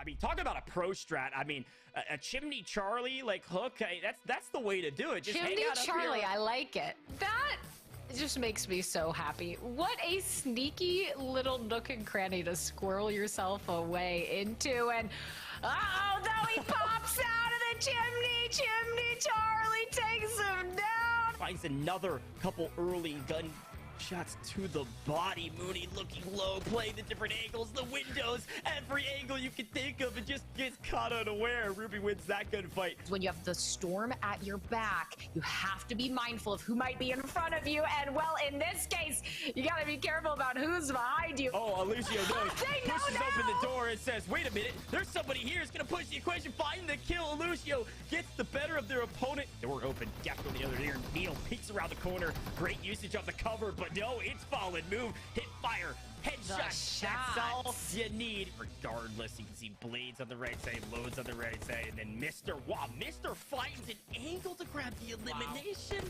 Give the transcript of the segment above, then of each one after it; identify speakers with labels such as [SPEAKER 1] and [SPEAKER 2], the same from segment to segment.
[SPEAKER 1] I mean, talk about a pro strat. I mean, a Chimney Charlie, like, hook, that's the way to do it. Just
[SPEAKER 2] Chimney
[SPEAKER 1] hang out
[SPEAKER 2] Charlie, I like it. That just makes me so happy. What a sneaky little nook and cranny to squirrel yourself away into. And, oh, though he pops out of the chimney. Chimney Charlie takes him down.
[SPEAKER 1] Finds another couple early gun shots to the body. Mooney looking low, playing the different angles, the windows, every angle you can think of, and just gets caught unaware. Ruby wins that gunfight.
[SPEAKER 2] When you have the storm at your back, you have to be mindful of who might be in front of you. And, well, in this case, you got to be careful about who's behind you.
[SPEAKER 1] Oh, Alicio knows. Pushes
[SPEAKER 2] now.
[SPEAKER 1] open the door and says, wait a minute, there's somebody here. It's going to push the equation. Find the kill. Alicio gets the better of their opponent. Door open. Gap on the other ear. Needle peeks around the corner. Great usage of the cover, but no, it's fallen. Move. Hit fire. Headshot. That's all you need. Regardless, you can see blades on the right side, loads on the right side, and then Mr. Wow, Mr. finds an angle to grab the elimination.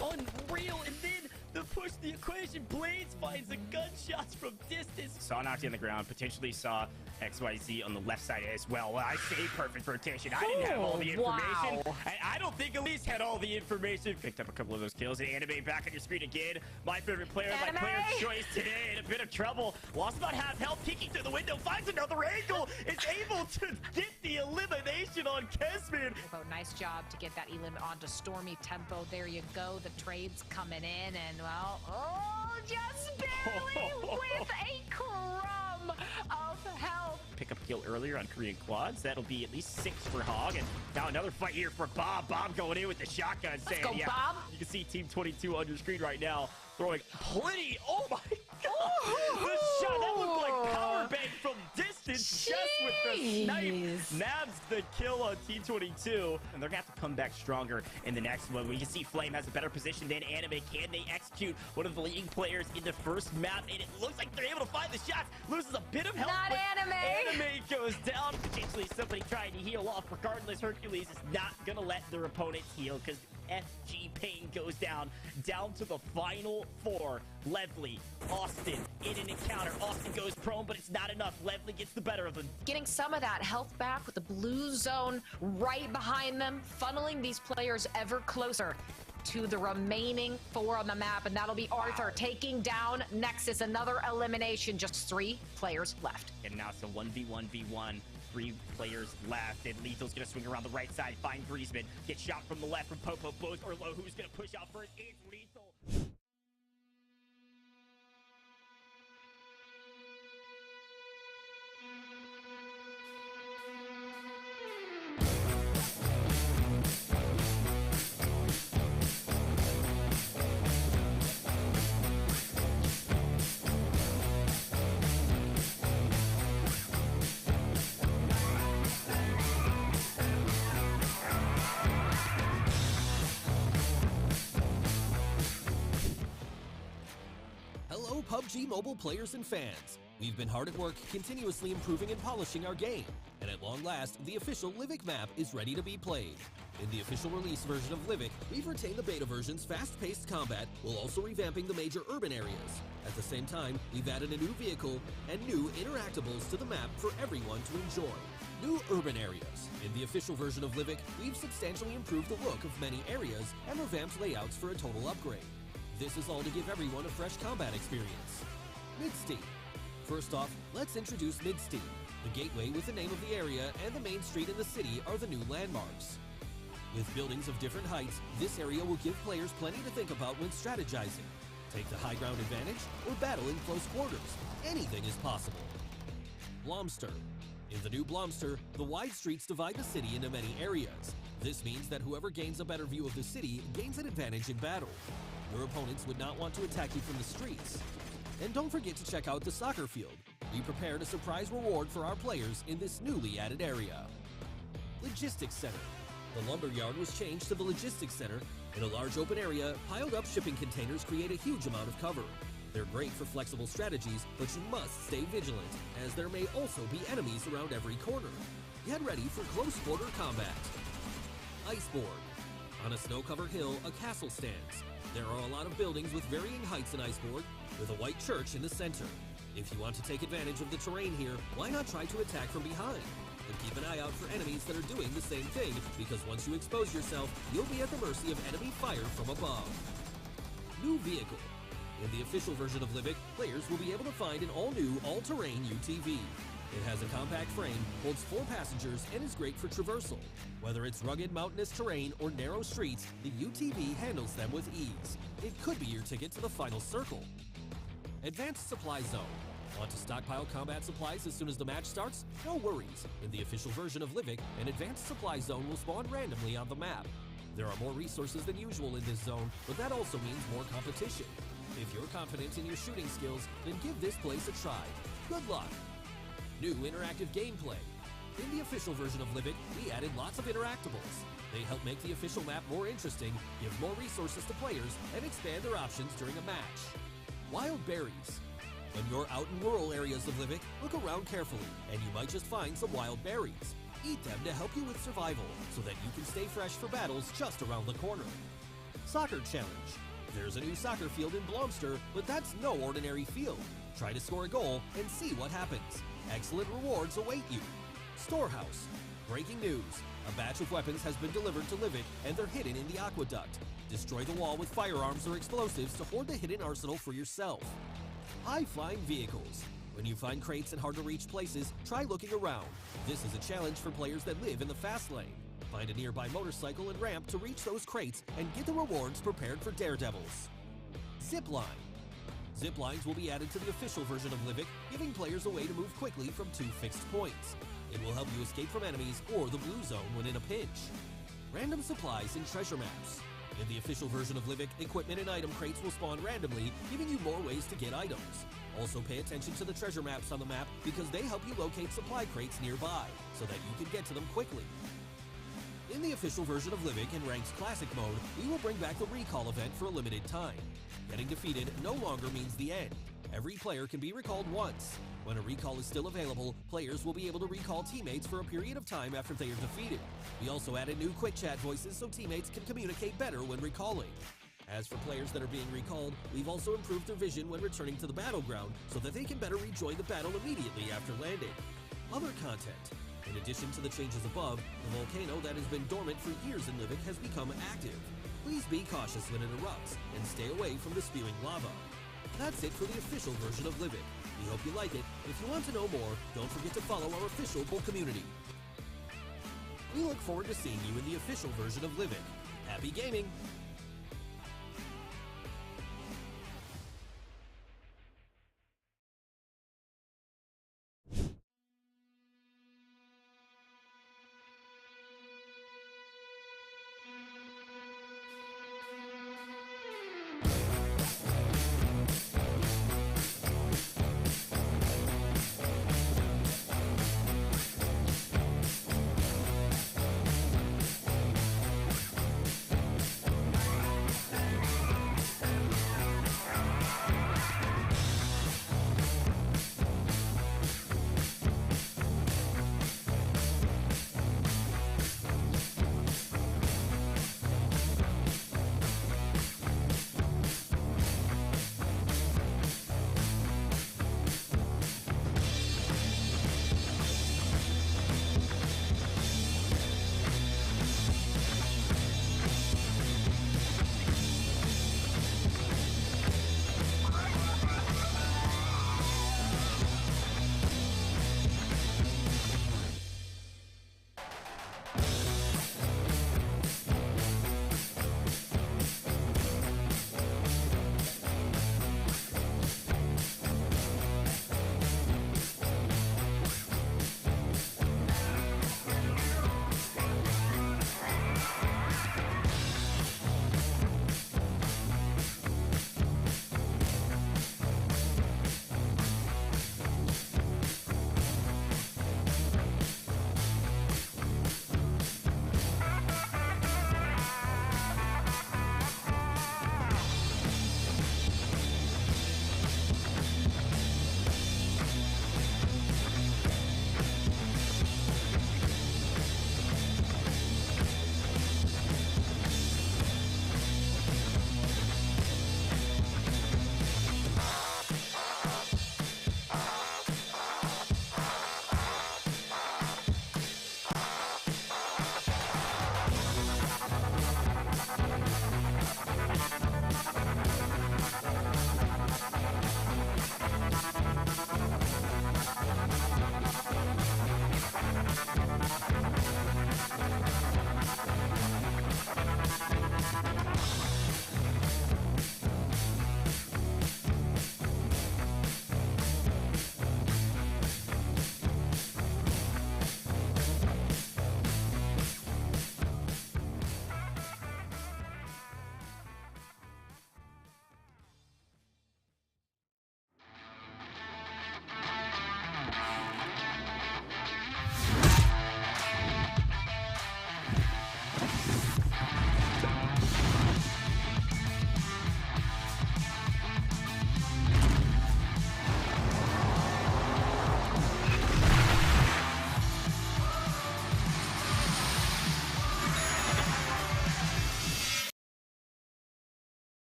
[SPEAKER 1] Wow. Unreal. And then the push the equation. Blades finds the gunshots from distance. Saw knocked on the ground. Potentially saw XYZ on the left side as well. Well, I say perfect rotation. I didn't have all the information.
[SPEAKER 2] Wow.
[SPEAKER 1] I don't think Elise had all the information. Picked up a couple of those kills. And Anime back on your screen again. My favorite player, my player of choice today. In a bit of trouble. Lost about half health. Peeking through the window. Finds another angle. Is able to get the elimination on Kesman.
[SPEAKER 2] Nice job to get that elim onto Stormy Tempo. There you go. The trade's coming in. And, well, oh, just barely with a crumb of health.
[SPEAKER 1] Pick up a kill earlier on Korean quads. That'll be at least 6 for Hog. And now another fight here for Bob. Bob going in with the shotgun.
[SPEAKER 2] Let's go, Bob.
[SPEAKER 1] You can see Team 22 on your screen right now throwing plenty. Oh, my God. The shot. That looked like power bank from distance. Just with the snipe. Nabs the kill on Team 22. And they're going to have to come back stronger in the next one. We can see Flame has a better position than Anime. Can they execute one of the leading players in the first map? And it looks like they're able to find the shots. Loses a bit of health.
[SPEAKER 2] Not Anime.
[SPEAKER 1] Anime goes down. Potentially somebody trying to heal off. Regardless, Hercules is not going to let their opponents heal because FG Pain goes down to the final 4. Levely, Austin in an encounter. Austin goes prone, but it's not enough. Levely gets the better of them. Getting
[SPEAKER 2] some of that health back with the blue zone right behind them, funneling these players ever closer to the remaining 4 on the map, and that'll be Arthur taking down Nexus. Another elimination. Just 3 players left.
[SPEAKER 1] And now it's a 1v1v1. 3 players left, and Lethal's gonna swing around the right side, find Griezmann, get shot from the left from Popo. Both are low. Who's gonna push out first? It's Lethal.
[SPEAKER 3] PUBG Mobile players and fans. We've been hard at work continuously improving and polishing our game, and at long last, the official Livik map is ready to be played. In the official release version of Livik, we've retained the beta version's fast-paced combat while also revamping the major urban areas. At the same time, we've added a new vehicle and new interactables to the map for everyone to enjoy. New urban areas. In the official version of Livik, we've substantially improved the look of many areas and revamped layouts for a total upgrade. This is all to give everyone a fresh combat experience. Mid-Steam. First off, let's introduce Mid-Steam. The gateway with the name of the area and the main street in the city are the new landmarks. With buildings of different heights, this area will give players plenty to think about when strategizing. Take the high ground advantage or battle in close quarters. Anything is possible. Blomster. In the new Blomster, the wide streets divide the city into many areas. This means that whoever gains a better view of the city gains an advantage in battle. Your opponents would not want to attack you from the streets. And don't forget to check out the soccer field. We prepared a surprise reward for our players in this newly added area. Logistics Center. The lumber yard was changed to the Logistics Center. In a large open area, piled up shipping containers create a huge amount of cover. They're great for flexible strategies, but you must stay vigilant, as there may also be enemies around every corner. Get ready for close quarter combat. Iceboard. On a snow-covered hill, a castle stands. There are a lot of buildings with varying heights in Iceboard, with a white church in the center. If you want to take advantage of the terrain here, why not try to attack from behind? But keep an eye out for enemies that are doing the same thing, because once you expose yourself, you'll be at the mercy of enemy fire from above. New vehicle. In the official version of Livik, players will be able to find an all-new, all-terrain UTV. It has a compact frame, holds 4 passengers, and is great for traversal. Whether it's rugged mountainous terrain or narrow streets, the UTV handles them with ease. It could be your ticket to the final circle. Advanced Supply Zone. Want to stockpile combat supplies as soon as the match starts? No worries. In the official version of Livik, an advanced supply zone will spawn randomly on the map. There are more resources than usual in this zone, but that also means more competition. If you're confident in your shooting skills, then give this place a try. Good luck! New interactive gameplay. In the official version of Livik, we added lots of interactables. They help make the official map more interesting, give more resources to players, and expand their options during a match. Wild berries. When you're out in rural areas of Livik, look around carefully, and you might just find some wild berries. Eat them to help you with survival, so that you can stay fresh for battles just around the corner. Soccer Challenge. There's a new soccer field in Blomster, but that's no ordinary field. Try to score a goal and see what happens. Excellent rewards await you. Storehouse. Breaking news. A batch of weapons has been delivered to Livik, and they're hidden in the aqueduct. Destroy the wall with firearms or explosives to hoard the hidden arsenal for yourself. High-flying vehicles. When you find crates in hard-to-reach places, try looking around. This is a challenge for players that live in the fast lane. Find a nearby motorcycle and ramp to reach those crates and get the rewards prepared for daredevils. Zipline. Ziplines will be added to the official version of Livik, giving players a way to move quickly from 2 fixed points. It will help you escape from enemies or the blue zone when in a pinch. Random supplies and treasure maps. In the official version of Livik, equipment and item crates will spawn randomly, giving you more ways to get items. Also pay attention to the treasure maps on the map because they help you locate supply crates nearby, so that you can get to them quickly. In the official version of Livik in Ranked Classic mode, we will bring back the recall event for a limited time. Getting defeated no longer means the end. Every player can be recalled once. When a recall is still available, players will be able to recall teammates for a period of time after they are defeated. We also added new quick chat voices so teammates can communicate better when recalling. As for players that are being recalled, we've also improved their vision when returning to the battleground so that they can better rejoin the battle immediately after landing. Other content. In addition to the changes above, the volcano that has been dormant for years in Livik has become active. Please be cautious when it erupts and stay away from the spewing lava. That's it for the official version of Livik. We hope you like it. If you want to know more, don't forget to follow our official community. We look forward to seeing you in the official version of Livik. Happy gaming!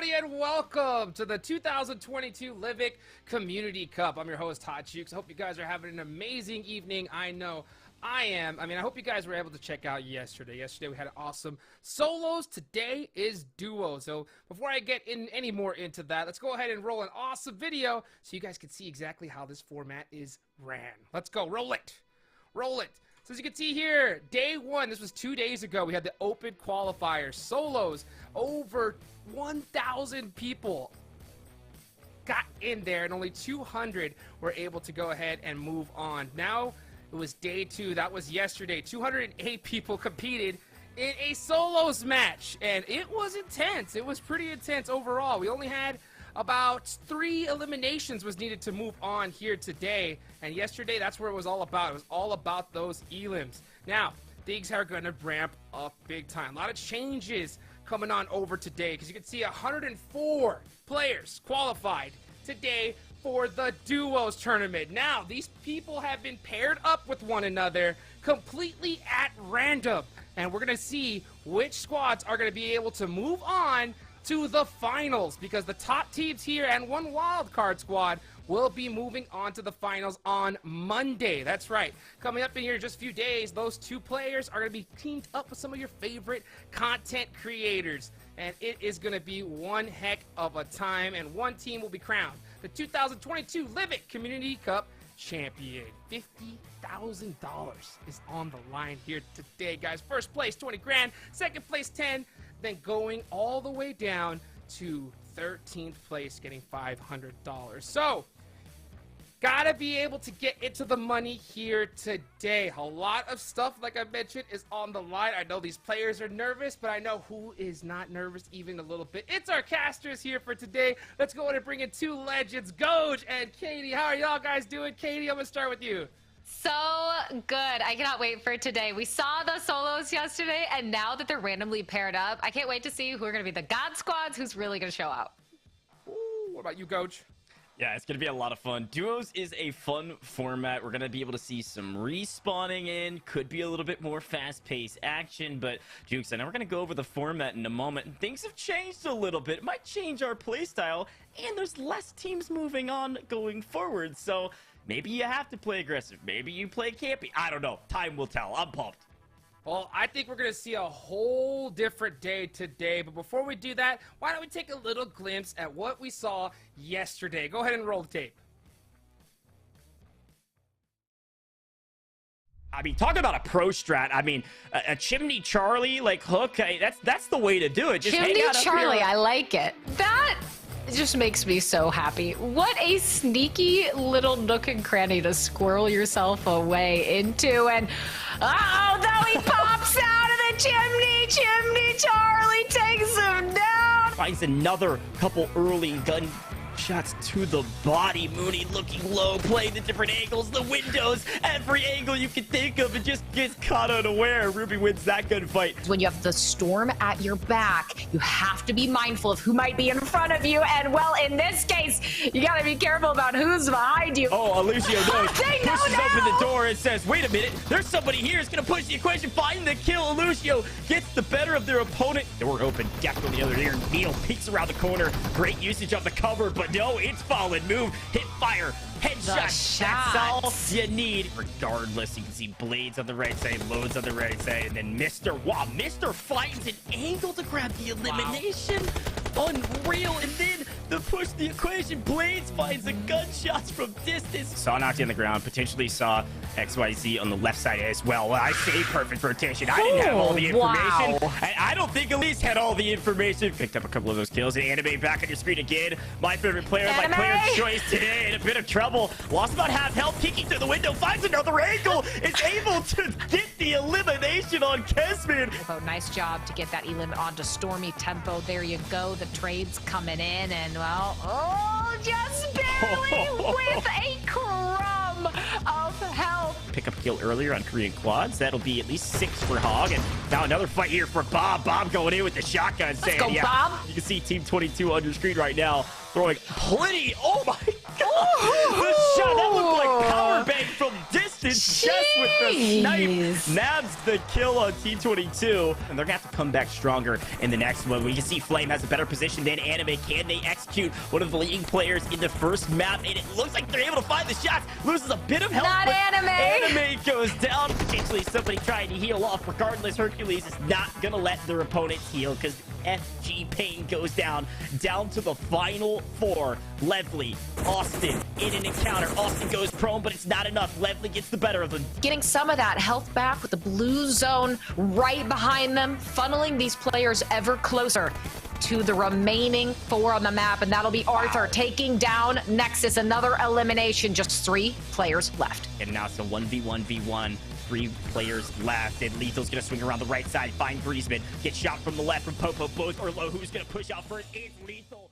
[SPEAKER 4] everybody, and welcome to the 2022 Livik Community Cup. I'm your host, Hot Jukes. I hope you guys are having an amazing evening. I know I am. I hope you guys were able to check out yesterday. Yesterday we had awesome solos. Today is duos. So before I get in any more into that, let's go ahead and roll an awesome video so you guys can see exactly how this format is ran. Let's go. Roll it. Roll it. So as you can see here, day one, this was 2 days ago, we had the open qualifiers, solos, over 1,000 people got in there, and only 200 were able to go ahead and move on. Now, it was day two, that was yesterday, 208 people competed in a solos match, and it was intense. It was pretty intense overall. We only had about 3 eliminations was needed to move on here today, and yesterday that's where it was all about. It was all about those elims. Now things are going to ramp up big time. A lot of changes coming on over today, because you can see 104 players qualified today for the duos tournament. Now these people have been paired up with one another completely at random, and we're going to see which squads are going to be able to move on to the finals, because the top teams here and one wildcard squad will be moving on to the finals on Monday. That's right. Coming up in here in just a few days, those 2 players are going to be teamed up with some of your favorite content creators, and it is going to be one heck of a time, and one team will be crowned the 2022 Livik Community Cup champion. $50,000 is on the line here today, guys. First place 20 grand, second place 10, then going all the way down to 13th place, getting $500. So gotta be able to get into the money here today. A lot of stuff, like I mentioned, is on the line. I know these players are nervous, but I know who is not nervous even a little bit. It's our casters here for today. Let's go ahead and bring in 2 legends, Goj and Katie. How are y'all guys doing? Katie, I'm gonna start with you.
[SPEAKER 2] So good. I cannot wait for today. We saw the solos yesterday, and now that they're randomly paired up, I can't wait to see who are going to be the God Squads, who's really going to show out.
[SPEAKER 4] Ooh, what about you, Goj?
[SPEAKER 1] Yeah, it's going to be a lot of fun. Duos is a fun format. We're going to be able to see some respawning in. Could be a little bit more fast-paced action, but Jukes, I know we're going to go over the format in a moment, and things have changed a little bit. It might change our playstyle, and there's less teams moving on going forward, so maybe you have to play aggressive. Maybe you play campy. I don't know. Time will tell. I'm pumped.
[SPEAKER 4] Well, I think we're going to see a whole different day today. But before we do that, why don't we take a little glimpse at what we saw yesterday? Go ahead and roll the tape.
[SPEAKER 1] Talk about a pro strat. A Chimney Charlie, like, hook. That's the way to do it. Just
[SPEAKER 2] Chimney
[SPEAKER 1] hang out
[SPEAKER 2] Charlie,
[SPEAKER 1] up here.
[SPEAKER 2] I like it. That just makes me so happy. What a sneaky little nook and cranny to squirrel yourself away into, and oh, though he pops out of the chimney, Chimney Charlie takes him down.
[SPEAKER 1] Finds another couple early gun shots to the body. Mooney looking low, playing the different angles, the windows, every angle you can think of, and just gets caught unaware. Ruby wins that gunfight.
[SPEAKER 2] When you have the storm at your back, you have to be mindful of who might be in front of you, and well, in this case, you gotta be careful about who's behind you.
[SPEAKER 1] Oh, Lucio knows. Pushes
[SPEAKER 2] now.
[SPEAKER 1] open the door and says, wait a minute, there's somebody here who's gonna push the equation, find the kill. Lucio gets the better of their opponent. Door open, Gap on the other ear. Neil peeks around the corner. Great usage of the cover, but no, it's fallen. Move, hit, fire, headshot. That's all you need. Regardless, you can see blades on the right side, loads on the right side, and then Mr. finds an angle to grab the elimination. Wow. Unreal. And then the push the equation. Blades finds the gunshots from distance. Saw Nazi on the ground, potentially saw XYZ on the left side as well. Well, I say perfect rotation. I didn't have all the information.
[SPEAKER 2] Wow.
[SPEAKER 1] And I don't think Elise had all the information. Picked up a couple of those kills. And Anime back on your screen again. My favorite player, my player of choice today, in a bit of trouble. Lost about half health, peeking through the window, finds another angle. Is able to get the elimination on Kesman.
[SPEAKER 2] Oh, nice job to get that elim onto Stormy Tempo. There you go. The trades coming in, and well, oh, just barely with a crumb of health.
[SPEAKER 1] Pick up a kill earlier on Korean quads. That'll be at least 6 for Hog. And now another fight here for Bob. Bob going in with the shotgun.
[SPEAKER 2] Let's go, Bob.
[SPEAKER 1] You can see Team 22 on your screen right now, throwing plenty. Oh my God. The shot, that looked like power bang from distance. Austin just with the snipe nabs the kill on T22, and they're gonna have to come back stronger in the next one. We can see Flame has a better position than Anime. Can they execute one of the leading players in the first map? And it looks like they're able to find the shots. Loses a bit of health.
[SPEAKER 2] Not Anime.
[SPEAKER 1] Anime goes down. Potentially somebody trying to heal off. Regardless, Hercules is not gonna let their opponents heal because FG Pain goes down to the final four. Levely, Austin in an encounter. Austin goes prone, but it's not enough. Levely gets the better of them.
[SPEAKER 2] Getting some of that health back with the blue zone right behind them, funneling these players ever closer to the remaining four on the map, and that'll be Arthur taking down Nexus. Another elimination, just 3 players left.
[SPEAKER 1] And now it's a 1v1v1. 3 players left, and Lethal's gonna swing around the right side, find Griezmann, get shot from the left from Popo. Both or low. Who's gonna push out first? It's Lethal.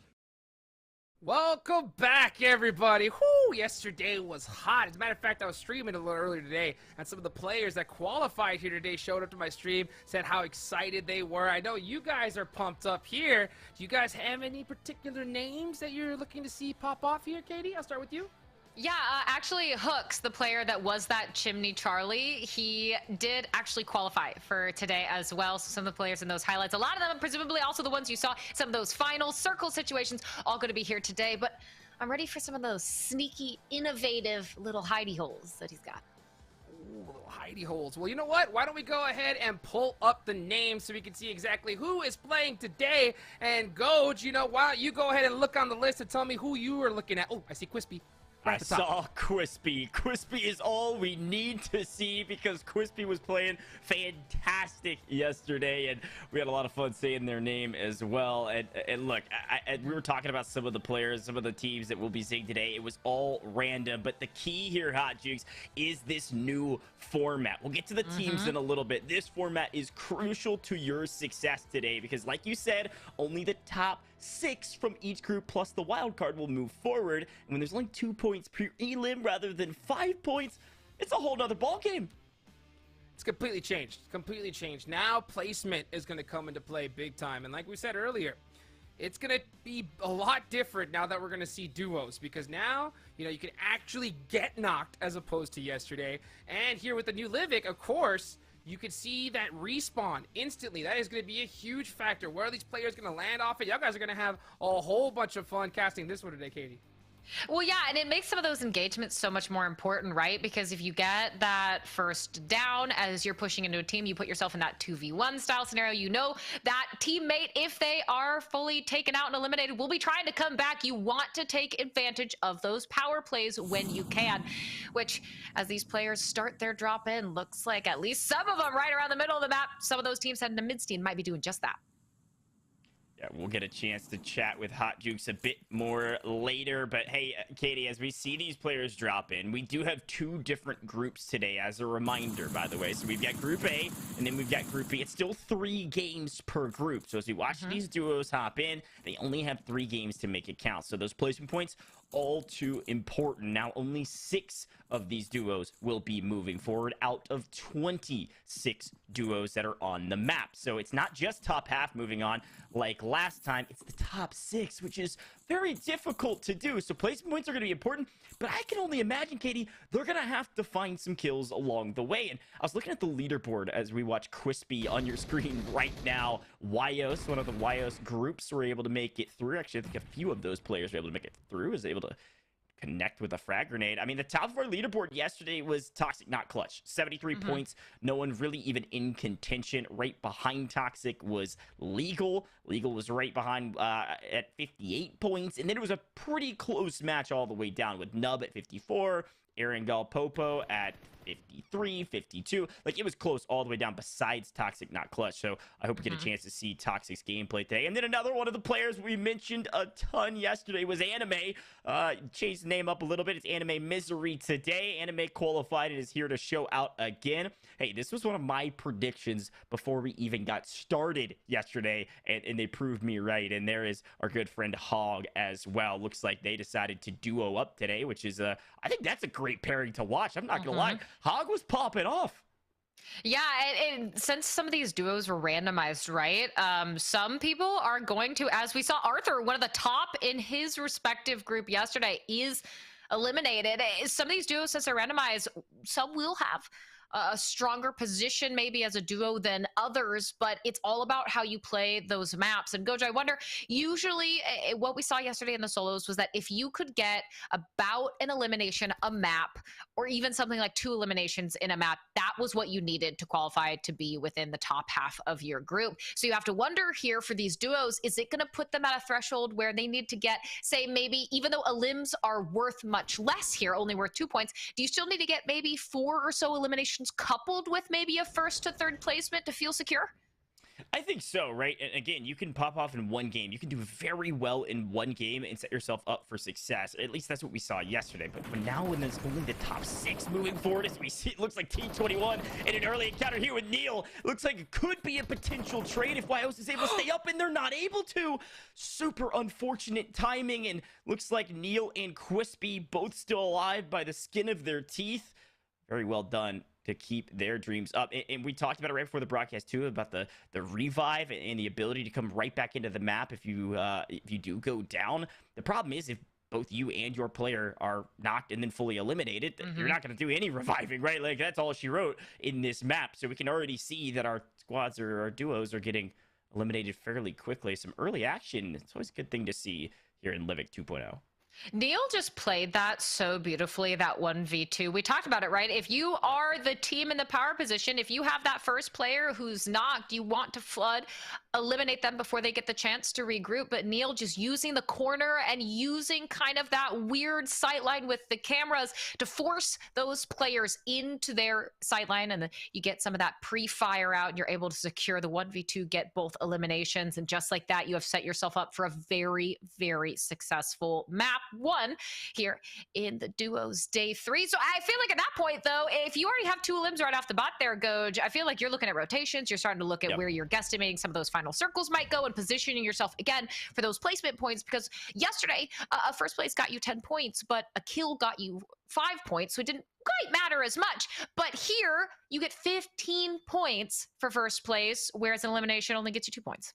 [SPEAKER 4] Welcome back, everybody. Whoo, yesterday was hot. As a matter of fact, I was streaming a little earlier today, and some of the players that qualified here today showed up to my stream, said how excited they were. I know you guys are pumped up here. Do you guys have any particular names that you're looking to see pop off here, Katie? I'll start with you.
[SPEAKER 2] Yeah, actually, Hooks, the player that was that Chimney Charlie, he did actually qualify for today as well. So some of the players in those highlights, a lot of them, presumably also the ones you saw, some of those final circle situations, all going to be here today. But I'm ready for some of those sneaky, innovative little hidey holes that he's got.
[SPEAKER 4] Ooh, little hidey holes. Well, you know what? Why don't we go ahead and pull up the names so we can see exactly who is playing today. And Goj, you know, why don't you go ahead and look on the list and tell me who you are looking at. Oh, I see Quispy.
[SPEAKER 1] I saw Quispy. Quispy is all we need to see because Quispy was playing fantastic yesterday, and we had a lot of fun saying their name as well. And look, we were talking about some of the players, some of the teams that we'll be seeing today. It was all random, but the key here, Hot Jukes, is this new format. We'll get to the teams in a little bit. This format is crucial to your success today because, like you said, only the top 6 from each group plus the wild card will move forward. And when there's only 2 points per elim rather than 5 points, it's a whole nother ball game.
[SPEAKER 4] It's completely changed. Completely changed. Now placement is going to come into play big time. And like we said earlier, it's going to be a lot different now that we're going to see duos, because now, you know, you can actually get knocked as opposed to yesterday. And here with the new Livik, of course, you can see that respawn instantly. That is going to be a huge factor. Where are these players going to land off it? Y'all guys are going to have a whole bunch of fun casting this one today, Katie.
[SPEAKER 2] Well, yeah, and it makes some of those engagements so much more important, right? Because if you get that first down as you're pushing into a team, you put yourself in that 2v1 style scenario. You know that teammate, if they are fully taken out and eliminated, will be trying to come back. You want to take advantage of those power plays when you can, which, as these players start their drop in, looks like at least some of them right around the middle of the map, some of those teams heading to mid-steam might be doing just that.
[SPEAKER 1] Yeah, we'll get a chance to chat with Hot Jukes a bit more later. But hey, Katie, as we see these players drop in, we do have 2 different groups today as a reminder, by the way. So we've got Group A, and then we've got Group B. It's still 3 games per group. So as we watch these duos hop in, they only have 3 games to make it count. So those placement points, all too important. Now, only 6 of these duos will be moving forward out of 26 duos that are on the map. So it's not just top half moving on like last time, it's the top 6, which is very difficult to do. So placement points are going to be important, but I can only imagine, Katie, they're going to have to find some kills along the way. And I was looking at the leaderboard as we watch Quispy on your screen right now. Wyos, one of the Wyos groups, were able to make it through. Actually, I think a few of those players were able to make it through, was able to connect with a frag grenade. I mean, the top 4 leaderboard yesterday was Toxic, not Clutch. 73 points. No one really even in contention. Right behind Toxic was Legal. Legal was right behind at 58 points. And then it was a pretty close match all the way down with Nub at 54, Aaron Popo at 53, 52. Like, it was close all the way down besides Toxic, not Clutch. So I hope we get a chance to see Toxic's gameplay today. And then another one of the players we mentioned a ton yesterday was Anime. Changed the name up a little bit. It's Anime Misery today. Anime qualified and is here to show out again. Hey, this was one of my predictions before we even got started yesterday, and they proved me right. And there is our good friend Hog as well. Looks like they decided to duo up today, which is I think that's a great pairing to watch. I'm not gonna lie. Hog was popping off.
[SPEAKER 2] Yeah, and since some of these duos were randomized, right? Some people are going to, as we saw Arthur, one of the top in his respective group yesterday, is eliminated. Some of these duos, as they're randomized, some will have a stronger position maybe as a duo than others, but it's all about how you play those maps. And Gojo, I wonder, usually what we saw yesterday in the solos was that if you could get about an elimination a map, or even something like 2 eliminations in a map, that was what you needed to qualify to be within the top half of your group. So you have to wonder here for these duos, is it going to put them at a threshold where they need to get, say, maybe even though elims are worth much less here, only worth 2 points, do you still need to get maybe 4 or so eliminations coupled with maybe a 1st to 3rd placement to feel secure?
[SPEAKER 1] I think so, right? And again, you can pop off in one game. You can do very well in one game and set yourself up for success. At least that's what we saw yesterday. But now when there's only the top 6 moving forward, as we see, it looks like T21 in an early encounter here with Neil. Looks like it could be a potential trade if Wyos is able to stay up, and they're not able to. Super unfortunate timing, and looks like Neil and Quispy both still alive by the skin of their teeth. Very well done to keep their dreams up. And we talked about it right before the broadcast too, about the revive and the ability to come right back into the map if you do go down. The problem is, if both you and your player are knocked and then fully eliminated, you're not going to do any reviving, right? Like, that's all she wrote in this map. So we can already see that our squads or our duos are getting eliminated fairly quickly. Some early action. It's always a good thing to see here in Livik 2.0.
[SPEAKER 2] Neil just played that so beautifully, that 1v2. We talked about it, right? If you are the team in the power position, if you have that first player who's knocked, you want to flood, eliminate them before they get the chance to regroup. But Neil just using the corner and using kind of that weird sightline with the cameras to force those players into their sightline, and you get some of that pre-fire out, and you're able to secure the 1v2, get both eliminations, and just like that, you have set yourself up for a very, very successful map 1 here in the duos day 3. So I feel like at that point, though, if you already have 2 limbs right off the bat there, Goj, I feel like you're looking at rotations. You're starting to look at where you're guesstimating some of those final circles might go and positioning yourself again for those placement points, because yesterday a first place got you 10 points, but a kill got you 5 points, so it didn't quite matter as much. But here you get 15 points for first place, whereas an elimination only gets you 2 points.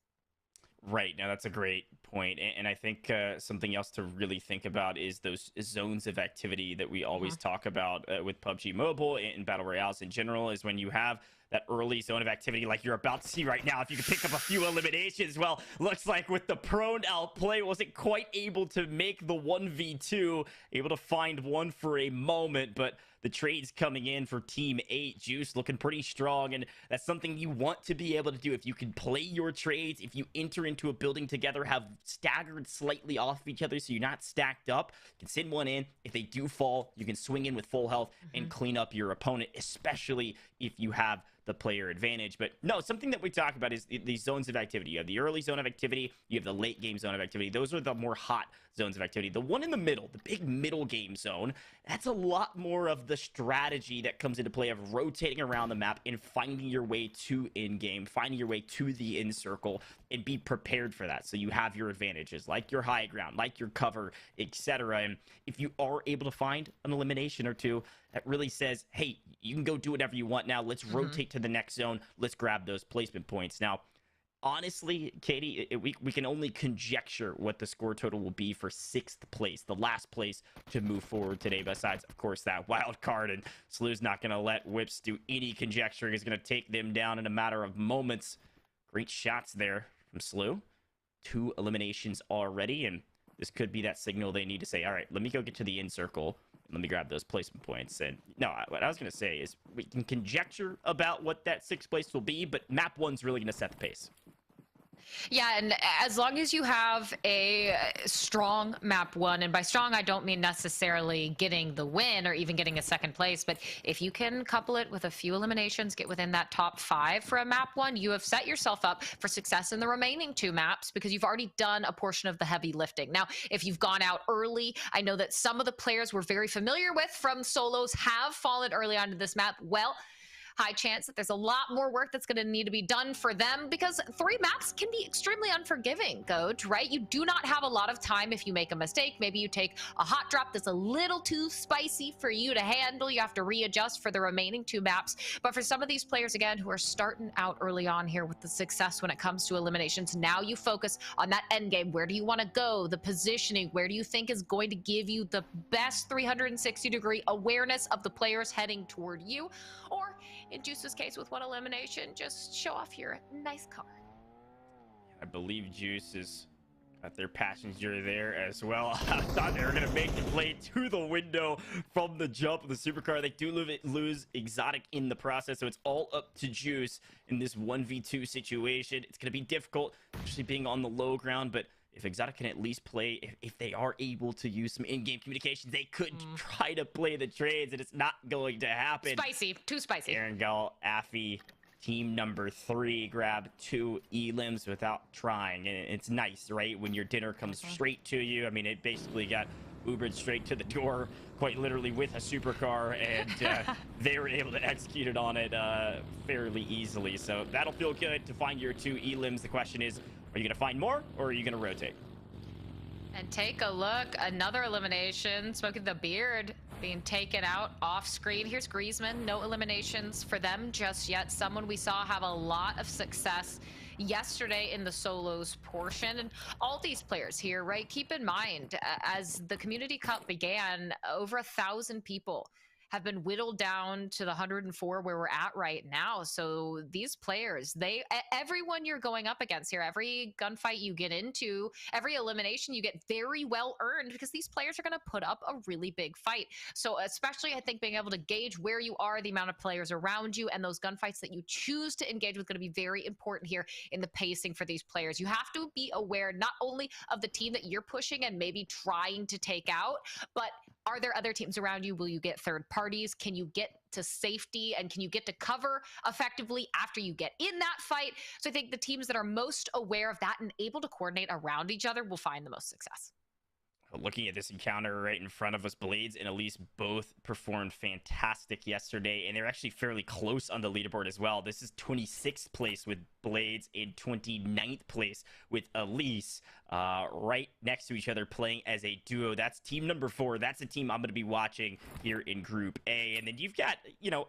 [SPEAKER 1] Right. Now, that's a great point. And I think something else to really think about is those zones of activity that we always talk about with PUBG Mobile and Battle Royales in general, is when you have that early zone of activity like you're about to see right now. If you can pick up a few eliminations, well, looks like with the prone outplay, wasn't quite able to make the 1v2, able to find one for a moment, but the trades coming in for Team 8, Juice looking pretty strong, and that's something you want to be able to do. If you can play your trades, if you enter into a building together, have staggered slightly off of each other so you're not stacked up, you can send one in. If they do fall, you can swing in with full health and clean up your opponent, especially if you have the player advantage. But no, something that we talk about is these zones of activity. You have the early zone of activity, you have the late game zone of activity. Those are the more hot zones of activity. The one in the middle, the big middle game zone, that's a lot more of the strategy that comes into play of rotating around the map and finding your way to in-game, finding your way to the in circle, and be prepared for that. So you have your advantages, like your high ground, like your cover, etc. And if you are able to find an elimination or two, that really says, hey, you can go do whatever you want now. Let's rotate to the next zone. Let's grab those placement points. Now, honestly, Katie, we can only conjecture what the score total will be for 6th place, the last place to move forward today, besides, of course, that wild card. And Slew's not going to let Whips do any conjecturing. He's going to take them down in a matter of moments. Great shots there from Slew. 2 eliminations already, and this could be that signal they need to say, all right, let me go get to the in circle. Let me grab those placement points. And no, what I was going to say is we can conjecture about what that 6th place will be, but map 1's really going to set the pace.
[SPEAKER 2] Yeah, and as long as you have a strong map 1, and by strong I don't mean necessarily getting the win or even getting a 2nd place, but if you can couple it with a few eliminations, get within that top 5 for a map 1, you have set yourself up for success in the remaining 2 maps, because you've already done a portion of the heavy lifting. Now, if you've gone out early, I know that some of the players we're very familiar with from solos have fallen early onto this map. Well, high chance that there's a lot more work that's going to need to be done for them, because 3 maps can be extremely unforgiving, Coach, right? You do not have a lot of time if you make a mistake. Maybe you take a hot drop that's a little too spicy for you to handle. You have to readjust for the remaining 2 maps. But for some of these players, again, who are starting out early on here with the success when it comes to eliminations, now you focus on that end game. Where do you want to go? The positioning, where do you think is going to give you the best 360-degree awareness of the players heading toward you? Or in Juice's case, with 1 elimination, just show off your nice car.
[SPEAKER 1] I believe Juice is got their passenger there as well. I thought they were going to make the play to the window from the jump of the supercar. They do lose Exotic in the process, so it's all up to Juice in this 1v2 situation. It's going to be difficult, especially being on the low ground, but if Exotic can at least play, if they are able to use some in-game communication, they could try to play the trades, and it's not going to happen.
[SPEAKER 2] Spicy, too spicy.
[SPEAKER 1] Aaron Gull, Affy, team number 3 grab 2 elims without trying, and it's nice, right? When your dinner comes straight to you. I mean, it basically got Ubered straight to the door, quite literally with a supercar, and they were able to execute it on it fairly easily. So that'll feel good to find your 2 elims. The question is, are you going to find more, or are you going to rotate?
[SPEAKER 2] And take a look, another elimination. Smoking the Beard being taken out off screen. Here's Griezmann, no eliminations for them just yet. Someone we saw have a lot of success yesterday in the solos portion. And all these players here, right? Keep in mind, as the Community Cup began, over 1,000 people have been whittled down to the 104 where we're at right now. So these players, everyone you're going up against here, every gunfight you get into, every elimination you get, very well earned, because these players are going to put up a really big fight. So especially, I think, being able to gauge where you are, the amount of players around you, and those gunfights that you choose to engage with, going to be very important here in the pacing for these players. You have to be aware not only of the team that you're pushing and maybe trying to take out, but are there other teams around you? Will you get third parties? Can you get to safety, and can you get to cover effectively after you get in that fight? So I think the teams that are most aware of that and able to coordinate around each other will find the most success.
[SPEAKER 1] Looking at this encounter right in front of us, Blades and Elise both performed fantastic yesterday, and they're actually fairly close on the leaderboard as well. This is 26th place with Blades and 29th place with Elise, right next to each other, playing as a duo. That's team number 4. That's a team I'm going to be watching here in Group A. And then you've got,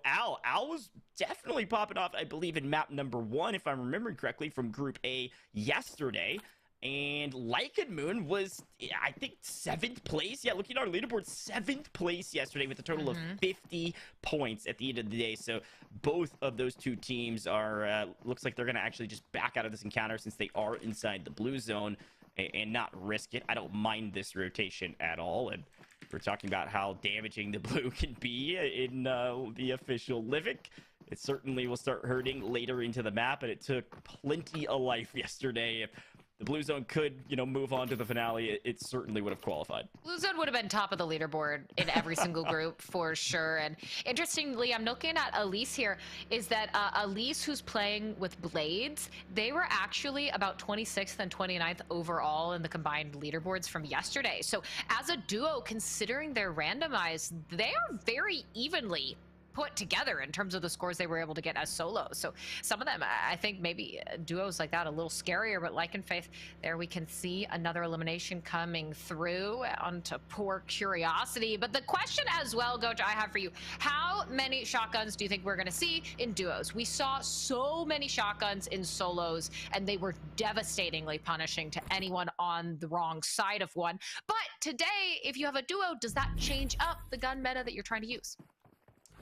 [SPEAKER 1] Al. Al was definitely popping off, I believe, in map number 1, if I'm remembering correctly, from Group A yesterday. And Lycan Moon was, I think, 7th place. Yeah, looking at our leaderboard, 7th place yesterday with a total of 50 points at the end of the day. So both of those 2 teams are, looks like they're going to actually just back out of this encounter since they are inside the blue zone and not risk it. I don't mind this rotation at all. And we're talking about how damaging the blue can be in the official Livik. It certainly will start hurting later into the map, and it took plenty of life yesterday. If the blue zone could, move on to the finale, it certainly would have qualified.
[SPEAKER 2] Blue zone would have been top of the leaderboard in every single group for sure. And interestingly, I'm looking at Elise here, is that Elise, who's playing with Blades, they were actually about 26th and 29th overall in the combined leaderboards from yesterday. So as a duo, considering they're randomized, they are very evenly put together in terms of the scores they were able to get as solos. So some of them, I think maybe duos like that a little scarier, but like in Faith, there we can see another elimination coming through onto poor Curiosity. But the question as well, Coach, I have for you, how many shotguns do you think we're gonna see in duos? We saw so many shotguns in solos, and they were devastatingly punishing to anyone on the wrong side of one. But today, if you have a duo, does that change up the gun meta that you're trying to use?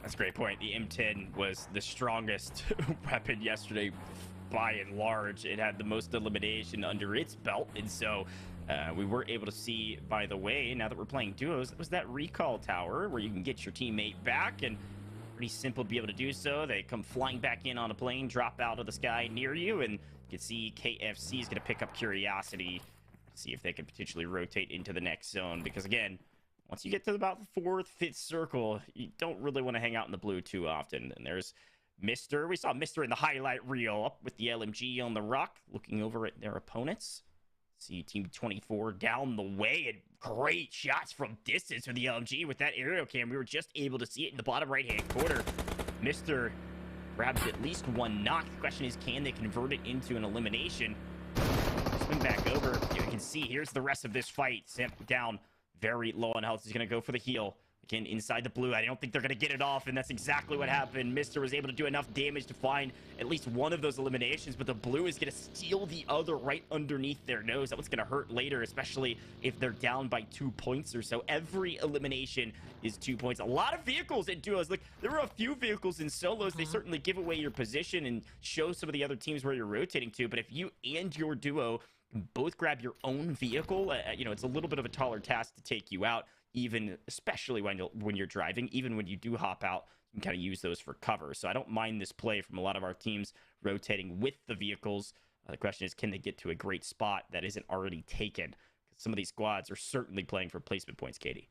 [SPEAKER 1] That's a great point. The M10 was the strongest weapon yesterday by and large. It had the most elimination under its belt, and so we were able to see, by the way, now that we're playing duos, it was that recall tower where you can get your teammate back, and pretty simple to be able to do so. They come flying back in on a plane, drop out of the sky near you, and you can see KFC is going to pick up Curiosity, see if they can potentially rotate into the next zone, because again, once you get to about the 4th, 5th circle, you don't really want to hang out in the blue too often. And there's Mr. We saw Mr. in the highlight reel up with the LMG on the rock, looking over at their opponents. See Team 24 down the way, and great shots from distance for the LMG with that aerial cam. We were just able to see it in the bottom right-hand corner. Mr. grabs at least one knock. The question is, can they convert it into an elimination? Swing back over. You can see here's the rest of this fight. Sam down very low on health. He's going to go for the heal. Again, inside the blue. I don't think they're going to get it off, and that's exactly what happened. Mr. was able to do enough damage to find at least one of those eliminations, but the blue is going to steal the other right underneath their nose. That one's going to hurt later, especially if they're down by 2 points or so. Every elimination is 2 points. A lot of vehicles in duos. Look, there were a few vehicles in solos. They certainly give away your position and show some of the other teams where you're rotating to, but if you and your duo both grab your own vehicle, you know, it's a little bit of a taller task to take you out, even especially when you're driving. Even when you do hop out, you can kind of use those for cover. So I don't mind this play from a lot of our teams rotating with the vehicles. The question is, can they get to a great spot that isn't already taken? Some of these squads are certainly playing for placement points, Katie.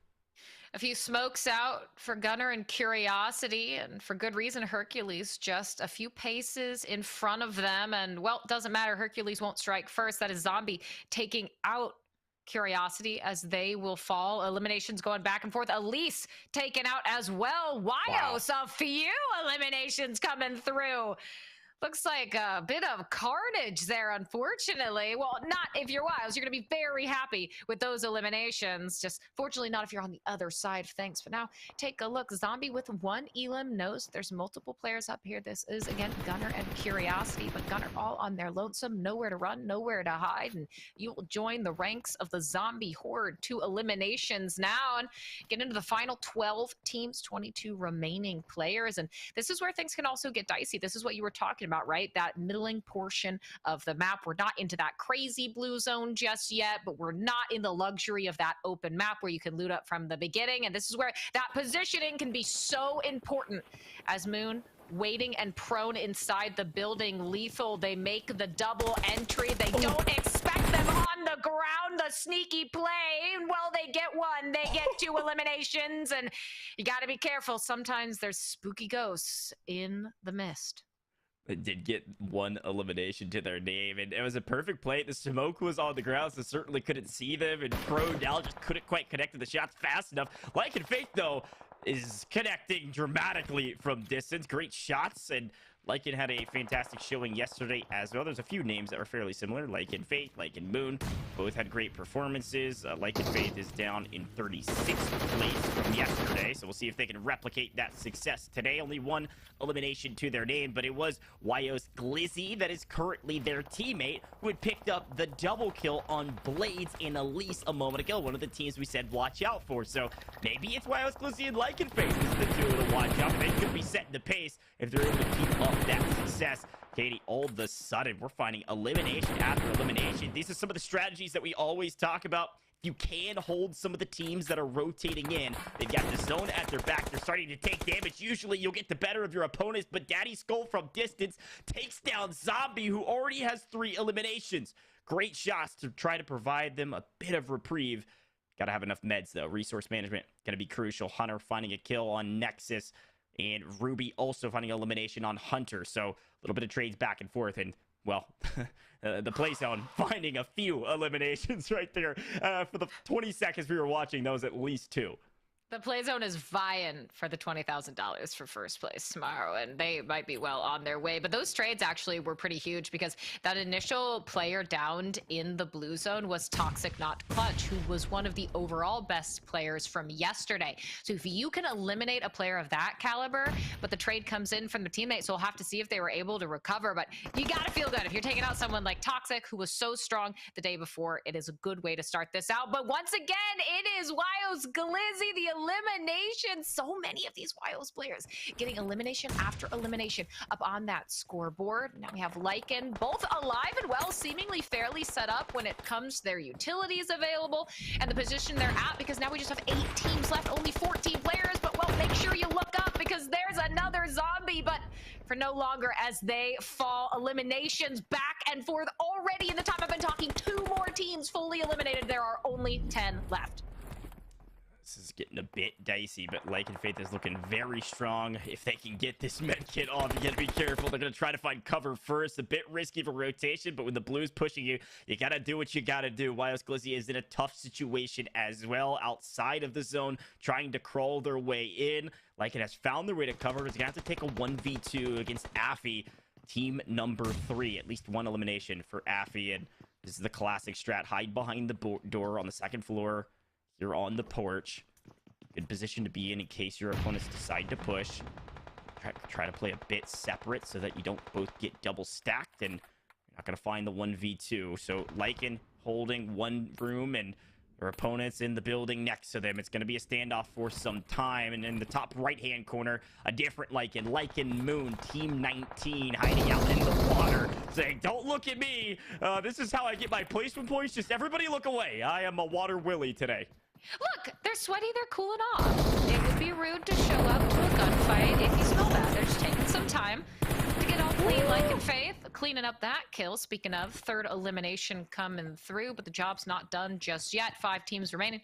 [SPEAKER 2] A few smokes out for Gunner and Curiosity, and for good reason. Hercules just a few paces in front of them, and well, it doesn't matter. Hercules won't strike first. That is Zombie taking out Curiosity as they will fall. Eliminations going back and forth. Elise taken out as well. Wyos, a few eliminations coming through. Looks like a bit of carnage there, unfortunately. Well, not if you're Wiles. You're going to be very happy with those eliminations. Just fortunately not if you're on the other side of things. But now take a look. Zombie with one elim knows there's multiple players up here. This is, again, Gunner and Curiosity. But Gunner all on their lonesome. Nowhere to run, nowhere to hide. And you will join the ranks of the Zombie Horde. 2 eliminations now. And get into the final 12 teams, 22 remaining players. And this is where things can also get dicey. This is what you were talking about, right? That middling portion of the map. We're not into that crazy blue zone just yet, but we're not in the luxury of that open map where you can loot up from the beginning. And this is where that positioning can be so important. As Moon waiting and prone inside the building. Lethal, they make the double entry. They don't expect them on the ground. The sneaky play. Well, they get one. They get 2 eliminations. And you got to be careful. Sometimes there's spooky ghosts in the mist.
[SPEAKER 1] They did get 1 elimination to their name, and it was a perfect play. The smoke was on the ground, so certainly couldn't see them, and Pro now just couldn't quite connect to the shots fast enough. Like and Fake, though, is connecting dramatically from distance. Great shots, and Lycan had a fantastic showing yesterday as well. There's a few names that were fairly similar. Lycan Faith, Lycan Moon, both had great performances. Lycan Faith is down in 36th place from yesterday, so we'll see if they can replicate that success today. Only 1 elimination to their name, but it was Wyos Glizzy that is currently their teammate who had picked up the double kill on Blades and Elise a moment ago. One of the teams we said watch out for, so maybe it's Wyos Glizzy and Lycan Faith is the 2 to watch out. They could be setting the pace if they're able to keep up that success. Katie, all of a sudden, we're finding elimination after elimination. These are some of the strategies that we always talk about. You can hold some of the teams that are rotating in. They've got the zone at their back. They're starting to take damage. Usually, you'll get the better of your opponents, but Daddy Skull from distance takes down Zombie, who already has 3 eliminations. Great shots to try to provide them a bit of reprieve. Got to have enough meds, though. Resource management going to be crucial. Hunter finding a kill on Nexus, and Ruby also finding elimination on Hunter. So a little bit of trades back and forth, and well, the play zone finding a few eliminations right there. For the 20 seconds we were watching, that was at least 2.
[SPEAKER 2] The play zone is vying for the $20,000 for first place tomorrow, and they might be well on their way. But those trades actually were pretty huge, because that initial player downed in the blue zone was Toxic Not Clutch, who was one of the overall best players from yesterday. So if you can eliminate a player of that caliber, but the trade comes in from the teammate, so we'll have to see if they were able to recover. But you got to feel good if you're taking out someone like Toxic, who was so strong the day before. It is a good way to start this out. But once again, it is Wyos Glizzy, the elimination. So many of these Wyos players getting elimination after elimination up on that scoreboard. Now we have Lycan, both alive and well, seemingly fairly set up when it comes to their utilities available and the position they're at, because now we just have 8 teams left, only 14 players. But well, make sure you look up, because there's another Zombie, but for no longer as they fall. Eliminations back and forth already. In the time I've been talking, 2 more teams fully eliminated. There are only 10 left.
[SPEAKER 1] This is getting a bit dicey, but Like and Faith is looking very strong. If they can get this med kit off, you gotta be careful. They're gonna try to find cover first. A bit risky for rotation, but when the Blues pushing you, you gotta do what you gotta do. Wiles Glizzy is in a tough situation as well, outside of the zone, trying to crawl their way in. Lycan has found their way to cover. He's gonna have to take a 1v2 against Affy, team number 3. At least one elimination for Affy, and this is the classic strat. Hide behind the door on the second floor. You're on the porch. Good position to be in case your opponents decide to push. Try to play a bit separate so that you don't both get double stacked, and you're not going to find the 1v2. So Lycan holding one room and their opponents in the building next to them. It's going to be a standoff for some time. And in the top right-hand corner, a different Lycan. Lycan Moon, Team 19, hiding out in the water, saying, don't look at me. This is how I get my placement points. Just everybody look away. I am a water willy today.
[SPEAKER 2] Look, they're sweaty, they're cooling off. It would be rude to show up to a gunfight if you smell bad. They're just taking some time to get all clean, Like and Faith. Cleaning up that kill. Speaking of, third elimination coming through, but the job's not done just yet. 5 teams remaining.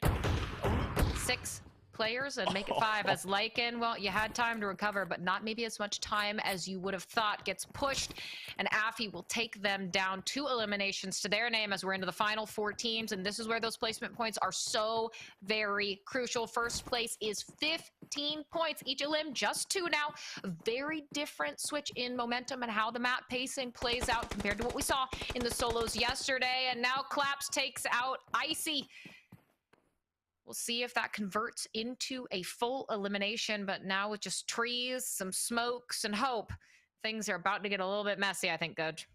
[SPEAKER 2] 6 players and make it 5 as Lycan. Well, you had time to recover, but not maybe as much time as you would have thought. Gets pushed, and Affy will take them down 2 eliminations to their name as we're into the final 4 teams, and this is where those placement points are so very crucial. First place is 15 points. Each elim, just 2 now. A very different switch in momentum and how the map pacing plays out compared to what we saw in the solos yesterday, and now Claps takes out Icy. We'll see if that converts into a full elimination, but now with just trees, some smokes, and hope, things are about to get a little bit messy, I think, Coach.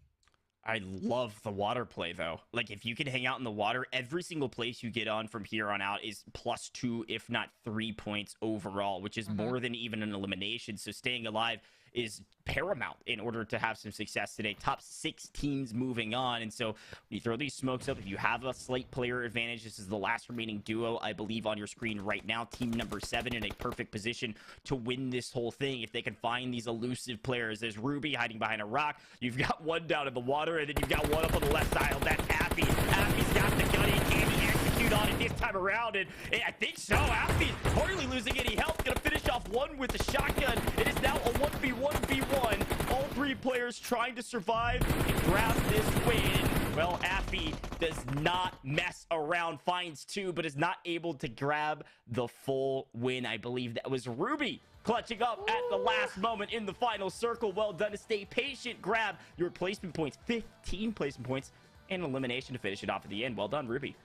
[SPEAKER 1] I love the water play, though. Like, if you can hang out in the water, every single place you get on from here on out is +2, if not 3 points overall, which is more than even an elimination. So staying alive is paramount in order to have some success today. Top 6 teams moving on, and so you throw these smokes up. If you have a slight player advantage, this is the last remaining duo, I believe, on your screen right now. Team number 7 in a perfect position to win this whole thing if they can find these elusive players. There's Ruby hiding behind a rock. You've got one down in the water, and then you've got one up on the left side. That's Affy. Affy's got the gun. Can he execute on it this time around? And I think so. Affy's hardly losing any health. Gonna finish off one with a shotgun. It is now a 1v1v1. All 3 players trying to survive and grab this win. Well, Affy does not mess around, finds 2, but is not able to grab the full win. I believe that was Ruby clutching up at the last moment in the final circle. Well done to stay patient, grab your placement points, 15 placement points, and an elimination to finish it off at the end. Well done, Ruby.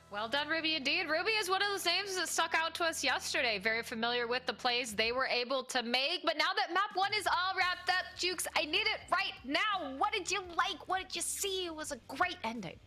[SPEAKER 2] Well done, Ruby, indeed. Ruby is one of those names that stuck out to us yesterday. Very familiar with the plays they were able to make. But now that map 1 is all wrapped up, Jukes, I need it right now. What did you like? What did you see? It was a great ending.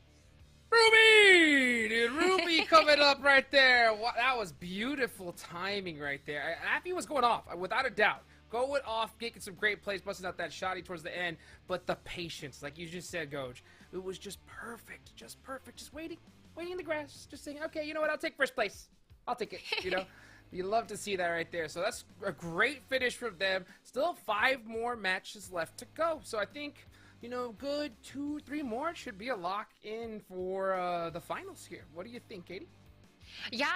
[SPEAKER 4] Ruby! Dude, Ruby coming up right there. That was beautiful timing right there. Affy was going off, without a doubt. Going off, getting some great plays, busting out that shotty towards the end. But the patience, like you just said, Goj, it was just perfect. Just perfect. Just waiting in the grass, just saying, okay, you know what, I'll take first place. I'll take it, you know. You love to see that right there. So that's a great finish from them. Still 5 more matches left to go. So I think, you know, good 2-3 more should be a lock in for the finals here. What do you think, Katie?
[SPEAKER 2] Yeah,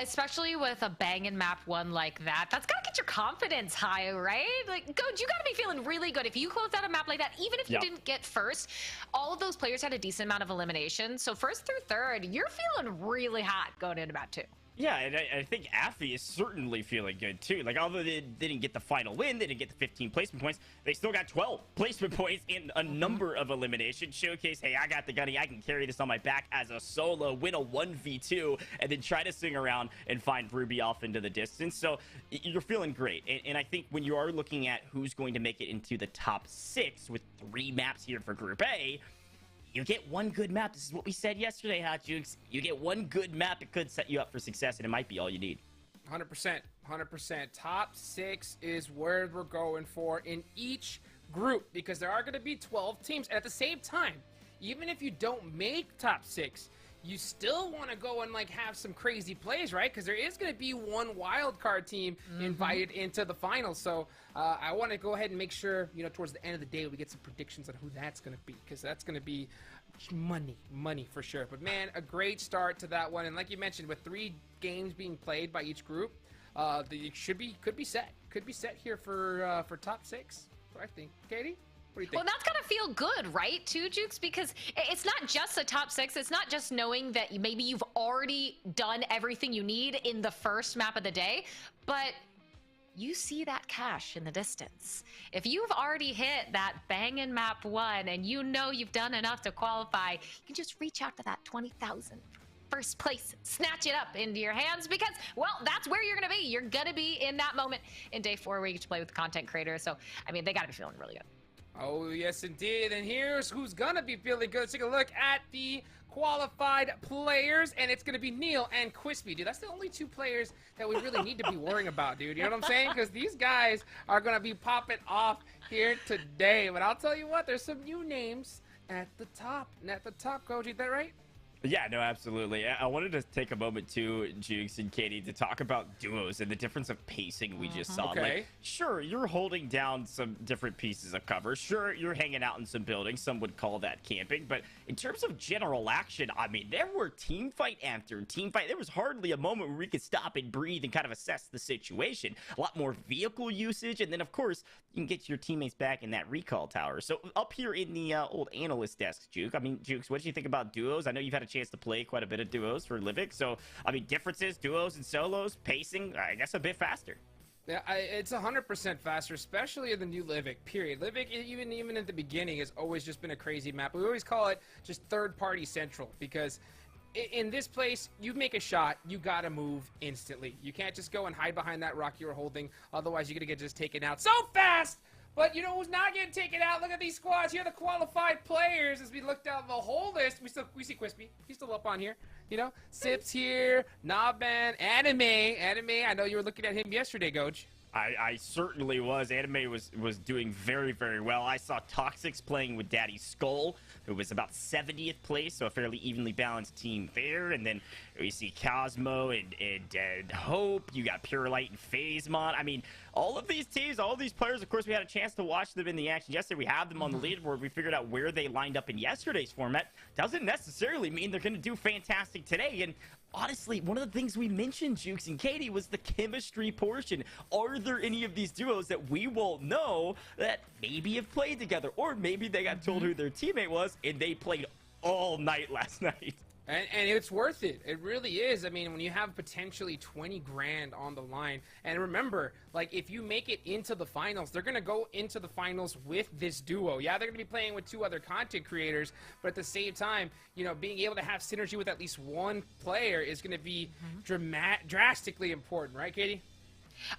[SPEAKER 2] especially with a banging map 1 like that. That's gotta get your confidence high, right? Like, Coach, you gotta be feeling really good. If you closed out a map like that, even if you didn't get first, all of those players had a decent amount of eliminations. So first through third, you're feeling really hot going into map 2.
[SPEAKER 1] Yeah, and I think Affy is certainly feeling good, too. Like, although they didn't get the final win, they didn't get the 15 placement points, they still got 12 placement points in a number of eliminations. Showcase, hey, I got the gunny, I can carry this on my back as a solo, win a 1v2, and then try to swing around and find Ruby off into the distance. So you're feeling great. And I think when you are looking at who's going to make it into the top 6 with 3 maps here for Group A, you get one good map. This is what we said yesterday, Hot Jukes. You get one good map, it could set you up for success, and it might be all you need.
[SPEAKER 4] 100%. 100%. Top 6 is where we're going for in each group, because there are going to be 12 teams. And at the same time, even if you don't make top 6, you still want to go and like have some crazy plays, right? Because there is going to be one wild card team invited into the finals. So I want to go ahead and make sure, you know, towards the end of the day, we get some predictions on who that's going to be, because that's going to be money for sure. But man, a great start to that one. And like you mentioned, with 3 games being played by each group, it could be set here for top 6. What I think, Katie. What do you think?
[SPEAKER 2] Well, that's gotta feel good, right, too, Jukes? Because it's not just the top 6. It's not just knowing that maybe you've already done everything you need in the first map of the day, but you see that cash in the distance. If you've already hit that bangin' map 1 and you know you've done enough to qualify, you can just reach out to that 20,000 first place, snatch it up into your hands, because, well, that's where you're gonna be. You're gonna be in that moment in day 4 where you get to play with content creators. So, I mean, they gotta be feeling really good.
[SPEAKER 4] Oh, yes, indeed. And here's who's gonna be feeling good. Let's take a look at the qualified players, and it's gonna be Neil and Quispy. Dude, that's the only 2 players that we really need to be worrying about, dude. You know what I'm saying? Because these guys are gonna be popping off here today. But I'll tell you what, there's some new names at the top. And at the top, Coach, is that right?
[SPEAKER 1] Yeah, no, absolutely. I wanted to take a moment too, Jukes and Katie, to talk about duos and the difference of pacing we just saw.
[SPEAKER 4] Okay.
[SPEAKER 1] Like, sure, you're holding down some different pieces of cover. Sure, you're hanging out in some buildings. Some would call that camping. But in terms of general action, I mean, there were team fight after team fight. There was hardly a moment where we could stop and breathe and kind of assess the situation. A lot more vehicle usage. And then, of course, you can get your teammates back in that recall tower. So up here in the old analyst desk, Jukes, what did you think about duos? I know you've had a chance to play quite a bit of duos for Livik, so I mean, differences, duos and solos, pacing, I guess a bit faster.
[SPEAKER 4] Yeah, it's 100% faster, especially in the new Livik, period. Livik, even at the beginning, has always just been a crazy map. We always call it just third-party central, because in this place, you make a shot, you gotta move instantly. You can't just go and hide behind that rock you're holding, otherwise you're gonna get just taken out so fast. But you know who's not getting taken out? Look at these squads here, the qualified players. As we look down the whole list, we see Quispy. He's still up on here. You know, Sips here, Nobban, Anime. I know you were looking at him yesterday, Coach.
[SPEAKER 1] I certainly was. Anime was doing very, very well. I saw Toxics playing with Daddy Skull, who was about 70th place, so a fairly evenly balanced team there. And then we see Cosmo and Hope. You got Pure Light and Phasmon. I mean, all of these teams, all of these players, of course, we had a chance to watch them in the action yesterday. We have them on the leaderboard. We figured out where they lined up in yesterday's format. Doesn't necessarily mean they're going to do fantastic today. And honestly, one of the things we mentioned, Jukes and Katie, was the chemistry portion. Are there any of these duos that we won't know that maybe have played together? Or maybe they got told who their teammate was and they played all night last night.
[SPEAKER 4] And it's worth it. It really is. I mean, when you have potentially 20 grand on the line, and remember, like, if you make it into the finals, they're going to go into the finals with this duo. Yeah, they're going to be playing with 2 other content creators, but at the same time, you know, being able to have synergy with at least one player is going to be drastically important, right, Katie?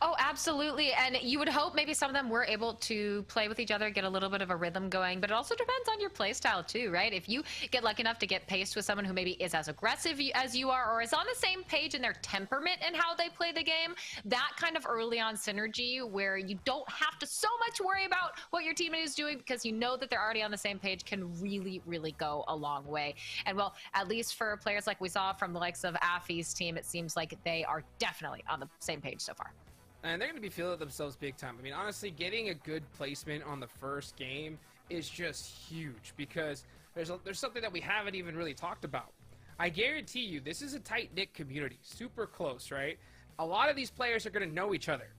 [SPEAKER 2] Oh, absolutely. And you would hope maybe some of them were able to play with each other, get a little bit of a rhythm going, but it also depends on your play style too, right? If you get lucky enough to get paced with someone who maybe is as aggressive as you are, or is on the same page in their temperament and how they play the game, that kind of early on synergy where you don't have to so much worry about what your teammate is doing because you know that they're already on the same page can really, really go a long way. And well, at least for players like we saw from the likes of Affy's team, it seems like they are definitely on the same page so far.
[SPEAKER 4] And they're going to be feeling themselves big time. I mean, honestly, getting a good placement on the first game is just huge because there's something that we haven't even really talked about. I guarantee you, this is a tight-knit community, super close, right? A lot of these players are going to know each other.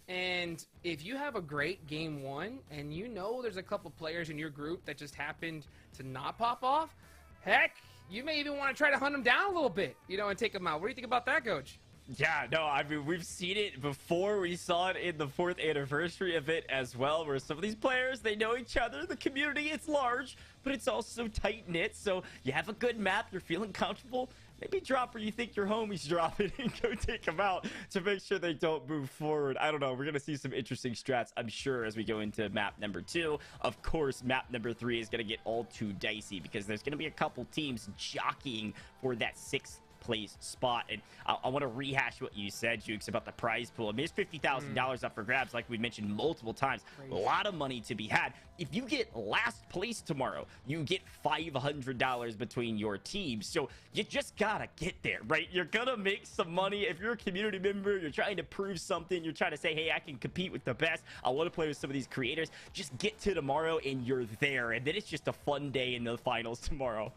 [SPEAKER 4] And if you have a great game one and you know there's a couple players in your group that just happened to not pop off, heck, you may even want to try to hunt them down a little bit, you know, and take them out. What do you think about that, Coach?
[SPEAKER 1] Yeah, no, I mean, we've seen it before. We saw it in the 4th anniversary of it as well, where some of these players, they know each other. The community, it's large, but it's also tight-knit. So you have a good map, you're feeling comfortable, maybe drop where you think your homies dropping and go take them out to make sure they don't move forward. I don't know. We're going to see some interesting strats, I'm sure, as we go into map number 2. Of course, map number 3 is going to get all too dicey because there's going to be a couple teams jockeying for that 6th place spot. And I want to rehash what you said, Jukes, about the prize pool. I mean, there's $50,000 up for grabs, like we mentioned multiple times. A lot of money to be had. If you get last place tomorrow, you get $500 between your teams. So you just gotta get there, right? You're gonna make some money. If you're a community member, you're trying to prove something, you're trying to say, hey, I can compete with the best, I want to play with some of these creators, just get to tomorrow and you're there. And then it's just a fun day in the finals tomorrow.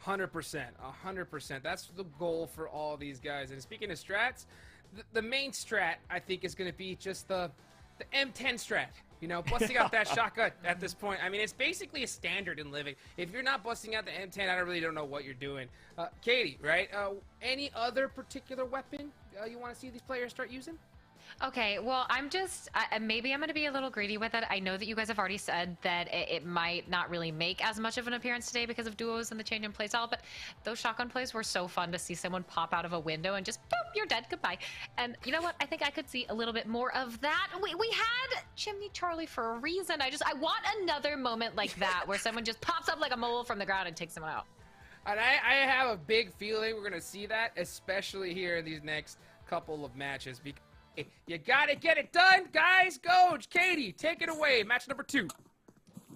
[SPEAKER 4] 100%, 100%. That's the goal for all these guys. And speaking of strats, the main strat, I think, is going to be just the M10 strat. You know, busting out that shotgun at this point. I mean, it's basically a standard in Livik. If you're not busting out the M10, I really don't know what you're doing. Katie, right? Any other particular weapon you want to see these players start using?
[SPEAKER 2] Okay, well, maybe I'm going to be a little greedy with it. I know that you guys have already said that it might not really make as much of an appearance today because of duos and the change in playstyle, but those shotgun plays were so fun to see someone pop out of a window and just, boop, you're dead, goodbye. And you know what? I think I could see a little bit more of that. We had Chimney Charlie for a reason. I want another moment like that where someone just pops up like a mole from the ground and takes someone out.
[SPEAKER 4] And I have a big feeling we're going to see that, especially here in these next couple of matches, because you gotta get it done, guys. Go, Katie, take it away. Match number 2.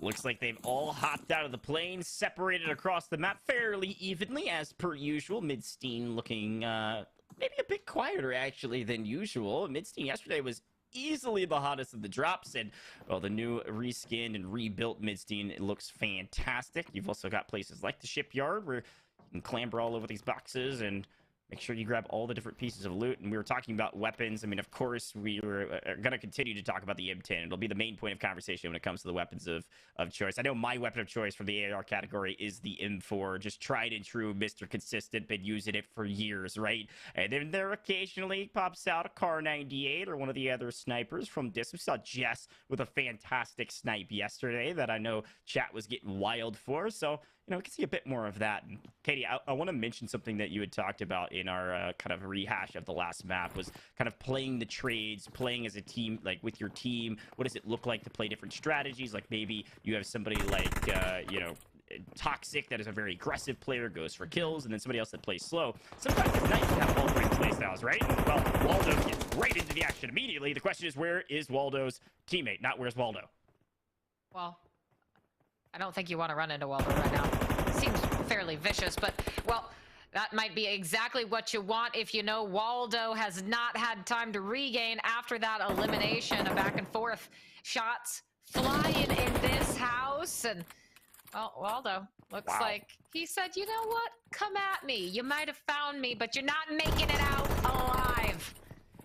[SPEAKER 1] Looks like they've all hopped out of the plane, separated across the map fairly evenly, as per usual. Midstein looking maybe a bit quieter, actually, than usual. Midstein yesterday was easily the hottest of the drops, and well, the new reskinned and rebuilt Midstein, it looks fantastic. You've also got places like the shipyard where you can clamber all over these boxes and make sure you grab all the different pieces of loot. And we were talking about weapons. I mean, of course, we were going to continue to talk about the M10. It'll be the main point of conversation when it comes to the weapons of choice. I know my weapon of choice for the AR category is the M4. Just tried and true, Mr. Consistent, been using it for years, right? And then there occasionally pops out a Car 98 or one of the other snipers from distance. We saw Jess with a fantastic snipe yesterday that I know chat was getting wild for. So, you know, we can see a bit more of that. And Katie, I want to mention something that you had talked about in our kind of rehash of the last map, was kind of playing the trades, playing as a team, like with your team. What does it look like to play different strategies? Like maybe you have somebody like, you know, Toxic, that is a very aggressive player, goes for kills, and then somebody else that plays slow. Sometimes it's nice to have all three play styles, right? Well, Waldo gets right into the action immediately. The question is, where is Waldo's teammate? Not where's Waldo?
[SPEAKER 2] Well, I don't think you want to run into Waldo right now. Seems fairly vicious, but, well, that might be exactly what you want if you know Waldo has not had time to regain after that elimination. A back and forth shots flying in this house, and, well, Waldo looks like he said, you know what? Come at me. You might have found me, but you're not making it out alive.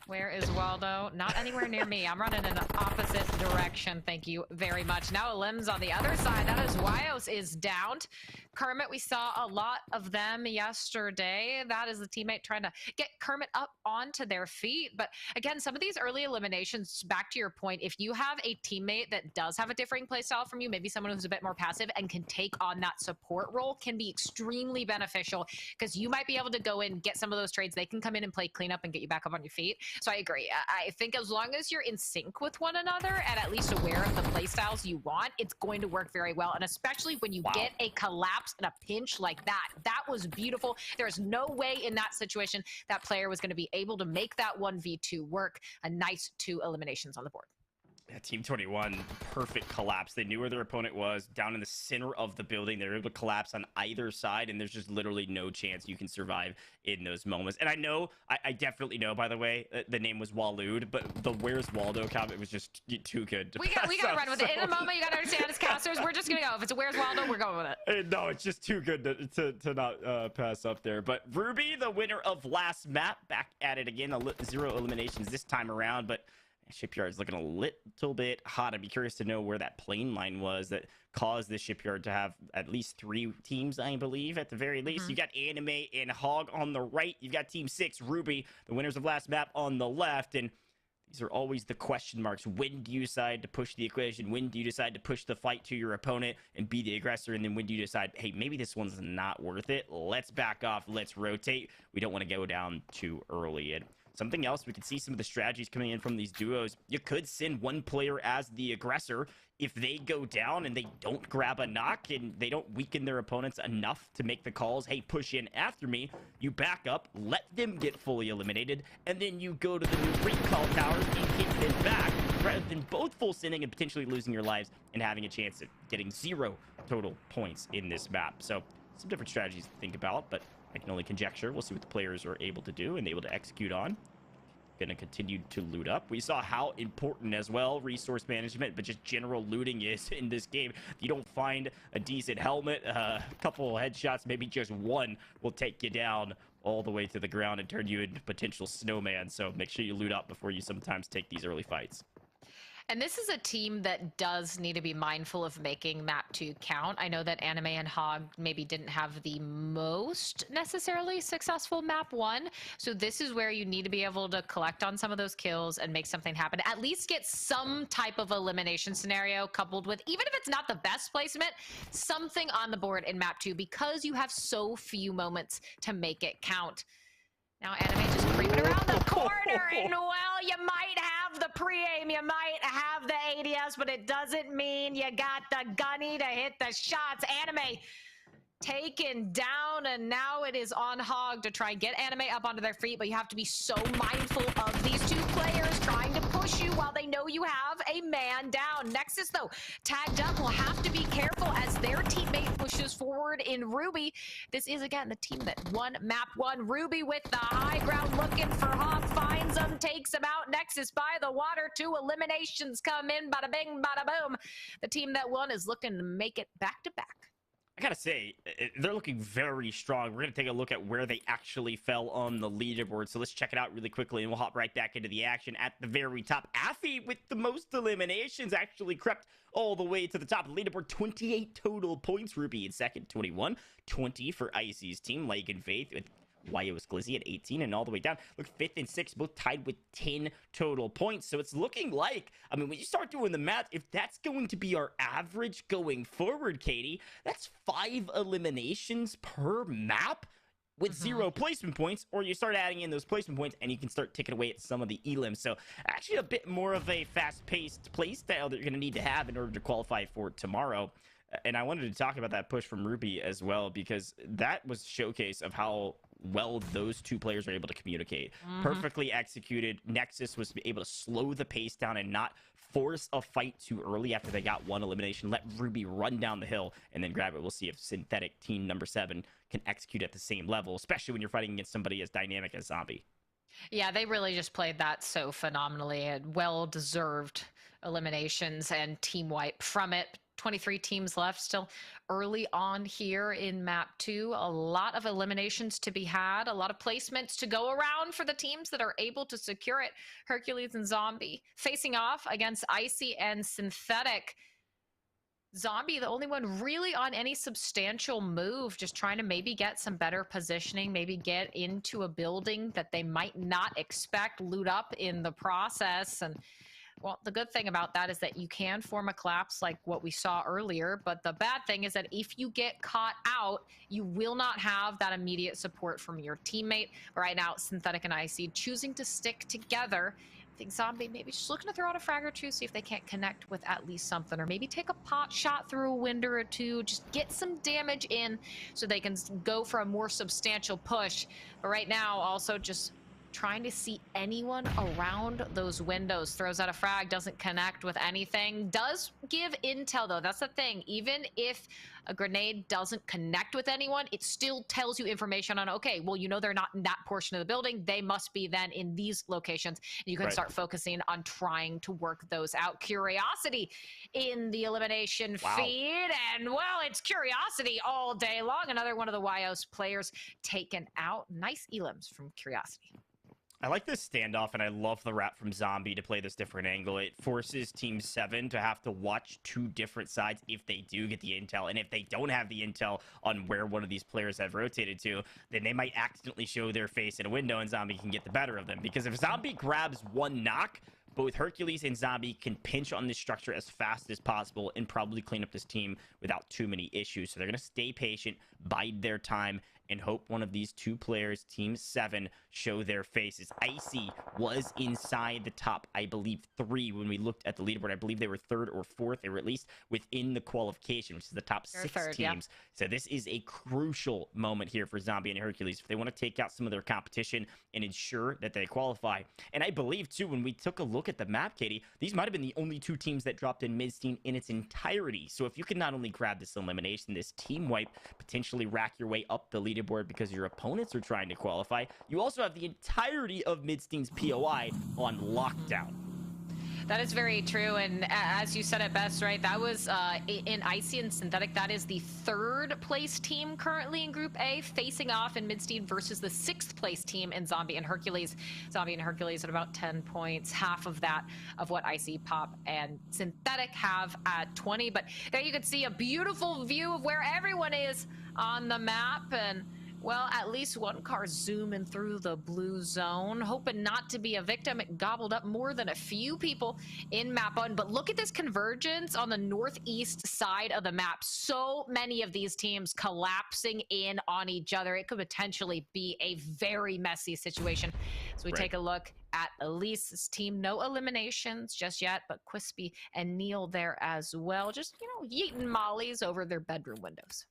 [SPEAKER 2] Where is Waldo? Not anywhere near me. I'm running in the opposite direction. Thank you very much. Now Limbs on the other side. That is Wyos is downed. Kermit, we saw a lot of them yesterday. That is the teammate trying to get Kermit up onto their feet. But again, some of these early eliminations, back to your point, if you have a teammate that does have a differing playstyle from you, maybe someone who's a bit more passive and can take on that support role, can be extremely beneficial, because you might be able to go in, get some of those trades. They can come in and play cleanup and get you back up on your feet. So I agree. I think as long as you're in sync with one another and at least aware of the playstyles you want, it's going to work very well. And especially when you get a collapse and a pinch like that. That was beautiful. There's no way in that situation that player was going to be able to make that 1v2 work. A nice 2 eliminations on the board.
[SPEAKER 1] Yeah, Team 21, perfect collapse. They knew where their opponent was, down in the center of the building. They were able to collapse on either side, and there's just literally no chance you can survive in those moments. And I know, I definitely know, by the way, the name was Walood, but the Where's Waldo comment was just too good to
[SPEAKER 2] we gotta run with it. In a moment, you gotta understand, as casters, we're just gonna go. If it's a Where's Waldo, we're going with it.
[SPEAKER 1] No, it's just too good to not pass up there. But Ruby, the winner of last map, back at it again. 0 eliminations this time around, but Shipyard's looking a little bit hot. I'd be curious to know where that plane line was that caused the Shipyard to have at least 3 teams, I believe, at the very least. You got Anime and Hog on the right. You've got Team 6, Ruby, the winners of last map, on the left. And these are always the question marks. When do you decide to push the equation? When do you decide to push the fight to your opponent and be the aggressor? And then when do you decide, hey, maybe this one's not worth it? Let's back off. Let's rotate. We don't want to go down too early. And something else, we could see some of the strategies coming in from these duos. You could send one player as the aggressor. If they go down and they don't grab a knock and they don't weaken their opponents enough to make the calls, hey, push in after me, you back up, let them get fully eliminated, and then you go to the new recall towers and hit them back, rather than both full sending and potentially losing your lives and having a chance of getting 0 total points in this map. So some different strategies to think about, but I can only conjecture. We'll see what the players are able to do and able to execute on. Going to continue to loot up. We saw how important as well resource management, but just general looting is in this game. If you don't find a decent helmet, a couple headshots, maybe just one will take you down all the way to the ground and turn you into potential snowman. So make sure you loot up before you sometimes take these early fights.
[SPEAKER 2] And this is a team that does need to be mindful of making map 2 count. I know that Anime and Hog maybe didn't have the most necessarily successful map 1. So this is where you need to be able to collect on some of those kills and make something happen. At least get some type of elimination scenario coupled with, even if it's not the best placement, something on the board in map 2, because you have so few moments to make it count. Now Anime just creeping around the corner, and well, you might have the pre-aim, you might have the ADS, but it doesn't mean you got the gunny to hit the shots. Anime taken down, and now it is on Hog to try and get Anime up onto their feet, but you have to be so mindful of these two players trying to push you while they know you have a man down. Nexus, though, tagged up, will have to be careful as their teammate pushes forward in Ruby. This is, again, the team that won map 1. Ruby with the high ground, looking for Hog, finds him, takes him out. Nexus by the water, 2 eliminations come in, bada bing, bada boom. The team that won is looking to make it back-to-back.
[SPEAKER 1] I gotta say, they're looking very strong. We're gonna take a look at where they actually fell on the leaderboard. So let's check it out really quickly, and we'll hop right back into the action. At the very top, Affy with the most eliminations actually crept all the way to the top of the leaderboard. 28 total points. Ruby in second, 21. 20 for Icy's team. Leg and Faith with Wyo was Glizzy at 18, and all the way down. Look, 5th and 6th, both tied with 10 total points. So it's looking like, I mean, when you start doing the math, if that's going to be our average going forward, Katie, that's 5 eliminations per map with 0 placement points, or you start adding in those placement points and you can start ticking away at some of the elims. So actually a bit more of a fast-paced play style that you're going to need to have in order to qualify for tomorrow. And I wanted to talk about that push from Ruby as well, because that was a showcase of how well those two players are able to communicate. Perfectly executed. Nexus was able to slow the pace down and not force a fight too early after they got 1 elimination. Let Ruby run down the hill and then grab it. We'll see if Synthetic team number 7 can execute at the same level, especially when you're fighting against somebody as dynamic as Zombie.
[SPEAKER 2] Yeah, they really just played that so phenomenally, and well-deserved eliminations and team wipe from it. 23 teams left, still early on here in map 2. A lot of eliminations to be had, a lot of placements to go around for the teams that are able to secure it. Hercules and Zombie facing off against Icy and Synthetic. Zombie, the only one really on any substantial move, just trying to maybe get some better positioning, maybe get into a building that they might not expect, loot up in the process. And well, the good thing about that is that you can form a collapse like what we saw earlier, but the bad thing is that if you get caught out, you will not have that immediate support from your teammate. Right now, Synthetic and Icy choosing to stick together. I think Zombie maybe just looking to throw out a frag or two, see if they can't connect with at least something, or maybe take a pot shot through a window or two, just get some damage in so they can go for a more substantial push. But right now, also just trying to see anyone around those windows. Throws out a frag, doesn't connect with anything. Does give intel, though. That's the thing. Even if a grenade doesn't connect with anyone, it still tells you information on, okay, well, you know they're not in that portion of the building. They must be then in these locations. And you can start focusing on trying to work those out. Curiosity in the elimination feed. And, well, it's Curiosity all day long. Another one of the Wyos players taken out. Nice elims from Curiosity.
[SPEAKER 1] I like this standoff, and I love the wrap from Zombie to play this different angle. It forces Team 7 to have to watch 2 different sides if they do get the intel. And if they don't have the intel on where one of these players have rotated to, then they might accidentally show their face in a window and Zombie can get the better of them. Because if Zombie grabs 1 knock, both Hercules and Zombie can pinch on this structure as fast as possible and probably clean up this team without too many issues. So they're going to stay patient, bide their time, and hope one of these two players, Team 7, show their faces. Icy was inside the top, I believe, 3 when we looked at the leaderboard. I believe they were 3rd or 4th. They were at least within the qualification, which is the top 6
[SPEAKER 2] third,
[SPEAKER 1] teams. So this is a crucial moment here for Zombie and Hercules if they want to take out some of their competition and ensure that they qualify. And I believe, too, when we took a look at the map, Katie, these might have been the only 2 teams that dropped in mid-steam in its entirety. So if you can not only grab this elimination, this team wipe, potentially rack your way up the leaderboard because your opponents are trying to qualify, you also have the entirety of mid-steam's POI on lockdown.
[SPEAKER 2] That is very true, and as you said it best, right? That was in Icy and Synthetic. That is the 3rd place team currently in Group A, facing off in Midsteam versus the 6th place team in Zombie and Hercules. Zombie and Hercules at about 10 points, half of that of what Icy, Pop, and Synthetic have at 20. But there you can see a beautiful view of where everyone is on the map, and well, at least one car zooming through the blue zone, hoping not to be a victim. It gobbled up more than a few people in map 1. But look at this convergence on the northeast side of the map. So many of these teams collapsing in on each other. It could potentially be a very messy situation. So we take a look at Elise's team. No eliminations just yet, but Quispy and Neil there as well. Just, you know, yeeting mollies over their bedroom windows.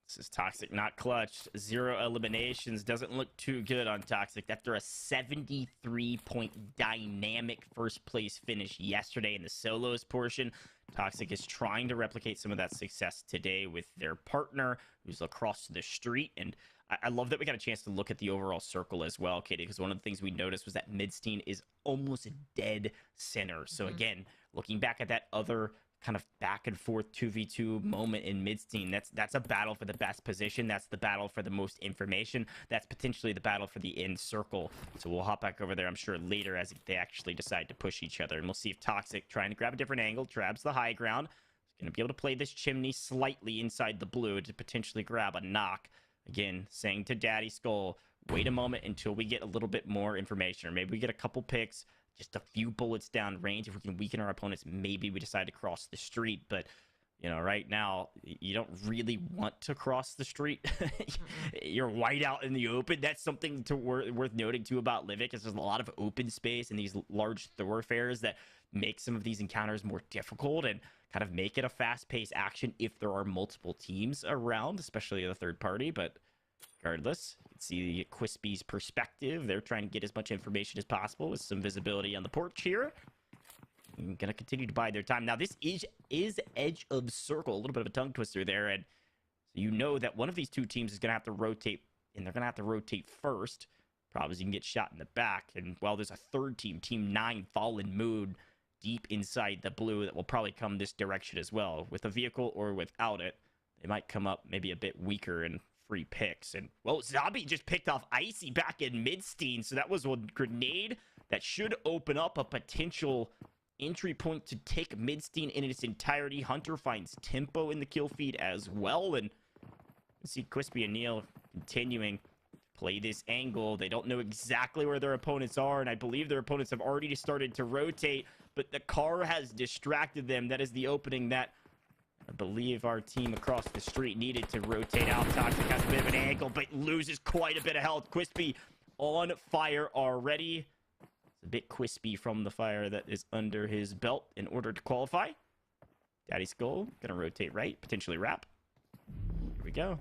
[SPEAKER 1] This is Toxic, not Clutch. 0 eliminations. Doesn't look too good on Toxic after a 73-point dynamic first place finish yesterday in the solos portion. Toxic is trying to replicate some of that success today with their partner who's across the street. And I love that we got a chance to look at the overall circle as well, Katie, because one of the things we noticed was that Midstein is almost dead center. So again, looking back at that other kind of back and forth 2v2 moment in Midsteam, that's a battle for the best position. That's the battle for the most information. That's potentially the battle for the end circle. So we'll hop back over there, I'm sure, later as they actually decide to push each other. And we'll see if Toxic, trying to grab a different angle, grabs the high ground, is going to be able to play this chimney slightly inside the blue to potentially grab a knock. Again, saying to Daddy Skull, wait a moment until we get a little bit more information, or maybe we get a couple picks, just a few bullets down range. If we can weaken our opponents, maybe we decide to cross the street. But, you know, right now, you don't really want to cross the street. You're wide out in the open. That's something worth noting, too, about Livik, is there's a lot of open space in these large thoroughfares that make some of these encounters more difficult and kind of make it a fast-paced action if there are multiple teams around, especially the third party. But regardless, you can see Quispy's perspective. They're trying to get as much information as possible with some visibility on the porch here. I'm going to continue to bide their time. Now, this is edge of circle. A little bit of a tongue twister there. And so you know that one of these two teams is going to have to rotate, and they're going to have to rotate first. Problem is you can get shot in the back. And while there's a third team, Team 9, Fallen Moon, deep inside the blue that will probably come this direction as well. With a vehicle or without it, they might come up maybe a bit weaker and free picks. And, well, Zombie just picked off Icy back in Midstein, so that was a grenade that should open up a potential entry point to take Midstein in its entirety. Hunter finds tempo in the kill feed as well, and you see Quispy and Neil continuing to play this angle. They don't know exactly where their opponents are, and I believe their opponents have already started to rotate, but the car has distracted them. That is the opening that I believe our team across the street needed to rotate out. Toxic has a bit of an angle, but loses quite a bit of health. Quispy on fire already. It's a bit Quispy from the fire that is under his belt in order to qualify. Daddy Skull gonna rotate right, potentially wrap. Here we go.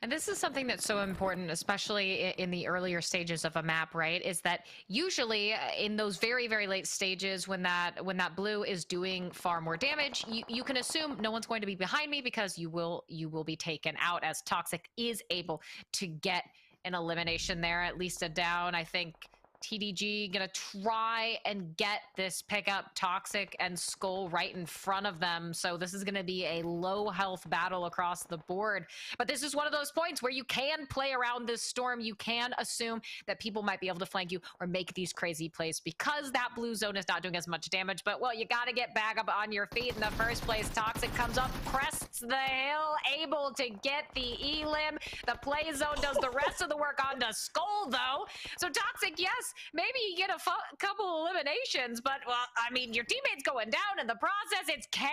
[SPEAKER 2] And this is something that's so important, especially in the earlier stages of a map, right? Is that usually in those very, very late stages when that blue is doing far more damage, you can assume no one's going to be behind me because you will be taken out, as Toxic is able to get an elimination there, at least a down. I think TDG gonna try and get this pickup. Toxic and Skull right in front of them, so this is gonna be a low health battle across the board. But this is one of those points where you can play around this storm. You can assume that people might be able to flank you or make these crazy plays because that blue zone is not doing as much damage. But, well, you gotta get back up on your feet in the first place. Toxic comes up, crests the hill, able to get the elim. The play zone does the rest of the work on the Skull, though. So Toxic, yes, maybe you get a couple eliminations, but, well, I mean, your teammate's going down in the process. It's chaos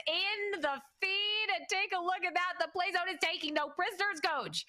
[SPEAKER 2] in the feed, and take a look at that. The play zone is taking no prisoners, coach.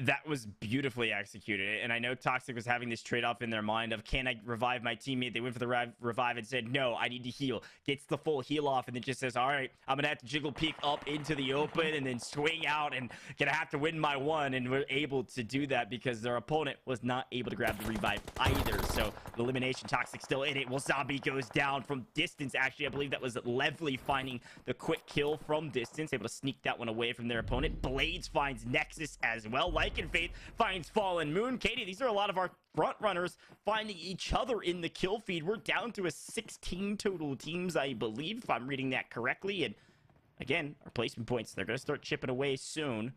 [SPEAKER 1] That was beautifully executed. And I know Toxic was having this trade-off in their mind of, can I revive my teammate? They went for the revive and said, no, I need to heal. Gets the full heal off and then just says, all right, I'm going to have to jiggle peek up into the open and then swing out and going to have to win my one. And we're able to do that because their opponent was not able to grab the revive either. So the elimination, Toxic still in it. Well, Zombie goes down from distance. Actually, I believe that was Levely finding the quick kill from distance, able to sneak that one away from their opponent. Blades finds Nexus as well. Like and Faith finds Fallen Moon. Katie, these are a lot of our front runners finding each other in the kill feed. We're down to a 16 total teams, I believe, if I'm reading that correctly. And again, our placement points, they're going to start chipping away soon.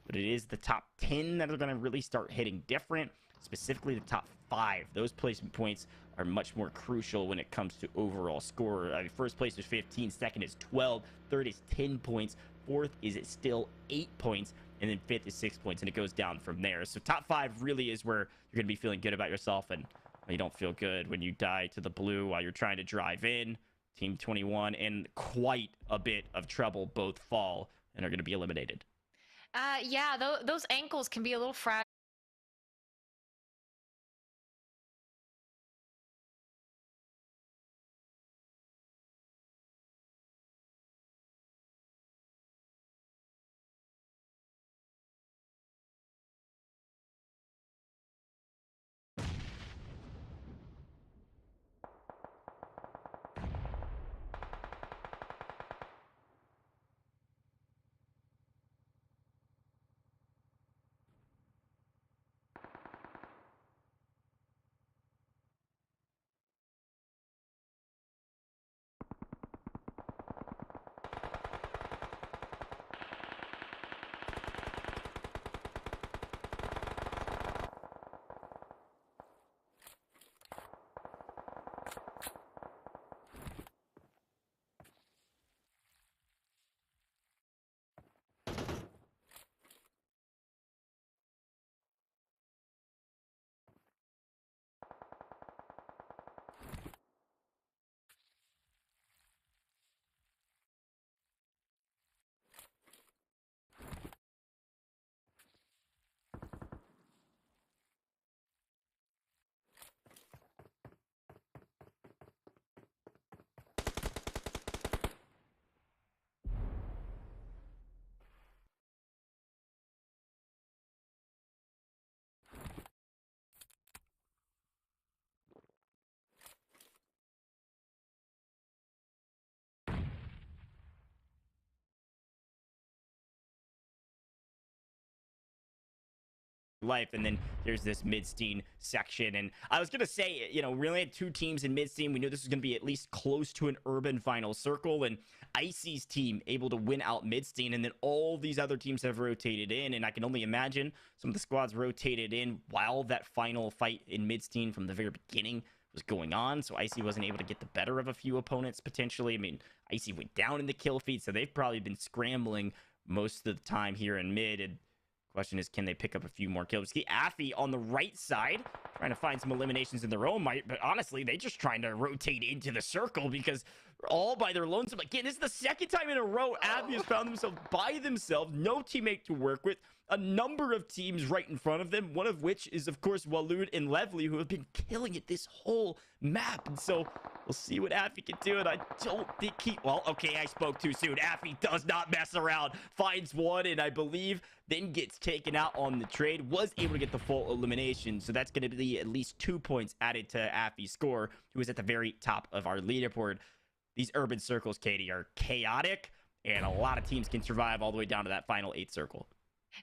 [SPEAKER 1] But it is the top 10 that are going to really start hitting different, specifically the top 5. Those placement points are much more crucial when it comes to overall score. I mean, first place is 15, second is 12, third is 10 points, fourth is still 8 points, and then fifth is 6 points, and it goes down from there. So top 5 really is where you're going to be feeling good about yourself, and you don't feel good when you die to the blue while you're trying to drive in. Team 21 and quite a bit of trouble both fall and are going to be eliminated.
[SPEAKER 2] Yeah, those ankles can be a little fragile.
[SPEAKER 1] Life, and then there's this mid-scene section. And I was gonna say, you know, we only had 2 teams in mid-scene. We knew this was gonna be at least close to an urban final circle, and Icy's team able to win out mid-scene, and then all these other teams have rotated in, and I can only imagine some of the squads rotated in while that final fight in mid-scene from the very beginning was going on, so Icy wasn't able to get the better of a few opponents potentially. I mean, Icy went down in the kill feed, so they've probably been scrambling most of the time here in mid. And question is, can they pick up a few more kills? See Affy on the right side trying to find some eliminations in their own might, but honestly, they just trying to rotate into the circle because all by their lonesome. Again, this is the second time in a row Affy has found themselves by themselves, no teammate to work with, a number of teams right in front of them, one of which is, of course, Waloed and Levely, who have been killing it this whole map. And so we'll see what Affy can do, and I don't think he... Well, okay, I spoke too soon. Affy does not mess around. Finds one, and I believe then gets taken out on the trade. Was able to get the full elimination, so that's going to be at least 2 points added to Affy's score, who is at the very top of our leaderboard. These urban circles, Katie, are chaotic, and a lot of teams can survive all the way down to that final 8th circle.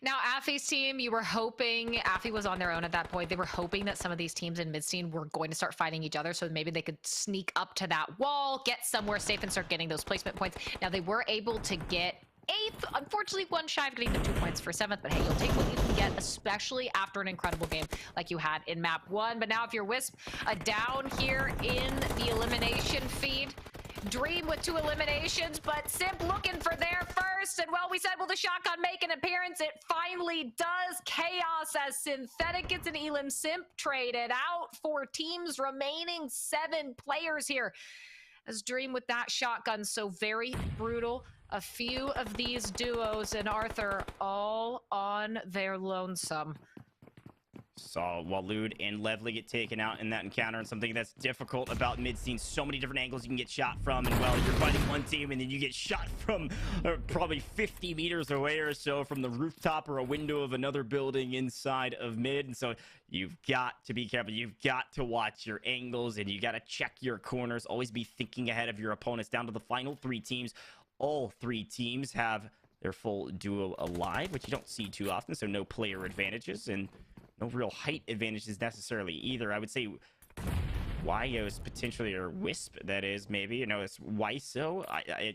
[SPEAKER 2] Now, Affy's team, you were hoping, Affy was on their own at that point. They were hoping that some of these teams in mid-scene were going to start fighting each other, so maybe they could sneak up to that wall, get somewhere safe, and start getting those placement points. Now, they were able to get 8th. Unfortunately, one shy of getting the 2 points for 7th, but hey, you'll take what you can get, especially after an incredible game like you had in map 1. But now if you're Wisp, down here in the elimination feed, Dream with 2 eliminations, but Simp looking for their first. And well, we said, will the shotgun make an appearance? It finally does. Chaos as Synthetic gets an Elim. Simp traded out for teams remaining 7 players here. As Dream with that shotgun, so very brutal a few of these duos and Arthur all on their lonesome.
[SPEAKER 1] Saw Waloed and Levely get taken out in that encounter, and something that's difficult about mid-scene, so many different angles you can get shot from, and well, you're fighting one team and then you get shot from probably 50 meters away or so from the rooftop or a window of another building inside of mid, and so you've got to be careful. You've got to watch your angles, and you got to check your corners. Always be thinking ahead of your opponents. Down to the final 3 teams. All 3 teams have their full duo alive, which you don't see too often, so no player advantages, and no real height advantages necessarily either. I would say Wyos potentially, or Wisp, that is, maybe. You know, it's Wyso.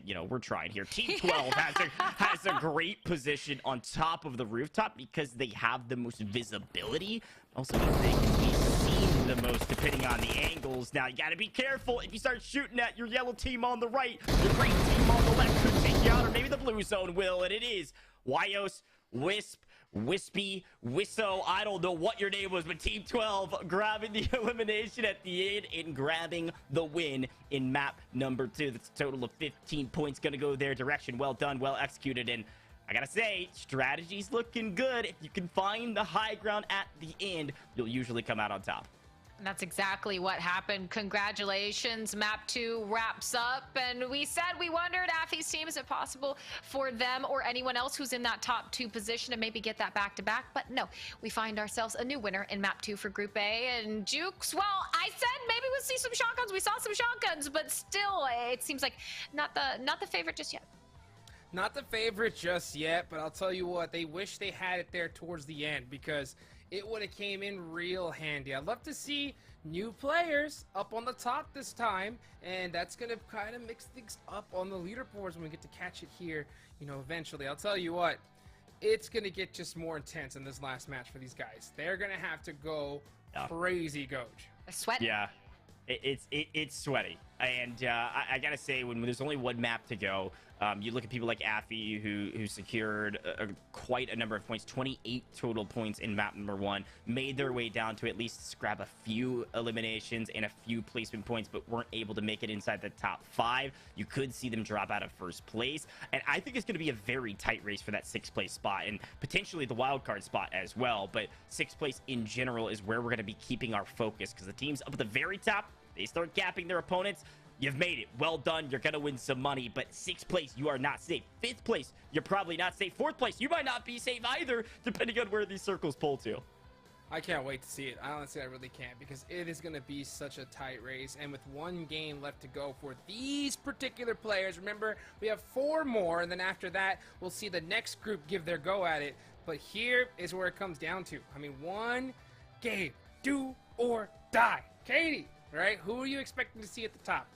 [SPEAKER 1] You know, we're trying here. Team 12 has a great position on top of the rooftop because they have the most visibility. Also, they can be seen the most depending on the angles. Now, you got to be careful. If you start shooting at your yellow team on the right, the green team on the left could take you out, or maybe the blue zone will, and it is Wyos, Wisp, Wispy, Wisso, I don't know what your name was, but Team 12 grabbing the elimination at the end and grabbing the win in map number 2. That's a total of 15 points going to go their direction. Well done, well executed, and I gotta say, strategy's looking good. If you can find the high ground at the end, you'll usually come out on top.
[SPEAKER 2] And that's exactly what happened. Congratulations. Map 2 wraps up. And we said we wondered, Affy's team, is it possible for them or anyone else who's in that top 2 position to maybe get that back-to-back? But no, we find ourselves a new winner in Map 2 for Group A. And Jukes, well, I said maybe we'll see some shotguns. We saw some shotguns, but still, it seems like not the favorite just yet.
[SPEAKER 4] Not the favorite just yet, but I'll tell you what, they wish they had it there towards the end, because it would have came in real handy. I'd love to see new players up on the top this time, and that's going to kind of mix things up on the leaderboards when we get to catch it here, you know, eventually. I'll tell you what, it's going to get just more intense in this last match for these guys. They're going to have to go crazy, Goj.
[SPEAKER 2] Sweat.
[SPEAKER 1] Yeah, it's sweaty. And I got to say, when there's only one map to go, you look at people like Affy, who secured quite a number of points, 28 total points in map number 1, made their way down to at least scrap a few eliminations and a few placement points, but weren't able to make it inside the top 5. You could see them drop out of first place, and I think it's going to be a very tight race for that 6th place spot, and potentially the wildcard spot as well, but 6th place in general is where we're going to be keeping our focus, because the teams up at the very top, they start gapping their opponents. You've made it. Well done. You're going to win some money. But 6th place, you are not safe. 5th place, you're probably not safe. 4th place, you might not be safe either, depending on where these circles pull to.
[SPEAKER 4] I can't wait to see it. Honestly, I really can't, because it is going to be such a tight race. And with one game left to go for these particular players, remember, we have 4 more. And then after that, we'll see the next group give their go at it. But here is where it comes down to. I mean, one game. Do or die. Katie, right? Who are you expecting to see at the top?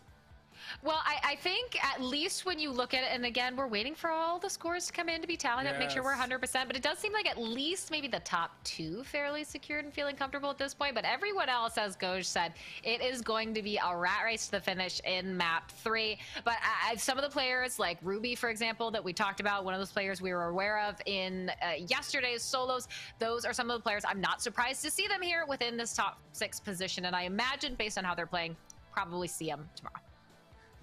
[SPEAKER 2] Well, I think at least when you look at it, and again, we're waiting for all the scores to come in to be tallied up, make sure we're 100%, but it does seem like at least maybe the top 2 fairly secured and feeling comfortable at this point, but everyone else, as Goj said, it is going to be a rat race to the finish in map 3. But some of the players, like Ruby, for example, that we talked about, one of those players we were aware of in yesterday's solos, those are some of the players I'm not surprised to see them here within this top 6 position, and I imagine, based on how they're playing, probably see them tomorrow.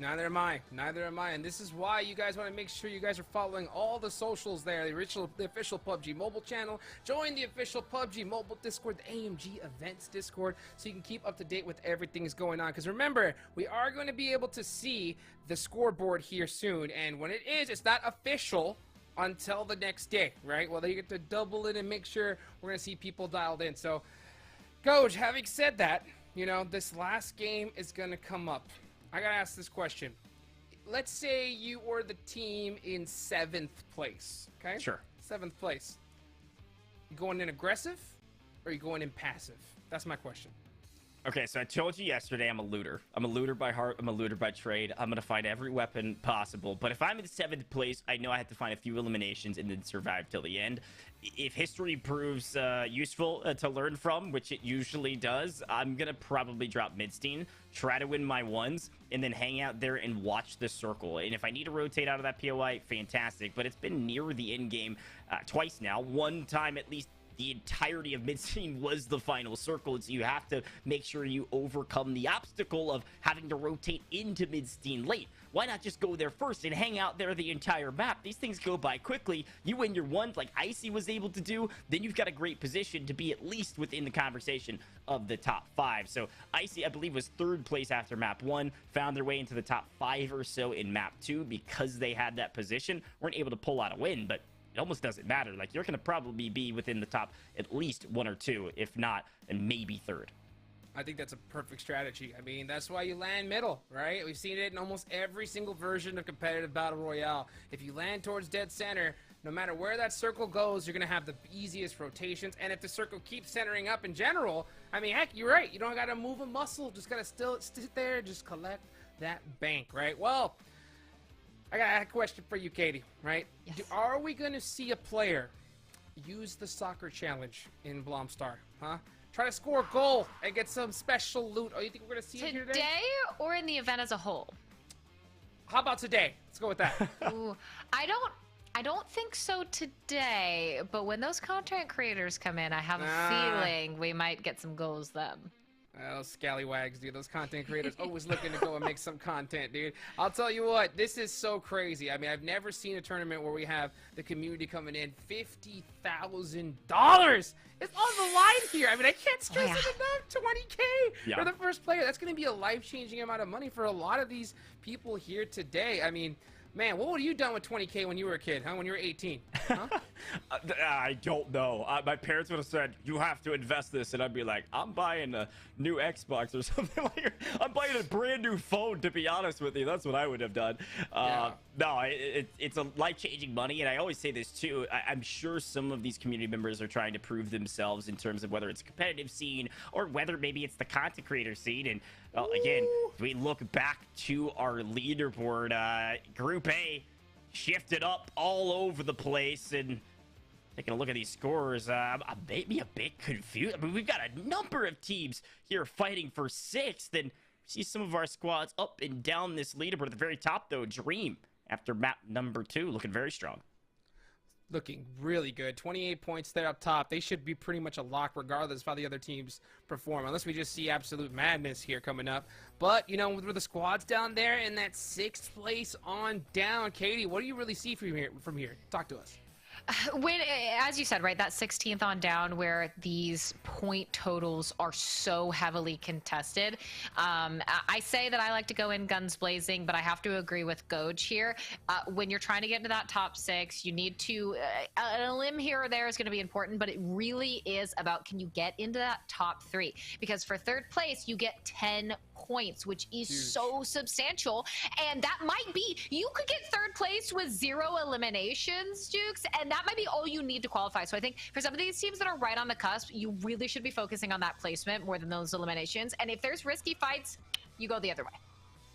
[SPEAKER 4] Neither am I. Neither am I. And this is why you guys want to make sure you guys are following all the socials there. The official PUBG Mobile channel. Join the official PUBG Mobile Discord, the AMG Events Discord, so you can keep up to date with everything that's going on. Because remember, we are going to be able to see the scoreboard here soon. And when it is, it's not official until the next day, right? Well, they get to double it and make sure we're going to see people dialed in. So, Goj, having said that, you know, this last game is going to come up. I gotta ask this question. Let's say you were the team in 7th place, okay?
[SPEAKER 1] Sure.
[SPEAKER 4] 7th place. You going in aggressive, or you going in passive? That's my question.
[SPEAKER 1] Okay, so I told you yesterday I'm a looter. I'm a looter by heart. I'm a looter by trade. I'm going to find every weapon possible. But if I'm in 7th place, I know I have to find a few eliminations and then survive till the end. If history proves useful to learn from, which it usually does, I'm going to probably drop Midstein, try to win my 1s, and then hang out there and watch the circle. And if I need to rotate out of that POI, fantastic. But it's been near the end game twice now. One time at least the entirety of mid-scene was the final circle, and so you have to make sure you overcome the obstacle of having to rotate into mid-scene late. Why not just go there first and hang out there the entire map? These things go by quickly. You win your one, like Icy was able to do, then you've got a great position to be at least within the conversation of the top 5. So Icy, I believe, was 3rd place after map 1, found their way into the top 5 or so in map 2 because they had that position. Weren't able to pull out a win, but it almost doesn't matter. Like, you're going to probably be within the top at least 1 or 2, if not, and maybe 3rd.
[SPEAKER 4] I think that's a perfect strategy. I mean, that's why you land middle, right? We've seen it in almost every single version of competitive Battle Royale. If you land towards dead center, no matter where that circle goes, you're going to have the easiest rotations. And if the circle keeps centering up in general, I mean, heck, you're right. You don't got to move a muscle. Just got to still sit there, just collect that bank, right? Well, I got a question for you, Katie, right?
[SPEAKER 2] Yes.
[SPEAKER 4] Are we going to see a player use the soccer challenge in Blomstar, huh? Try to score a goal and get some special loot. Oh, you think we're going to see it here today?
[SPEAKER 2] Today or in the event as a whole?
[SPEAKER 4] How about today? Let's go with that.
[SPEAKER 2] Ooh, I don't think so today, but when those content creators come in, I have a feeling we might get some goals then.
[SPEAKER 4] Those scallywags, dude. Those content creators always looking to go and make some content, dude. I'll tell you what, this is so crazy. I mean, I've never seen a tournament where we have the community coming in $50,000. It's on the line here. I mean, I can't stress it enough. 20K for the first player. That's going to be a life-changing amount of money for a lot of these people here today. I mean, man, what would you done with 20K when you were a kid, huh? When you were 18? Huh?
[SPEAKER 1] I don't know. My parents would have said, you have to invest this. And I'd be like, I'm buying a new Xbox or something like that. I'm buying a brand new phone, to be honest with you. That's what I would have done. No, it's a life-changing money. And I always say this, too. I'm sure some of these community members are trying to prove themselves in terms of whether it's a competitive scene or whether maybe it's the content creator scene. And again, we look back to our leaderboard. Group A shifted up all over the place, and taking a look at these scores, I'm maybe a bit confused. I mean, we've got a number of teams here fighting for 6th, and see some of our squads up and down this leaderboard. At the very top, though, Dream, after map number 2, looking very strong.
[SPEAKER 4] Looking really good. 28 points there up top. They should be pretty much a lock regardless of how the other teams perform, unless we just see absolute madness here coming up. But, you know, with the squads down there in that 6th place on down, Katie, what do you really see from here? Talk to us.
[SPEAKER 2] When, as you said, right, that 16th on down where these point totals are so heavily contested. I say that I like to go in guns blazing, but I have to agree with Goj here. When you're trying to get into that top 6, you need to, a limb here or there is going to be important, but it really is about, can you get into that top 3? Because for 3rd place, you get 10 points, which is huge. So substantial. And that might be, you could get 3rd place with 0 eliminations, Jukes, and that might be all you need to qualify. So I think for some of these teams that are right on the cusp, you really should be focusing on that placement more than those eliminations. And if there's risky fights, you go the other way.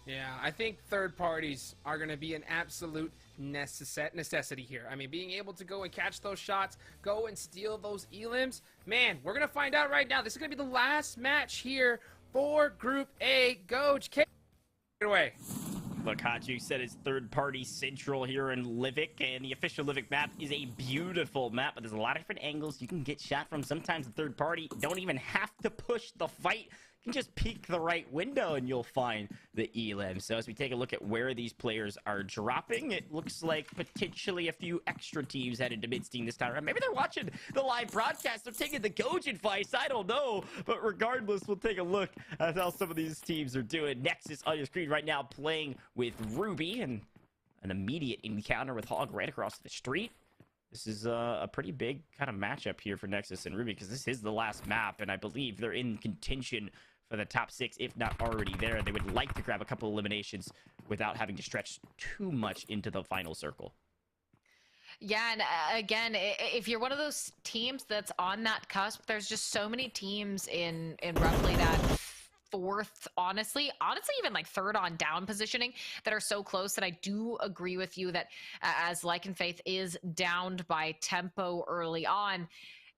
[SPEAKER 4] Yeah, I think third parties are going to be an absolute necessity here. I mean, being able to go and catch those shots, go and steal those elims, man, we're going to find out right now. This is going to be the last match here for Group A. Goj, take it away.
[SPEAKER 1] Look, Hachu said it's third-party central here in Livik, and the official Livik map is a beautiful map, but there's a lot of different angles you can get shot from. Sometimes the third party don't even have to push the fight. You can just peek the right window and you'll find the elim. So as we take a look at where these players are dropping, it looks like potentially a few extra teams headed to mid-steam this time around. Maybe they're watching the live broadcast. They're taking the Goj advice. I don't know. But regardless, we'll take a look at how some of these teams are doing. Nexus on your screen right now playing with Ruby, and an immediate encounter with Hog right across the street. This is a pretty big kind of matchup here for Nexus and Ruby, because this is the last map, and I believe they're in contention for the top 6, if not already there. They would like to grab a couple eliminations without having to stretch too much into the final circle.
[SPEAKER 2] Yeah, and again, if you're one of those teams that's on that cusp, there's just so many teams in roughly that 4th, honestly even like 3rd on down positioning that are so close that I do agree with you that as Like and Faith is downed by tempo early on,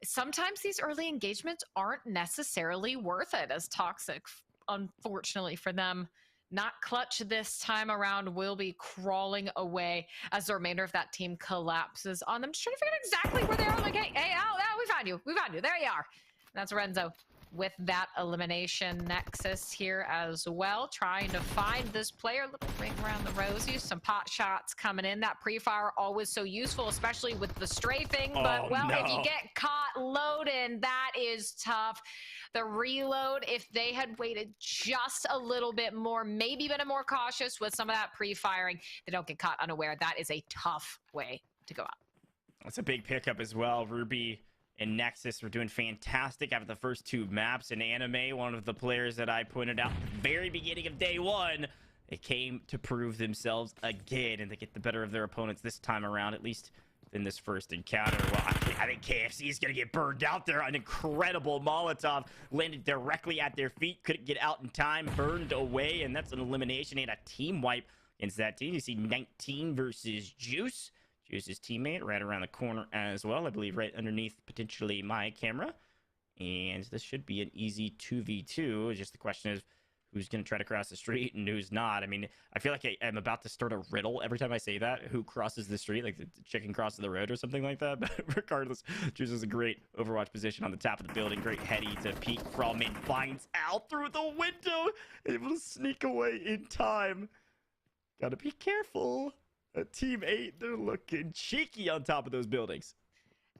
[SPEAKER 2] sometimes these early engagements aren't necessarily worth it, as toxic, unfortunately for them, Not clutch this time around, will be crawling away as the remainder of that team collapses on them. Just trying to figure out exactly where they are. Like, hey, oh, we found you. We found you. There you are. That's Renzo with that elimination nexus here as well, trying to find this player. Little ring around the rosy, some pot shots coming in. That pre-fire always so useful, especially with the strafing. But, well, if you get caught loading, that is tough. The reload, if they had waited just a little bit more, maybe been more cautious with some of that pre-firing, they don't get caught unaware. That is a tough way to go out.
[SPEAKER 1] That's a big pickup as well. Ruby and Nexus were doing fantastic after the first two maps. In Anime, one of the players that I pointed out at the very beginning of day one, they came to prove themselves again, and they get the better of their opponents this time around, at least in this first encounter. Well, I think KFC is going to get burned out there. An incredible Molotov landed directly at their feet. Couldn't get out in time, burned away, and that's an elimination and a team wipe against that team. You see 19 versus Juice. Juice's teammate right around the corner as well, I believe right underneath potentially my camera. And this should be an easy 2v2. Just the question is who's going to try to cross the street and who's not. I mean, I feel like I'm about to start a riddle every time I say that. Who crosses the street? Like the chicken crosses the road or something like that. But regardless, Juice is a great Overwatch position on the top of the building. Great heady to peek from and finds out through the window. Able to sneak away in time. Gotta be careful. Team 8, they're looking cheeky on top of those buildings.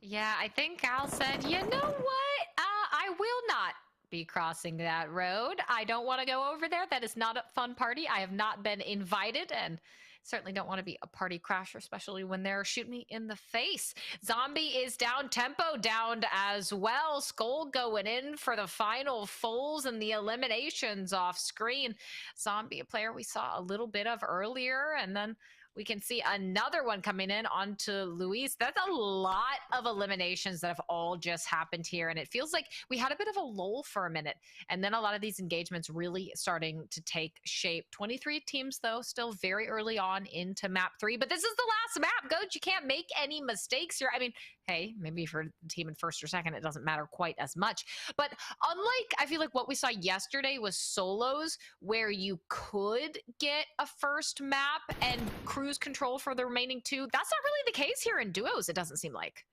[SPEAKER 2] Yeah, I think Al said, you know what? I will not be crossing that road. I don't want to go over there. That is not a fun party. I have not been invited, and certainly don't want to be a party crasher, especially when they're shooting me in the face. Zombie is down, tempo down as well. Skull going in for the final fulls and the eliminations off screen. Zombie, a player we saw a little bit of earlier, and then we can see another one coming in onto Luis. That's a lot of eliminations that have all just happened here. And it feels like we had a bit of a lull for a minute. And then a lot of these engagements really starting to take shape. 23 teams, though, still very early on into map 3. But this is the last map, Goat. You can't make any mistakes here. I mean, hey, maybe for the team in first or second, it doesn't matter quite as much. But unlike, I feel like what we saw yesterday was solos, where you could get a first map and cruise control for the remaining two. That's not really the case here in duos, it doesn't seem like.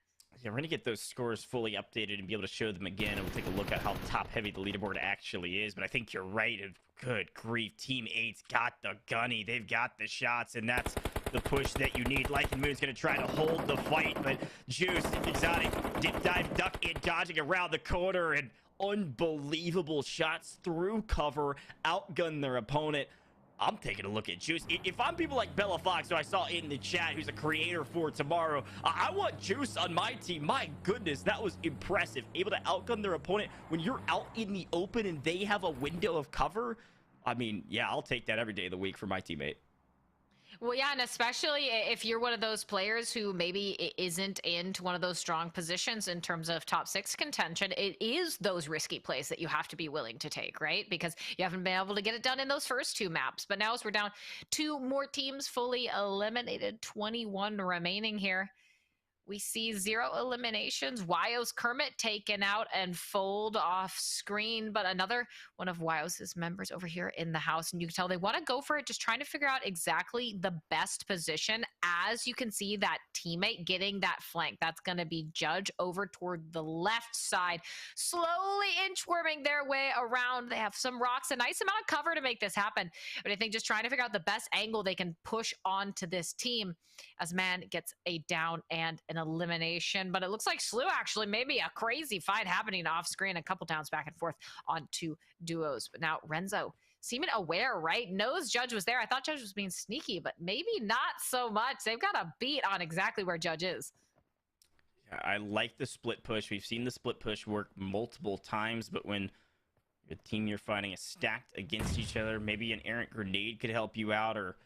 [SPEAKER 1] Yeah, we're going to get those scores fully updated and be able to show them again, and we'll take a look at how top-heavy the leaderboard actually is. But I think you're right. Good grief. Team 8's got the gunny. They've got the shots, and that's the push that you need. Lycan Moon's going to try to hold the fight, but Juice, Exotic, dip dive, duck in, dodging around the corner, and unbelievable shots through cover, outgun their opponent. I'm taking a look at Juice. If I'm people like Bella Fox, who I saw in the chat, who's a creator for tomorrow, I want Juice on my team. My goodness, that was impressive. Able to outgun their opponent when you're out in the open and they have a window of cover. I mean, yeah, I'll take that every day of the week for my teammate.
[SPEAKER 2] Well, yeah, and especially if you're one of those players who maybe isn't into one of those strong positions in terms of top 6 contention, it is those risky plays that you have to be willing to take, right? Because you haven't been able to get it done in those first 2 maps. But now as we're down 2 more teams fully eliminated, 21 remaining here. We see 0 eliminations. Wyo's Kermit taken out and fold off screen, but another one of Wyo's members over here in the house, and you can tell they want to go for it, just trying to figure out exactly the best position. As you can see, that teammate getting that flank, that's going to be Judge over toward the left side, slowly inchworming their way around. They have some rocks, a nice amount of cover to make this happen, but I think just trying to figure out the best angle they can push onto this team as Man gets a down and an elimination. But it looks like Slew actually maybe a crazy fight happening off screen, a couple downs back and forth on 2 duos. But now Renzo seeming aware, right? Knows Judge was there. I thought Judge was being sneaky, but maybe not so much. They've got a beat on exactly where Judge is.
[SPEAKER 1] Yeah, I like the split push. We've seen the split push work multiple times, but when the team you're fighting is stacked against each other, maybe an errant grenade could help you out, or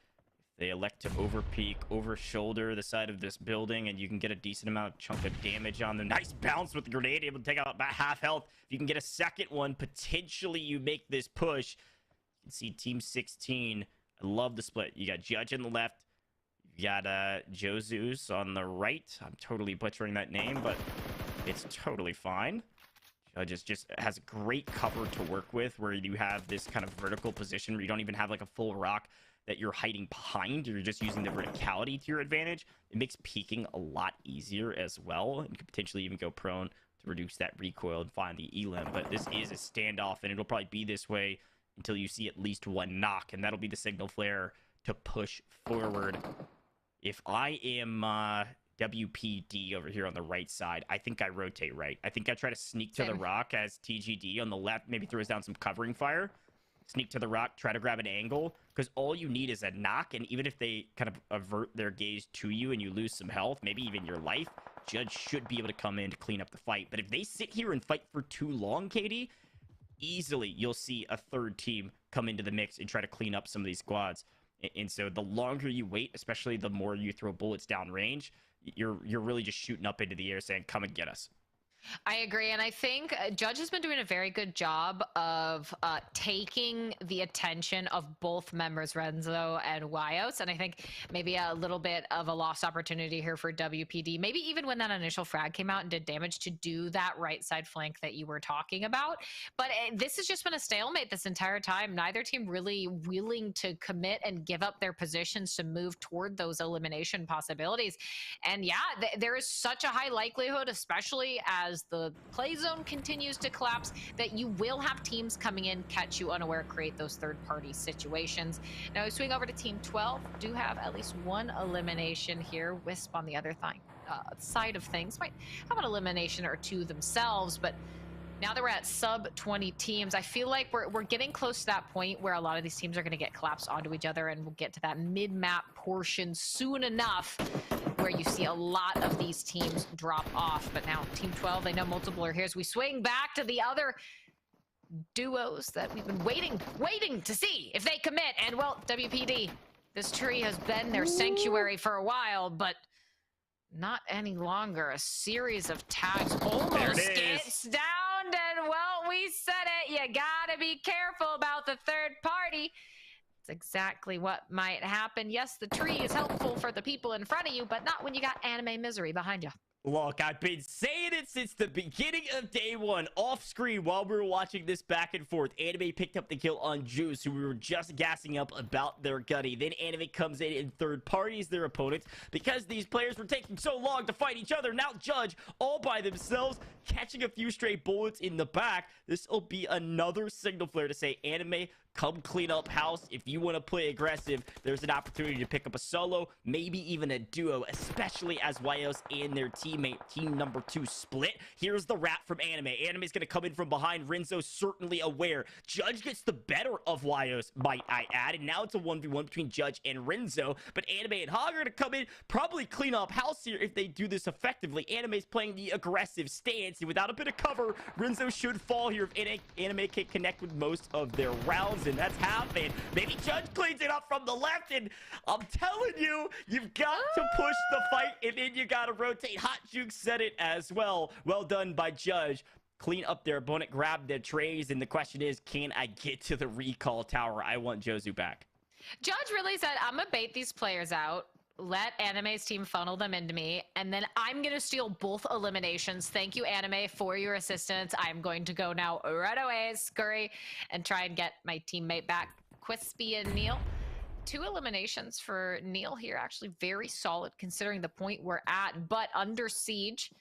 [SPEAKER 1] they elect to over peek, over shoulder the side of this building, and you can get a decent amount of chunk of damage on them. Nice bounce with the grenade, able to take out about half health. If you can get a second one, potentially you make this push. You can see Team 16. I love the split. You got Judge on the left. You got Jozus on the right. I'm totally butchering that name, but it's totally fine. just has great cover to work with, where you have this kind of vertical position where you don't even have like a full rock that you're hiding behind. You're just using the verticality to your advantage. It makes peeking a lot easier as well. You could potentially even go prone to reduce that recoil and find the elim. But this is a standoff, and it'll probably be this way until you see at least one knock, and that'll be the signal flare to push forward. If I am WPD over here on the right side, I think I rotate right. I think I try to sneak to the rock as TGD on the left, maybe throws down some covering fire. Sneak to the rock, try to grab an angle, because all you need is a knock, and even if they kind of avert their gaze to you and you lose some health, maybe even your life, Judge should be able to come in to clean up the fight. But if they sit here and fight for too long, KD, easily you'll see a third team come into the mix and try to clean up some of these squads. And so the longer you wait, especially the more you throw bullets down range, you're really just shooting up into the air saying, come and get us.
[SPEAKER 2] I agree, and I think Judge has been doing a very good job of taking the attention of both members, Renzo and Wyos, and I think maybe a little bit of a lost opportunity here for WPD. Maybe even when that initial frag came out and did damage, to do that right side flank that you were talking about. But this has just been a stalemate this entire time. Neither team really willing to commit and give up their positions to move toward those elimination possibilities. And yeah, there is such a high likelihood, especially as the play zone continues to collapse, that you will have teams coming in, catch you unaware, create those third-party situations. Now we swing over to Team 12, do have at least one elimination here. Wisp on the other side of things might have an elimination or two themselves, but now that we're at sub 20 teams, I feel like we're getting close to that point where a lot of these teams are going to get collapsed onto each other, and we'll get to that mid-map portion soon enough where you see a lot of these teams drop off. But now Team 12, they know multiple are here. As we swing back to the other duos that we've been waiting to see if they commit. And well, WPD, this tree has been their sanctuary for a while, but not any longer. A series of tags almost gets down. And well, we said it, you gotta be careful about the third party. It's exactly what might happen. Yes, the tree is helpful for the people in front of you, but not when you got anime misery behind you.
[SPEAKER 1] Look, I've been saying it since the beginning of day one, off screen while we were watching this back and forth. Anime picked up the kill on Juice, who we were just gassing up about their gutty. Then Anime comes in and third parties their opponents because these players were taking so long to fight each other. Now Judge, all by themselves, catching a few stray bullets in the back. This will be another signal flare to say, Anime, come clean up house. If you want to play aggressive, there's an opportunity to pick up a solo, maybe even a duo, especially as Wyos and their teammate, team number 2, split. Here's the wrap from Anime. Anime's going to come in from behind. Renzo certainly aware. Judge gets the better of Wyos, might I add, and now it's a 1v1 between Judge and Renzo. But Anime and Hog are going to come in, probably clean up house here if they do this effectively. Anime's playing the aggressive stance, and without a bit of cover, Renzo should fall here if Anime can connect with most of their rounds. And that's happened. Maybe Judge cleans it up from the left, and I'm telling you, you've got to push the fight, and then you got to rotate. Hot Juke said it as well. Well done by Judge. Clean up their opponent, grab their trays, and the question is, can I get to the recall tower? I want Jozu back.
[SPEAKER 2] Judge really said, I'm gonna bait these players out, let Anime's team funnel them into me, and then I'm gonna steal both eliminations. Thank you, Anime, for your assistance. I'm going to go now right away, scurry, and try and get my teammate back. Quispy and Neil. 2 eliminations for Neil here, actually very solid considering the point we're at, but under siege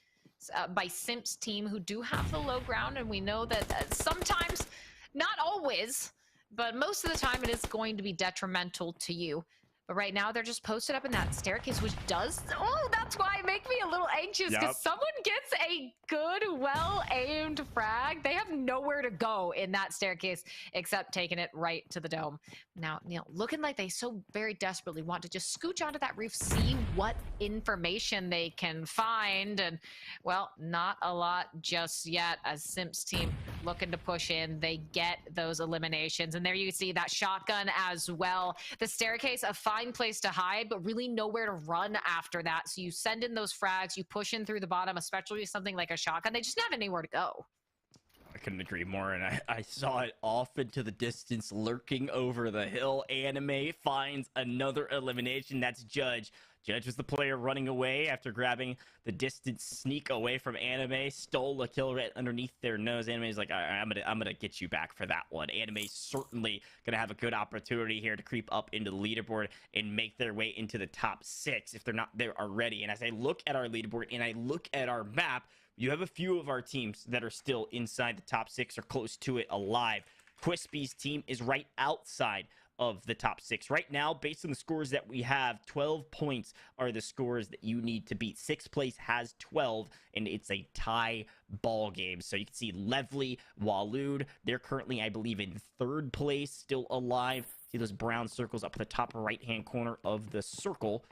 [SPEAKER 2] by Simp's team, who do have the low ground, and we know that sometimes, not always, but most of the time it is going to be detrimental to you. But right now, they're just posted up in that staircase, which does... Oh, that's why it makes me a little anxious, because someone gets a good, well-aimed frag. They have nowhere to go in that staircase except taking it right to the dome. Now, Neil, looking like they so very desperately want to just scooch onto that roof, see what information they can find. And, well, not a lot just yet, as Simp's team looking to push in. They get those eliminations. And there you see that shotgun as well. The staircase, a fine place to hide, but really nowhere to run after that. So you send in those frags, you push in through the bottom, especially something like a shotgun. They just have anywhere to go.
[SPEAKER 1] I couldn't agree more, and I saw it off into the distance, lurking over the hill. Anime finds another elimination. That's Judge. Judge was the player running away after grabbing the distant sneak away from Anime, stole a kill right underneath their nose. Anime's like, all right, I'm gonna get you back for that one. Anime's certainly gonna have a good opportunity here to creep up into the leaderboard and make their way into the top 6 if they're not there already. And as I look at our leaderboard and I look at our map, you have a few of our teams that are still inside the top 6 or close to it alive. Quispy's team is right outside of the top 6 right now. Based on the scores that we have, 12 points are the scores that you need to beat. 6th place has 12, and it's a tie ball game. So you can see Levely, Walood, they're currently, I believe, in 3rd place, still alive. See those brown circles up at the top right hand corner of the circle.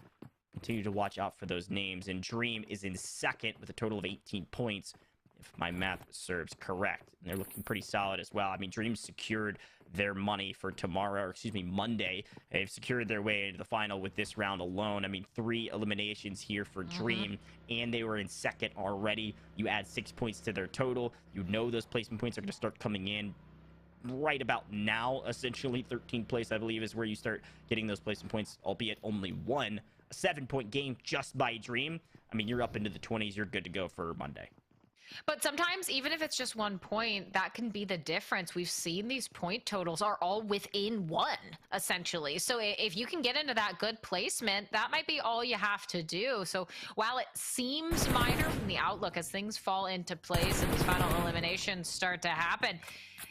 [SPEAKER 1] Continue to watch out for those names. And Dream is in 2nd with a total of 18 points, if my math serves correct. And they're looking pretty solid as well. I mean, Dream secured their money for tomorrow, or excuse me, Monday. They've secured their way into the final with this round alone. I mean, 3 eliminations here for Dream, and they were in 2nd already. You add 6 points to their total. You know those placement points are going to start coming in right about now, essentially. 13th place, I believe, is where you start getting those placement points, albeit only one. A 7-point game just by Dream. I mean, you're up into the 20s. You're good to go for Monday.
[SPEAKER 2] But sometimes, even if it's just 1 point, that can be the difference. We've seen these point totals are all within 1, essentially. So if you can get into that good placement, that might be all you have to do. So while it seems minor from the outlook, as things fall into place and these final eliminations start to happen,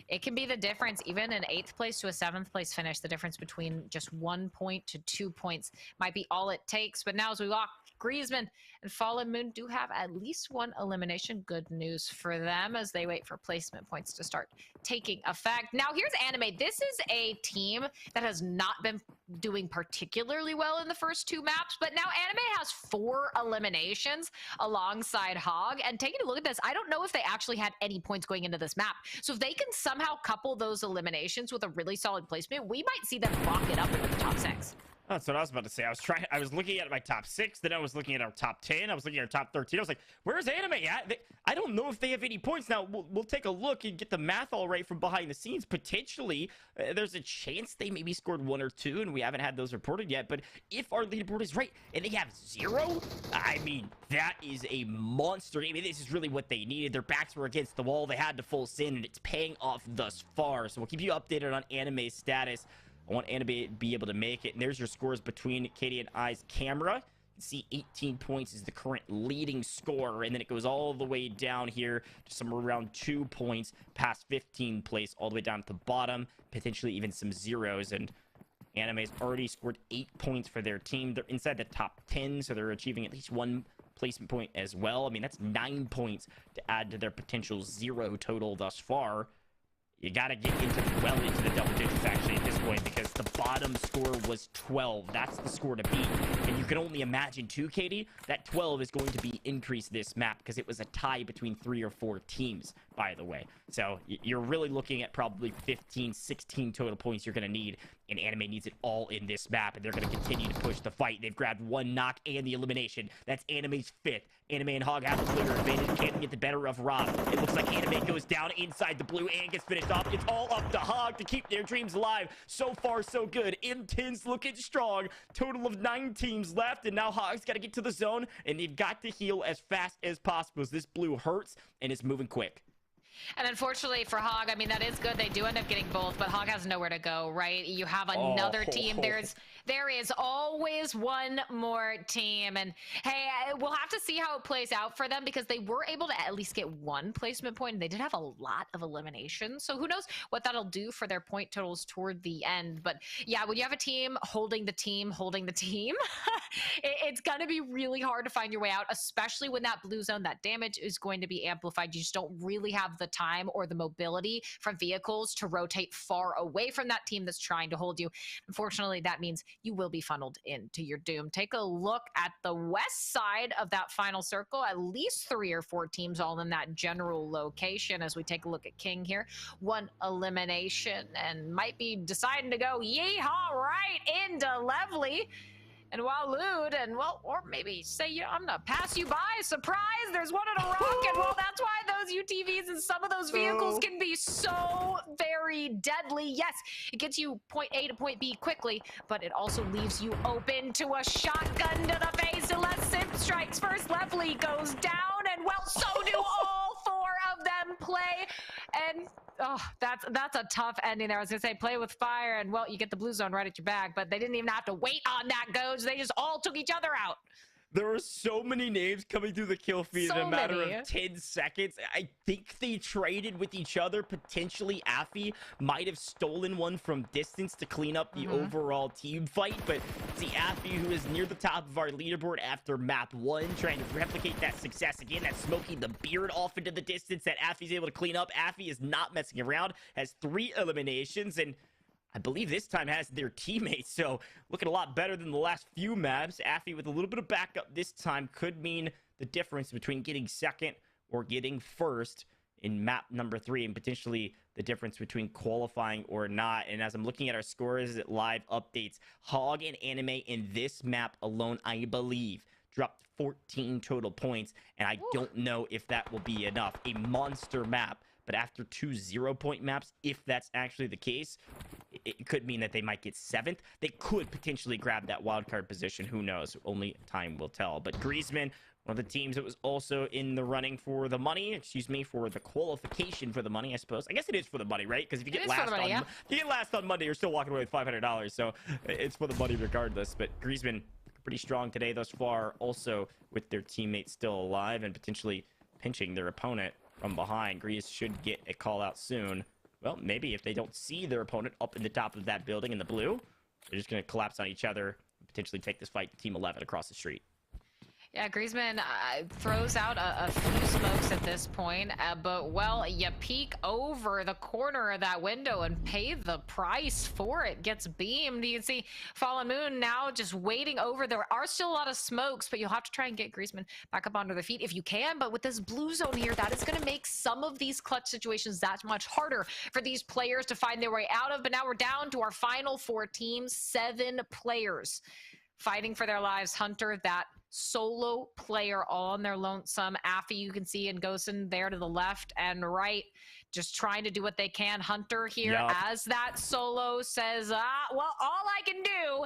[SPEAKER 2] it can be the difference. Even an 8th place to a 7th place finish, the difference between just 1 point to 2 points might be all it takes. But now as we walk, Griezmann and Fallen Moon do have at least 1 elimination. Good news for them as they wait for placement points to start taking effect. Now here's Anime. This is a team that has not been doing particularly well in the first 2 maps, but now Anime has 4 eliminations alongside Hog. And taking a look at this, I don't know if they actually had any points going into this map. So if they can somehow couple those eliminations with a really solid placement, we might see them lock it up into the top 6.
[SPEAKER 1] That's what I was about to say. I was looking at my top 6, then I was looking at our top 10, I was looking at our top 13. I was like, where's Anime at? I don't know if they have any points. Now, we'll take a look and get the math all right from behind the scenes. Potentially, there's a chance they maybe scored 1 or 2, and we haven't had those reported yet. But if our leaderboard is right, and they have 0, I mean, that is a monster. I mean, this is really what they needed. Their backs were against the wall. They had to full send, and it's paying off thus far. So we'll keep you updated on Anime's status. I want Anime to be able to make it. And there's your scores between Katie and I's camera. You see 18 points is the current leading score. And then it goes all the way down here to somewhere around 2 points past 15th place, all the way down at the bottom, potentially even some zeros. And Anime's already scored 8 points for their team. They're inside the top 10, so they're achieving at least 1 placement point as well. I mean, that's 9 points to add to their potential 0 total thus far. You got to get well into the double digits, actually, at this point, because the bottom score was 12. That's the score to beat. And you can only imagine, too, Katie, that 12 is going to be increased this map because it was a tie between 3 or 4 teams, by the way. So you're really looking at probably 15, 16 total points you're going to need, and Anime needs it all in this map, and they're going to continue to push the fight. They've grabbed 1 knock and the elimination. That's Anime's 5th. Anime and Hog have the clear advantage. Can't get the better of Rob. It looks like Anime goes down inside the blue and gets finished off. It's all up to Hog to keep their dreams alive. So far, so good. M10's looking strong. Total of 9 teams left, and now Hog's got to get to the zone, and they've got to heal as fast as possible as this blue hurts, and it's moving quick.
[SPEAKER 2] And unfortunately for Hog, I mean, that is good. They do end up getting both, but Hog has nowhere to go, right? You have another team. There is always one more team. And hey, we'll have to see how it plays out for them because they were able to at least get 1 placement point. And they did have a lot of eliminations. So who knows what that'll do for their point totals toward the end. But yeah, when you have a team holding the team, it's going to be really hard to find your way out, especially when that blue zone, that damage is going to be amplified. You just don't really have the time or the mobility from vehicles to rotate far away from that team that's trying to hold you. Unfortunately, that means you will be funneled into your doom. Take a look at the west side of that final circle. At least 3 or 4 teams all in that general location. As we take a look at King here, 1 elimination and might be deciding to go yeehaw right into Lovely. And Walud, and well, or maybe say, you know, I'm gonna pass you by. Surprise! There's one in a rock, and well, that's why those UTVs and some of those vehicles can be so very deadly. Yes, it gets you point A to point B quickly, but it also leaves you open to a shotgun to the face unless Simp strikes first. Lovely goes down, and well, so do all four of them play. And oh, that's a tough ending there. I was gonna say play with fire, and well, you get the blue zone right at your back, but they didn't even have to wait on that Goge. They just all took each other out.
[SPEAKER 1] There were so many names coming through the kill feed in a matter of 10 seconds. I think they traded with each other. Potentially, Affy might have stolen one from distance to clean up the overall team fight. But see, Affy, who is near the top of our leaderboard after map 1, trying to replicate that success again. That's smoking the beard off into the distance that Affy's able to clean up. Affy is not messing around, has 3 eliminations, and I believe this time has their teammates, so looking a lot better than the last few maps. Affy with a little bit of backup this time could mean the difference between getting second or getting first in map number 3, and potentially the difference between qualifying or not. And as I'm looking at our scores at live updates, Hog and Anime in this map alone, I believe, dropped 14 total points, and I don't know if that will be enough. A monster map. But after 2 0-point maps, if that's actually the case, it could mean that they might get 7th. They could potentially grab that wildcard position. Who knows? Only time will tell. But Griezmann, one of the teams that was also in the running for the money, for the qualification for the money, I suppose. I guess it is for the money, right? Because if you get last on Monday, you're still walking away with $500. So it's for the money regardless. But Griezmann, pretty strong today thus far, also with their teammates still alive and potentially pinching their opponent from behind. Grease should get a call out soon. Well, maybe if they don't see their opponent up in the top of that building in the blue, they're just going to collapse on each other and potentially take this fight to Team 11 across the street.
[SPEAKER 2] Yeah, Griezmann throws out a few smokes at this point, but, well, you peek over the corner of that window and pay the price for it. Gets beamed. You can see Fallen Moon now just waiting over. There are still a lot of smokes, but you'll have to try and get Griezmann back up onto their feet if you can. But with this blue zone here, that is going to make some of these clutch situations that much harder for these players to find their way out of. But now we're down to our final 4 teams, 7 players fighting for their lives. Hunter, that solo player all on their lonesome. Affy, you can see, and Gosen there to the left and right, just trying to do what they can. Hunter here as that solo says, well, all I can do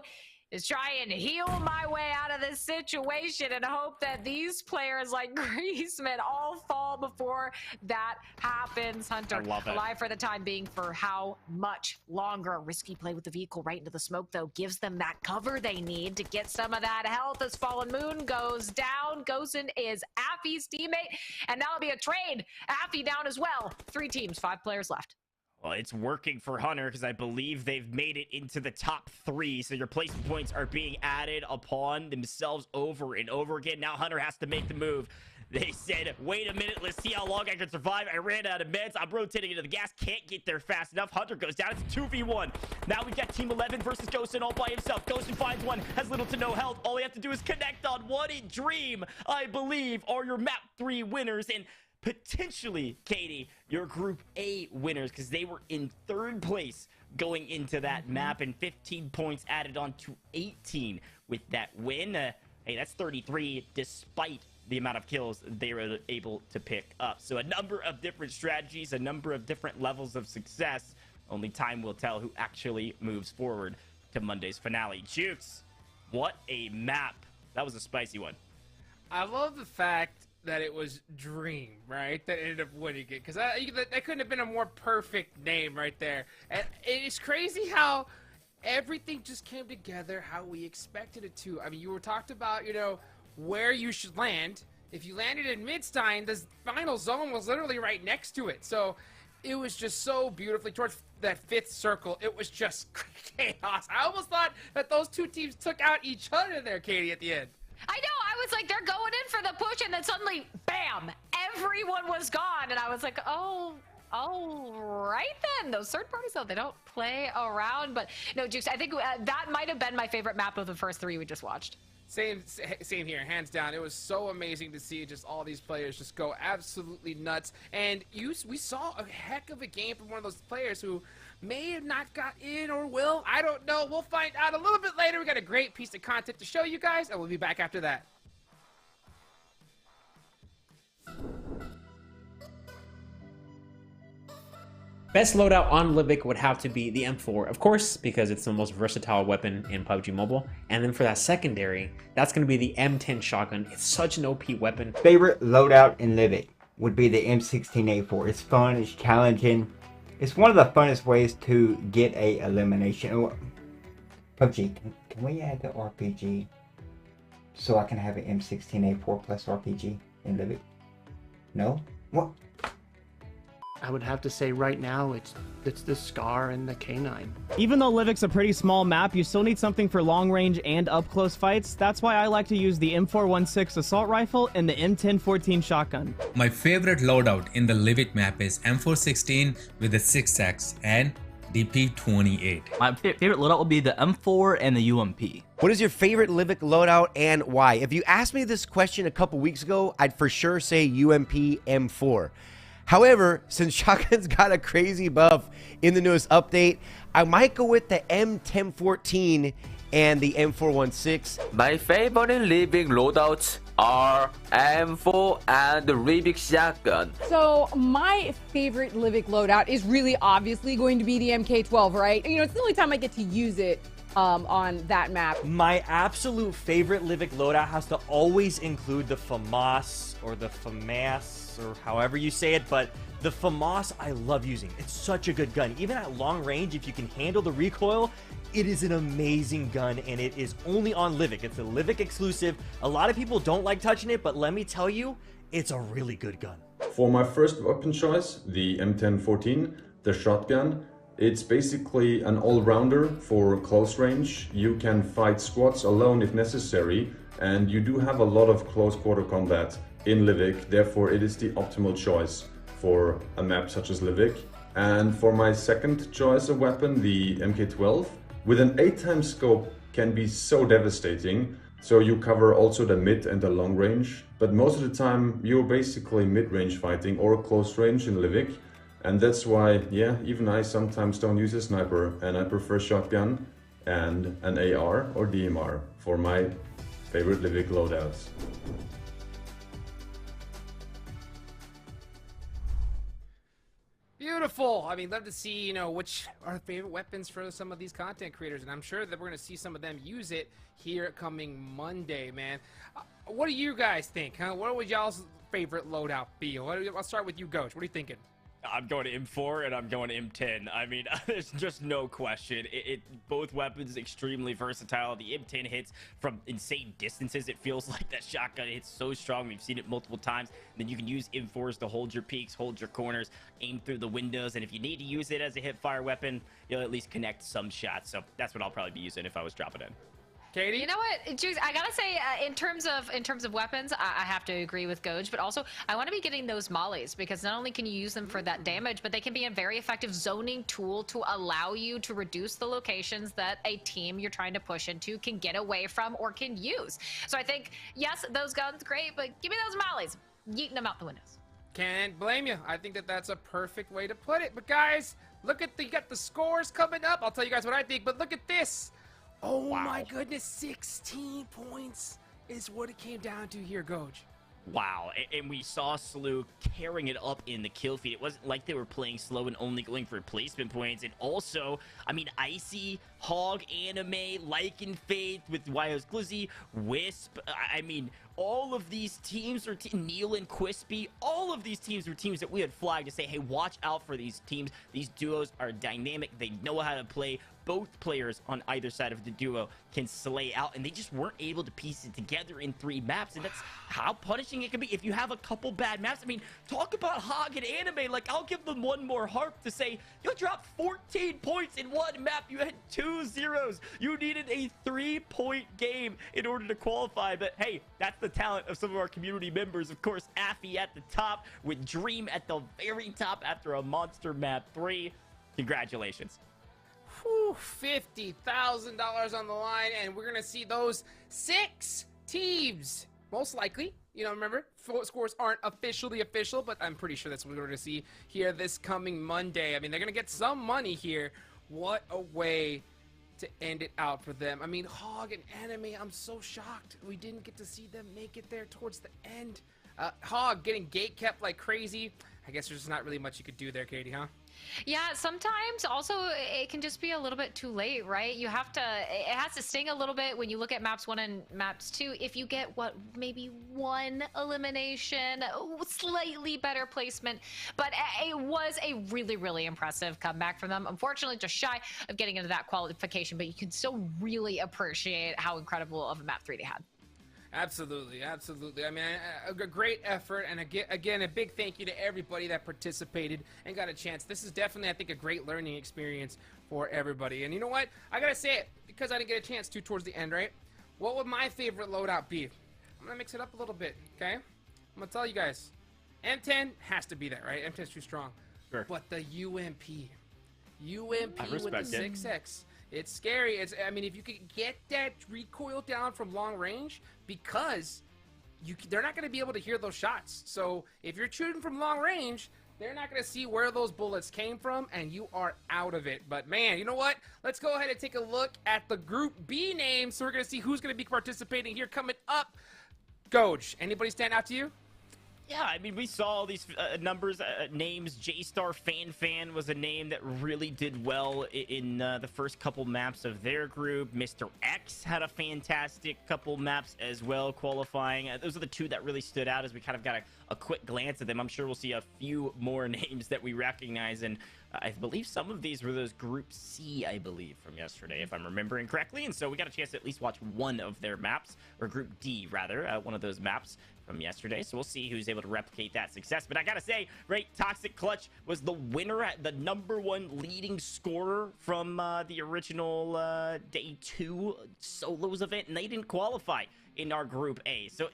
[SPEAKER 2] is try and heal my way out of this situation and hope that these players like Griezmann all fall before that happens. Hunter alive for the time being for how much longer? Risky play with the vehicle right into the smoke, though, gives them that cover they need to get some of that health as Fallen Moon goes down. Gosen is Affy's teammate, and that'll be a trade. Affy down as well. 3 teams, 5 players left.
[SPEAKER 1] Well, it's working for Hunter because I believe they've made it into the top 3. So your placement points are being added upon themselves over and over again. Now Hunter has to make the move. They said, wait a minute, let's see how long I can survive. I ran out of meds. I'm rotating into the gas. Can't get there fast enough. Hunter goes down. It's 2v1. Now we've got Team 11 versus Gosen all by himself. Gosen finds one, has little to no health. All he has to do is connect on one. And Dream, I believe, are your map 3 winners. And potentially, Katie, your Group A winners, because they were in 3rd place going into that map, and 15 points added on to 18 with that win. Hey, that's 33 despite the amount of kills they were able to pick up. So a number of different strategies, a number of different levels of success. Only time will tell who actually moves forward to Monday's finale. Jukes, what a map. That was a spicy one.
[SPEAKER 4] I love the fact that it was Dream, right, that ended up winning it, because that couldn't have been a more perfect name right there. And it's crazy how everything just came together how we expected it to. I mean, you were talked about, you know, where you should land. If you landed in Midstein, the final zone was literally right next to it. So it was just so beautifully towards that 5th circle. It was just chaos. I almost thought that those 2 teams took out each other there, Katie, at the end.
[SPEAKER 2] I know, I was like, they're going in for the push, and then suddenly, bam, everyone was gone, and I was like, oh, right then. Those third parties, though, they don't play around, but no, Jukes, I think that might have been my favorite map of the first 3 we just watched.
[SPEAKER 4] Same here, hands down. It was so amazing to see just all these players just go absolutely nuts. And we saw a heck of a game from one of those players who may have not got in or will. I don't know. We'll find out a little bit later. We got a great piece of content to show you guys, and we'll be back after that.
[SPEAKER 5] Best loadout on Livik would have to be the M4, of course, because it's the most versatile weapon in PUBG Mobile. And then for that secondary, that's going to be the M10 shotgun. It's such an OP weapon.
[SPEAKER 6] Favorite loadout in Livik would be the M16A4. It's fun, it's challenging. It's one of the funnest ways to get a elimination. PUBG, can we add the RPG so I can have an M16A4 plus RPG in Livik? No? What?
[SPEAKER 7] I would have to say right now it's the Scar and the K9.
[SPEAKER 8] Even though Livik's a pretty small map, you still need something for long range and up close fights. That's why I like to use the M416 assault rifle and the M1014 shotgun.
[SPEAKER 9] My favorite loadout in the Livik map is M416 with the 6X and DP28.
[SPEAKER 10] My favorite loadout would be the M4 and the UMP.
[SPEAKER 11] What is your favorite Livik loadout and why? If you asked me this question a couple weeks ago, I'd for sure say UMP M4. However, since shotguns got a crazy buff in the newest update, I might go with the M1014 and the M416.
[SPEAKER 12] My favorite Livik loadouts are M4 and the Livik shotgun.
[SPEAKER 13] So my favorite Livik loadout is really obviously going to be the MK12, right? You know, it's the only time I get to use it on that map.
[SPEAKER 14] My absolute favorite Livik loadout has to always include the FAMAS or the FAMAS or however you say it, but the FAMAS I love using. It's such a good gun. Even at long range, if you can handle the recoil, it is an amazing gun, and it is only on Livik. It's a Livik exclusive. A lot of people don't like touching it, but let me tell you, it's a really good gun.
[SPEAKER 15] For my first weapon choice, the M1014, the shotgun, it's basically an all-rounder for close range. You can fight squads alone if necessary, and you do have a lot of close quarter combat in Livik, therefore it is the optimal choice for a map such as Livik. And for my second choice of weapon, the MK12, with an 8x scope can be so devastating. So you cover also the mid and the long range, but most of the time you're basically mid-range fighting or close range in Livik. And that's why, yeah, even I sometimes don't use a sniper, and I prefer shotgun and an AR or DMR for my favorite Livik loadouts.
[SPEAKER 4] Beautiful. I mean, love to see, you know, which are the favorite weapons for some of these content creators, and I'm sure that we're going to see some of them use it here coming Monday, man. What do you guys think, huh? What would y'all's favorite loadout be? I'll start with you, Goach. What are you thinking?
[SPEAKER 1] I'm going to M4 and I'm going to M10. I mean, there's just no question. Both weapons extremely versatile. The M10 hits from insane distances. It feels like that shotgun hits so strong. We've seen it multiple times. And then you can use M4s to hold your peaks, hold your corners, aim through the windows. And if you need to use it as a hip fire weapon, you'll at least connect some shots. So that's what I'll probably be using if I was dropping in.
[SPEAKER 4] Katie?
[SPEAKER 2] You know what, Juice, I gotta say, in terms of weapons, I have to agree with Goj, but also I want to be getting those mollies, because not only can you use them for that damage, but they can be a very effective zoning tool to allow you to reduce the locations that a team you're trying to push into can get away from or can use. So I think, yes, those guns, great, but give me those mollies. Yeeting them out the windows.
[SPEAKER 4] Can't blame you. I think that that's a perfect way to put it. But guys, look at you got the scores coming up. I'll tell you guys what I think, but look at this. Oh wow. My goodness, 16 points is what it came down to here, Goj.
[SPEAKER 1] Wow, and we saw Slew carrying it up in the kill feed. It wasn't like they were playing slow and only going for replacement points. And also, I mean, Icy, Hog, Anime, Lycan Faith with Wyo's Glizzy, Wisp. I mean, all of these teams were Neil and Quispy. All of these teams were teams that we had flagged to say, hey, watch out for these teams. These duos are dynamic. They know how to play. Both players on either side of the duo can slay out, and they just weren't able to piece it together in 3 maps, and that's how punishing it can be if you have a couple bad maps. I mean, talk about Hog and Anime. Like, I'll give them one more harp to say, you dropped 14 points in one map. You had 2 zeros. You needed a 3-point game in order to qualify, but hey, that's the talent of some of our community members. Of course, Affy at the top with Dream at the very top after a monster map 3. Congratulations.
[SPEAKER 4] Whew, $50,000 on the line, and we're gonna see those 6 teams, most likely. You know, remember, scores aren't officially official, but I'm pretty sure that's what we're going to see here this coming Monday. I mean, they're going to get some money here. What a way to end it out for them. I mean, Hog and Anime, I'm so shocked we didn't get to see them make it there towards the end. Hog getting gate kept like crazy. I guess there's not really much you could do there, Katie, huh?
[SPEAKER 2] Yeah, sometimes also it can just be a little bit too late, right? You have to, it has to sting a little bit when you look at maps 1 and maps 2. If you get maybe 1 elimination, slightly better placement, but it was a really, really impressive comeback from them. Unfortunately, just shy of getting into that qualification, but you can still really appreciate how incredible of a map 3 they had.
[SPEAKER 4] Absolutely, absolutely. I mean, a great effort, and again, a big thank you to everybody that participated and got a chance. This is definitely, I think, a great learning experience for everybody. And you know what? I gotta say it, because I didn't get a chance to towards the end, right? What would my favorite loadout be? I'm gonna mix it up a little bit, okay? I'm gonna tell you guys. M10 has to be that, right? M10's too strong.
[SPEAKER 1] Sure.
[SPEAKER 4] But the UMP with the 6X. It's scary. I mean, if you could get that recoil down from long range, because they're not going to be able to hear those shots. So if you're shooting from long range, they're not going to see where those bullets came from, and you are out of it. But man, you know what? Let's go ahead and take a look at the Group B names. So we're going to see who's going to be participating here coming up. Goj, anybody stand out to you?
[SPEAKER 1] Yeah, I mean, we saw all these numbers, names. J-Star Fan was a name that really did well in the first couple maps of their group. Mr. X had a fantastic couple maps as well, qualifying. Those are the 2 that really stood out as we kind of got a quick glance at them. I'm sure we'll see a few more names that we recognize, and I believe some of these were those Group C, I believe, from yesterday, if I'm remembering correctly. And so we got a chance to at least watch one of their maps, or Group D, rather, one of those maps from yesterday. So we'll see who's able to replicate that success. But I gotta say, right, Toxic Clutch was the winner, at the #1 leading scorer from the original Day 2 Solos event, and they didn't qualify in our Group A. So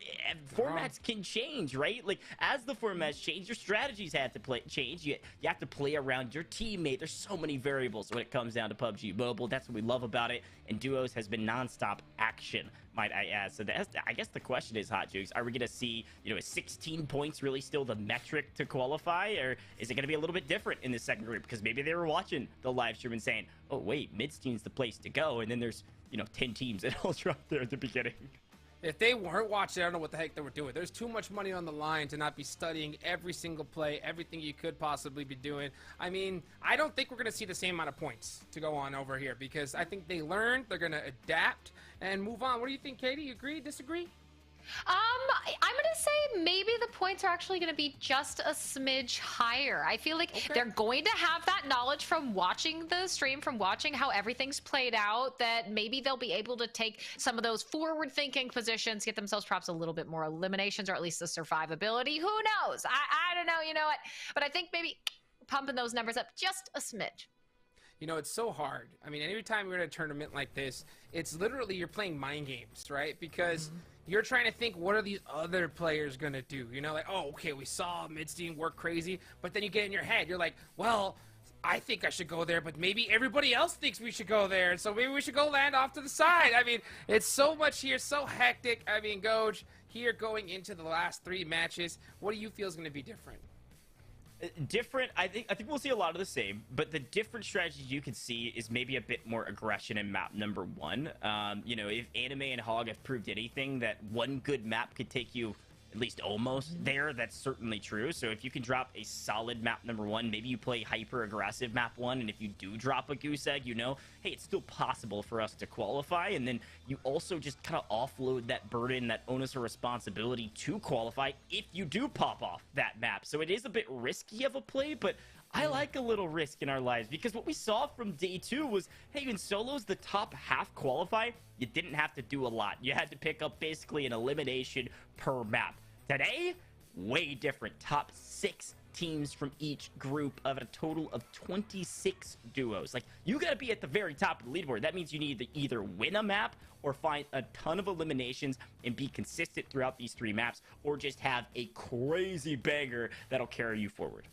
[SPEAKER 1] formats can change, right? Like, as the formats change, your strategies have to change. You have to play around your teammate. There's so many variables when it comes down to PUBG Mobile. That's what we love about it. And Duos has been nonstop action, might I add. So I guess the question is, Hot Jukes, are we going to see, is 16 points really still the metric to qualify? Or is it going to be a little bit different in the second group? Because maybe they were watching the live stream and saying, oh, wait, Midstein's the place to go. And then there's, 10 teams that all dropped there at the beginning.
[SPEAKER 4] If they weren't watching, I don't know what the heck they were doing. There's too much money on the line to not be studying every single play, everything you could possibly be doing. I mean, I don't think we're going to see the same amount of points to go on over here, because I think they learned, they're going to adapt and move on. What do you think, Katie? You agree, disagree?
[SPEAKER 2] I'm gonna say maybe the points are actually gonna be just a smidge higher. I feel like they're going to have that knowledge from watching the stream, from watching how everything's played out, that maybe they'll be able to take some of those forward-thinking positions, get themselves perhaps a little bit more eliminations, or at least the survivability. Who knows? I don't know, you know what? But I think maybe pumping those numbers up just a smidge.
[SPEAKER 4] It's so hard. I mean, every time you're in a tournament like this, it's literally you're playing mind games, right? Because you're trying to think, what are these other players going to do? Like, oh, okay, we saw Midstein work crazy, but then you get in your head, you're like, well, I think I should go there, but maybe everybody else thinks we should go there, so maybe we should go land off to the side. I mean, it's so much here, so hectic. I mean, Goj, here going into the last 3 matches, what do you feel is going to be different?
[SPEAKER 1] Different, I think we'll see a lot of the same, but the different strategies you can see is maybe a bit more aggression in map #1. If Anime and Hog have proved anything, that one good map could take you at least almost there, that's certainly true. So if you can drop a solid map #1, maybe you play hyper aggressive map 1, and if you do drop a goose egg, hey, it's still possible for us to qualify. And then you also just kind of offload that burden, that onus or responsibility to qualify if you do pop off that map. So it is a bit risky of a play, but I like a little risk in our lives, because what we saw from Day 2 was, hey, in solos, the top half qualify, you didn't have to do a lot. You had to pick up basically an elimination per map. Today, way different. Top 6 teams from each group of a total of 26 duos. Like, you gotta be at the very top of the leaderboard. That means you need to either win a map or find a ton of eliminations and be consistent throughout these 3 maps, or just have a crazy banger that'll carry you forward.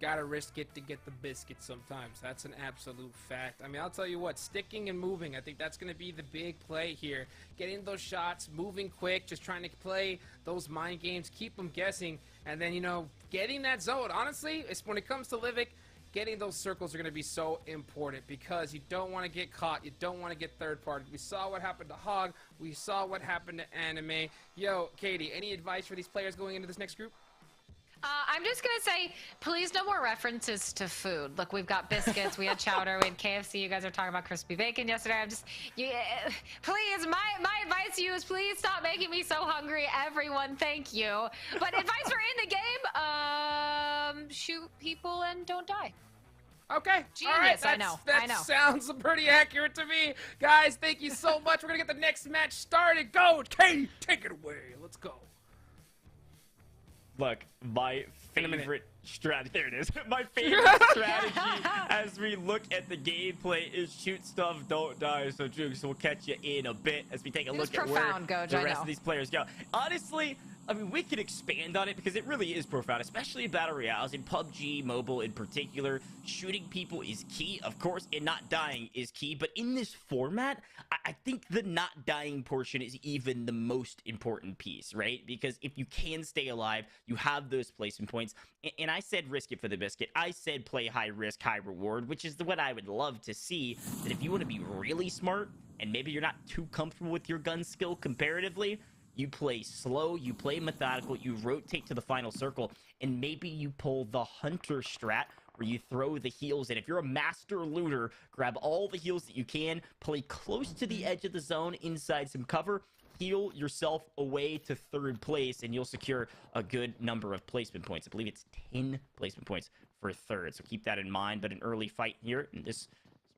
[SPEAKER 4] Gotta risk it to get the biscuit sometimes. That's an absolute fact. I mean, I'll tell you what, sticking and moving, I think that's going to be the big play here. Getting those shots, moving quick, just trying to play those mind games, keep them guessing, and then, you know, getting that zone. Honestly, it's when it comes to Livik, getting those circles are going to be so important because you don't want to get caught. You don't want to get third party. We saw what happened to Hog. We saw what happened to Anime. Yo, Katie, any advice for these players going into this next group?
[SPEAKER 2] I'm just going to say, please no more references to food. Look, we've got biscuits, we had chowder, we had KFC. You guys are talking about crispy bacon yesterday. I'm just, please, my advice to you is please stop making me so hungry, everyone. Thank you. But advice for in the game, shoot people and don't die.
[SPEAKER 4] Okay.
[SPEAKER 2] Genius,
[SPEAKER 4] all right.
[SPEAKER 2] I know.
[SPEAKER 4] That sounds pretty accurate to me. Guys, thank you so much. We're going to get the next match started. Go, Katie, take it away. Let's go.
[SPEAKER 1] Look, my favorite strategy. There it is. My favorite strategy as we look at the gameplay is shoot stuff, don't die. So, Jukes, we'll catch you in a bit as we take a look at where the rest of these players go. Honestly, I mean, we could expand on it because it really is profound, especially in Battle Royales, in PUBG Mobile in particular. Shooting people is key, of course, and not dying is key. But in this format, I think the not dying portion is even the most important piece, right? Because if you can stay alive, you have those placement points. And I said risk it for the biscuit. I said play high risk, high reward, which is what I would love to see. That if you want to be really smart, and maybe you're not too comfortable with your gun skill comparatively, you play slow, you play methodical, you rotate to the final circle, and maybe you pull the hunter strat where you throw the heals in. If you're a master looter, grab all the heals that you can, play close to the edge of the zone inside some cover, heal yourself away to third place, and you'll secure a good number of placement points. I believe it's 10 placement points for third, so keep that in mind. But an early fight here in this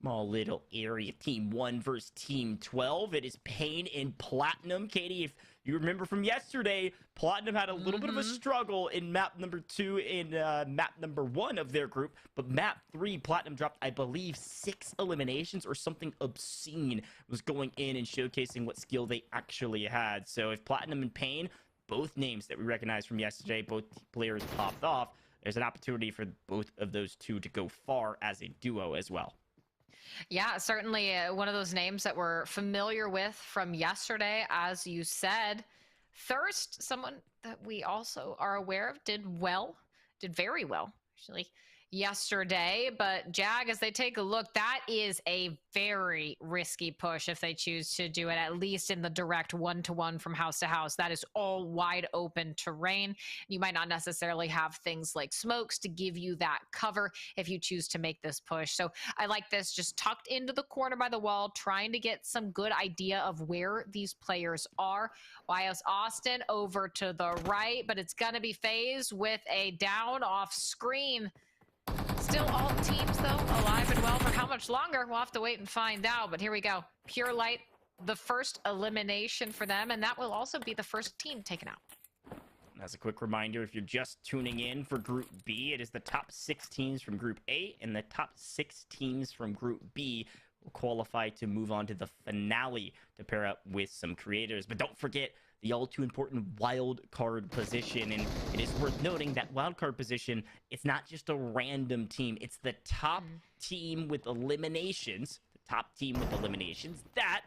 [SPEAKER 1] small little area, Team 1 versus Team 12. It is Pain and Platinum. Katie, if you remember from yesterday, Platinum had a little bit of a struggle in map number 2 and map number 1 of their group, but map 3, Platinum dropped, I believe, 6 eliminations or something obscene. Was going in and showcasing what skill they actually had. So if Platinum and Pain, both names that we recognized from yesterday, both players popped off, there's an opportunity for both of those two to go far as a duo as well.
[SPEAKER 2] Yeah, certainly one of those names that we're familiar with from yesterday, as you said. Thirst, someone that we also are aware of, did very well, actually, yesterday. But Jag, as they take a look, that is a very risky push if they choose to do it, at least in the direct one-to-one from house to house. That is all wide open terrain. You might not necessarily have things like smokes to give you that cover if you choose to make this push. So I like this, just tucked into the corner by the wall, trying to get some good idea of where these players are. YS Austin over to the right, but it's gonna be FaZe with a down off screen. Still all teams, though, alive and well. For how much longer? We'll have to wait and find out. But here we go. Pure Light, the first elimination for them, and that will also be the first team taken out.
[SPEAKER 1] As a quick reminder, if you're just tuning in for Group B, it is the top 6 teams from Group A, and the top 6 teams from Group B will qualify to move on to the finale to pair up with some creators. But don't forget the all-too-important wild card position, and it is worth noting that wild card position, it's not just a random team, it's the top team with eliminations, that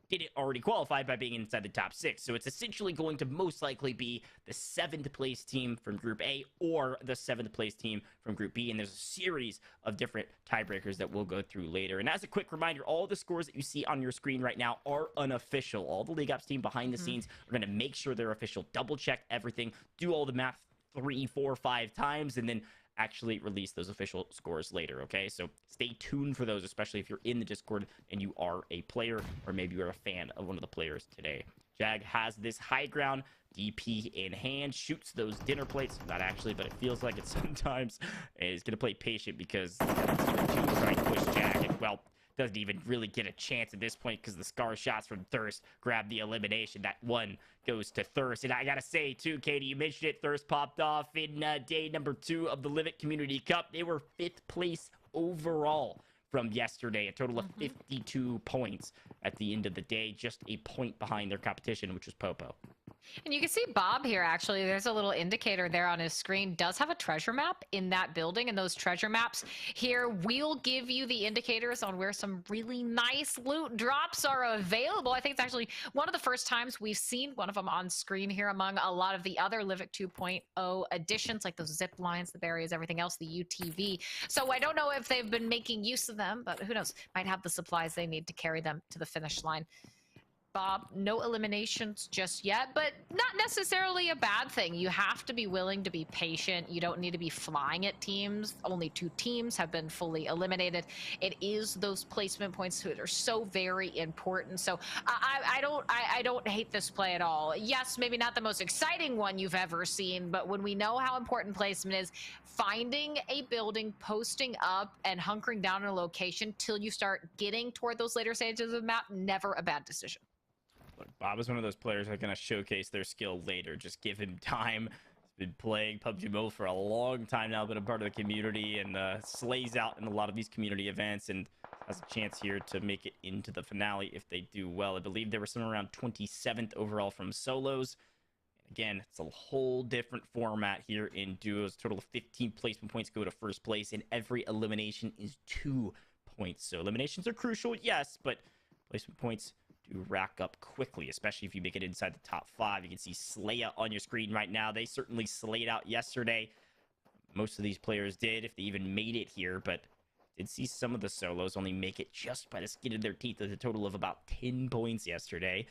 [SPEAKER 1] didn't already qualify by being inside the top 6. So it's essentially going to most likely be the 7th place team from Group A or the 7th place team from Group B. And there's a series of different tiebreakers that we'll go through later. And as a quick reminder, all the scores that you see on your screen right now are unofficial. All the League Ops team behind the scenes are going to make sure they're official. Double check everything, do all the math 3, 4, 5 times, and then actually release those official scores later, okay? So stay tuned for those, especially if you're in the Discord and you are a player or maybe you're a fan of one of the players today. Jag has this high ground, DP in hand, shoots those dinner plates. Not actually, but it feels like it sometimes. And he's going to play patient because Team 2 is trying to push Jag, and, well, doesn't even really get a chance at this point because the Scar shots from Thirst grab the elimination. That one goes to Thirst. And I gotta say, too, Katie, you mentioned it, Thirst popped off in day number 2 of the Livik Community Cup. They were 5th place overall from yesterday, a total of 52 points at the end of the day, just a point behind their competition, which was Popo.
[SPEAKER 2] And you can see Bob here, actually. There's a little indicator there on his screen. Does have a treasure map in that building, and those treasure maps here will give you the indicators on where some really nice loot drops are available. I think it's actually one of the first times we've seen one of them on screen here among a lot of the other Livik 2.0 additions, like those zip lines, the barriers, everything else, the UTV. So I don't know if they've been making use of them, but who knows? Might have the supplies they need to carry them to the finish line. Bob, no eliminations just yet, but not necessarily a bad thing. You have to be willing to be patient. You don't need to be flying at teams. Only 2 teams have been fully eliminated. It is those placement points that are so very important. So I don't hate this play at all. Yes, maybe not the most exciting one you've ever seen, but when we know how important placement is, finding a building, posting up, and hunkering down in a location till you start getting toward those later stages of the map, never a bad decision.
[SPEAKER 1] Look, Bob is one of those players that are going to showcase their skill later. Just give him time. He's been playing PUBG Mobile for a long time now, been a part of the community, and slays out in a lot of these community events, and has a chance here to make it into the finale if they do well. I believe there were somewhere around 27th overall from solos. Again, it's a whole different format here in duos. Total of 15 placement points go to first place, and every elimination is 2 points. So eliminations are crucial, yes, but placement points do rack up quickly, especially if you make it inside the top 5. You can see Slaya on your screen right now. They certainly slayed out yesterday. Most of these players did, if they even made it here, but did see some of the solos only make it just by the skin of their teeth with a total of about 10 points yesterday.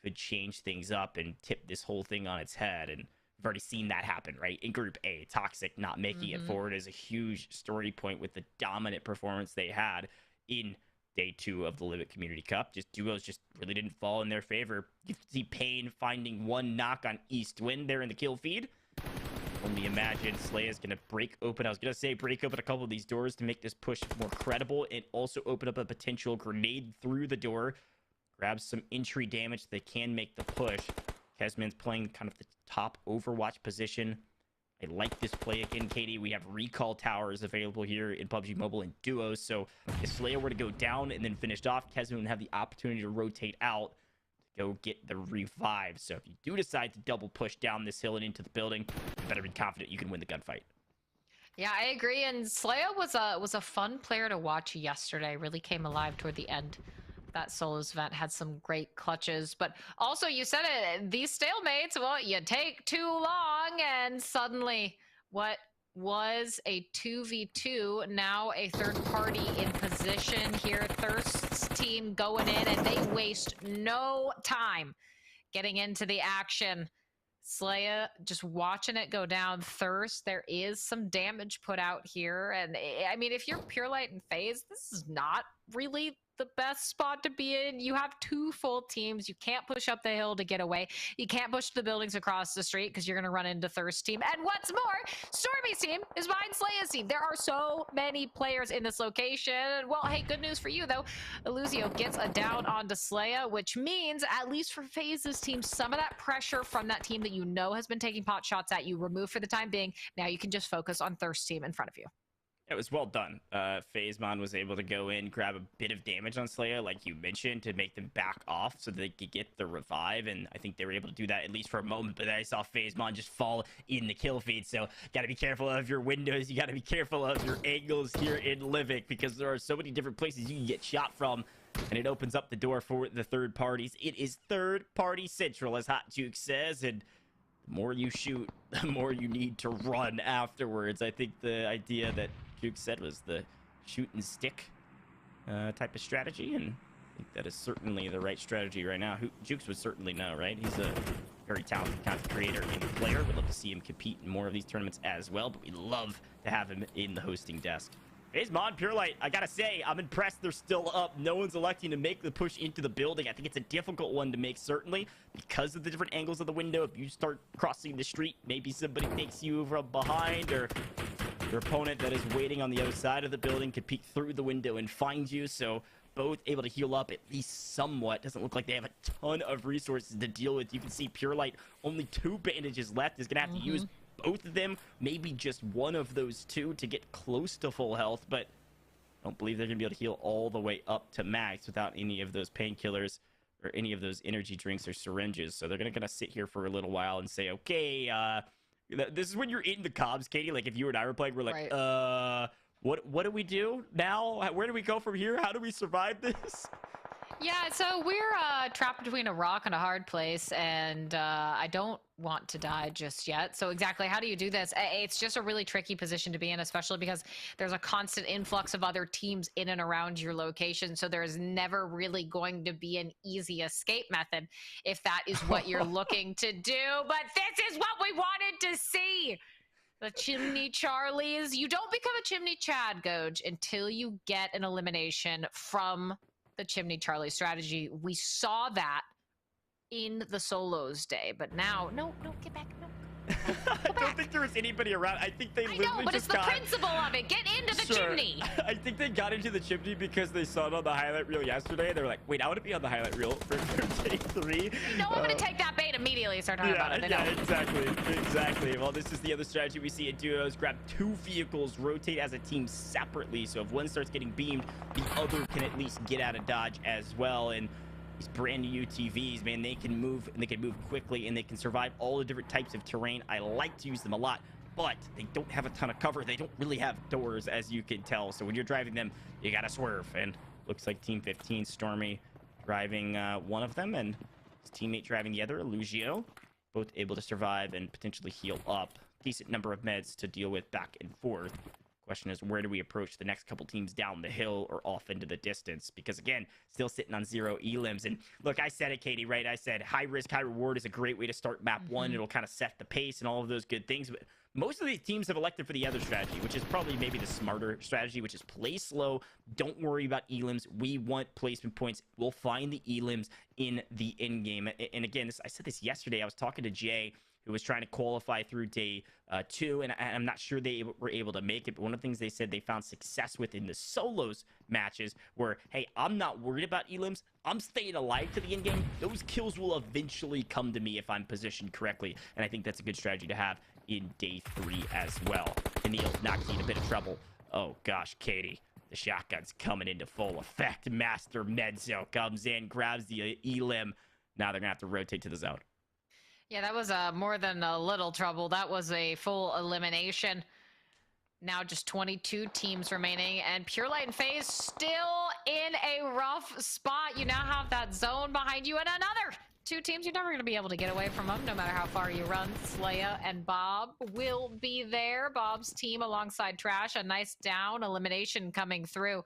[SPEAKER 1] Could change things up and tip this whole thing on its head, and we've already seen that happen, right? In Group A, Toxic not making it forward is a huge story point with the dominant performance they had in Day 2 of the Livik Community Cup. Just duos just really didn't fall in their favor. You see Payne finding 1 knock on East Wind there in the kill feed. Only imagine Slaya's going to break open. I was going to say break open a couple of these doors to make this push more credible, and also open up a potential grenade through the door. Grab some entry damage so they can make the push. Kesman's playing kind of the top Overwatch position. I like this play again, Katie. We have recall towers available here in PUBG Mobile in duos. So if Slayer were to go down and then finished off, Kesman would have the opportunity to rotate out to go get the revive. So if you do decide to double push down this hill and into the building, you better be confident you can win the gunfight.
[SPEAKER 2] Yeah, I agree. And Slaya was a fun player to watch yesterday. Really came alive toward the end. That solos event had some great clutches, but also you said it, these stalemates, well, you take too long and suddenly what was a 2v2, now a third party in position here. Thirst's team going in, and they waste no time getting into the action. Slaya just watching it go down. Thirst, there is some damage put out here, and I mean, if you're Pure Light and FaZe, this is not really the best spot to be in. You have 2 full teams. You can't push up the hill to get away. You can't push the buildings across the street because you're going to run into Thirst team. And what's more, Stormy's team is behind Slaya's team. There are so many players in this location. Well, hey, good news for you, though. Illusio gets a down onto Slaya, which means, at least for FaZe's team, some of that pressure from that team that you know has been taking pot shots at you removed for the time being. Now you can just focus on Thirst team in front of you.
[SPEAKER 1] It was well done. FaZeMon was able to go in, grab a bit of damage on Slaya, like you mentioned, to make them back off so they could get the revive, and I think they were able to do that at least for a moment, but then I saw FaZeMon just fall in the kill feed, so got to be careful of your windows, you got to be careful of your angles here in Livik, because there are so many different places you can get shot from, and it opens up the door for the third parties. It is third party central, as Hot Juke says, and the more you shoot, the more you need to run afterwards. I think the idea that Juke said was the shoot and stick type of strategy, and I think that is certainly the right strategy right now. Jukes would certainly know, right? He's a very talented content creator and player. We'd love to see him compete in more of these tournaments as well, but we love to have him in the hosting desk. FaZeMon, Pure Light, I gotta say, I'm impressed they're still up. No one's electing to make the push into the building. I think it's a difficult one to make, certainly, because of the different angles of the window. If you start crossing the street, maybe somebody takes you from behind, or your opponent that is waiting on the other side of the building could peek through the window and find you. So both able to heal up at least somewhat. Doesn't look like they have a ton of resources to deal with. You can see Pure Light, only 2 bandages left. Is going to have to use both of them, maybe just one of those 2 to get close to full health, but I don't believe they're going to be able to heal all the way up to max without any of those painkillers or any of those energy drinks or syringes. So they're gonna sit here for a little while and say, okay, this is when you're in the comms, Katie. Like if you and I were playing, we're like, what do we do now? Where do we go from here? How do we survive this?
[SPEAKER 2] Yeah, so we're trapped between a rock and a hard place, and I don't want to die just yet. So exactly, how do you do this? It's just a really tricky position to be in, especially because there's a constant influx of other teams in and around your location. So there's never really going to be an easy escape method if that is what you're looking to do. But this is what we wanted to see. The Chimney Charlies. You don't become a Chimney Chad, Goj, until you get an elimination from the Chimney Charlie strategy. We saw that in the solos day, but now, no, get back, no.
[SPEAKER 1] I don't think there was anybody around. I think they literally
[SPEAKER 2] but
[SPEAKER 1] just
[SPEAKER 2] it's the principle of it. Get into the chimney.
[SPEAKER 1] I think they got into the chimney because they saw it on the highlight reel yesterday. They were like, wait, I want to be on the highlight reel for day 3.
[SPEAKER 2] No, I'm going to take that bait immediately and start talking about it.
[SPEAKER 1] Yeah, exactly. Well, this is the other strategy we see in duos. Grab 2 vehicles, rotate as a team separately. So if one starts getting beamed, the other can at least get out of dodge as well. And these brand new UTVs, man, they can move quickly, and they can survive all the different types of terrain. I like to use them a lot, but they don't have a ton of cover. They don't really have doors, as you can tell. So when you're driving them, you gotta swerve. And looks like Team 15, Stormy, driving one of them, and his teammate driving the other, Illusio, both able to survive and potentially heal up. Decent number of meds to deal with back and forth. Question is, where do we approach the next couple teams down the hill or off into the distance? Because again, still sitting on 0 elims. And look, I said it, Katie, right? I said high risk, high reward is a great way to start map 1. It'll kind of set the pace and all of those good things. But most of these teams have elected for the other strategy, which is probably maybe the smarter strategy, which is play slow. Don't worry about elims. We want placement points. We'll find the elims in the end game. And again, I said this yesterday. I was talking to Jay, who was trying to qualify through day 2, and I'm not sure they were able to make it, but one of the things they said they found success with in the solos matches were, hey, I'm not worried about elims. I'm staying alive to the end game. Those kills will eventually come to me if I'm positioned correctly, and I think that's a good strategy to have in day 3 as well. Neil knocked in a bit of trouble. Oh, gosh, Katie. The shotgun's coming into full effect. Master Medzo comes in, grabs the elim. Now they're going to have to rotate to the zone.
[SPEAKER 2] Yeah, that was more than a little trouble. That was a full elimination. Now just 22 teams remaining, and Pure Light and FaZe still in a rough spot. You now have that zone behind you, and another 2 teams. You're never going to be able to get away from them, no matter how far you run. Slaya and Bob will be there. Bob's team alongside Trash. A nice down elimination coming through.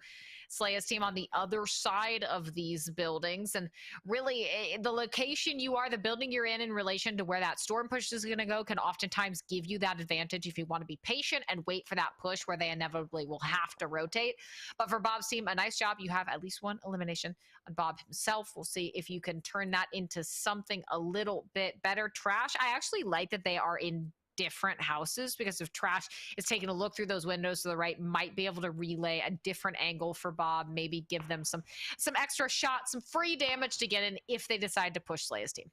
[SPEAKER 2] Slaya's team on the other side of these buildings. And really, the location you are, the building you're in relation to where that storm push is going to go can oftentimes give you that advantage if you want to be patient and wait for that push where they inevitably will have to rotate. But for Bob's team, a nice job. You have at least 1 elimination on Bob himself. We'll see if you can turn that into something a little bit better. Trash, I actually like that they are in different houses, because if Trash is taking a look through those windows to the right, might be able to relay a different angle for Bob, maybe give them some extra shots, some free damage to get in if they decide to push Slaya's team.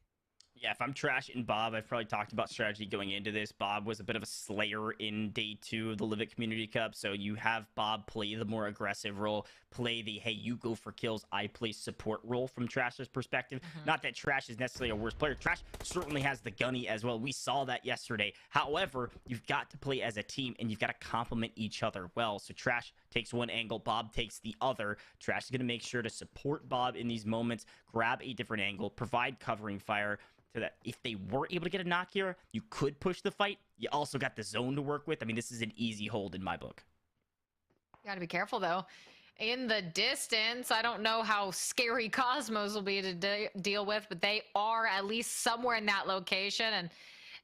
[SPEAKER 1] Yeah, if I'm Trash and Bob, I've probably talked about strategy going into this. Bob was a bit of a slayer in day 2 of the Livik Community Cup, so you have Bob play the more aggressive role, play the, hey, you go for kills, I play support role from Trash's perspective. Not that Trash is necessarily a worse player. Trash certainly has the gunny as well. We saw that yesterday. However, you've got to play as a team, and you've got to complement each other well. So Trash takes one angle, Bob takes the other. Trash is going to make sure to support Bob in these moments, grab a different angle, provide covering fire, so that if they were able to get a knock here, you could push the fight. You also got the zone to work with. I mean, this is an easy hold in my book.
[SPEAKER 2] You gotta be careful, though. In the distance, I don't know how scary Cosmos will be to deal with, but they are at least somewhere in that location. And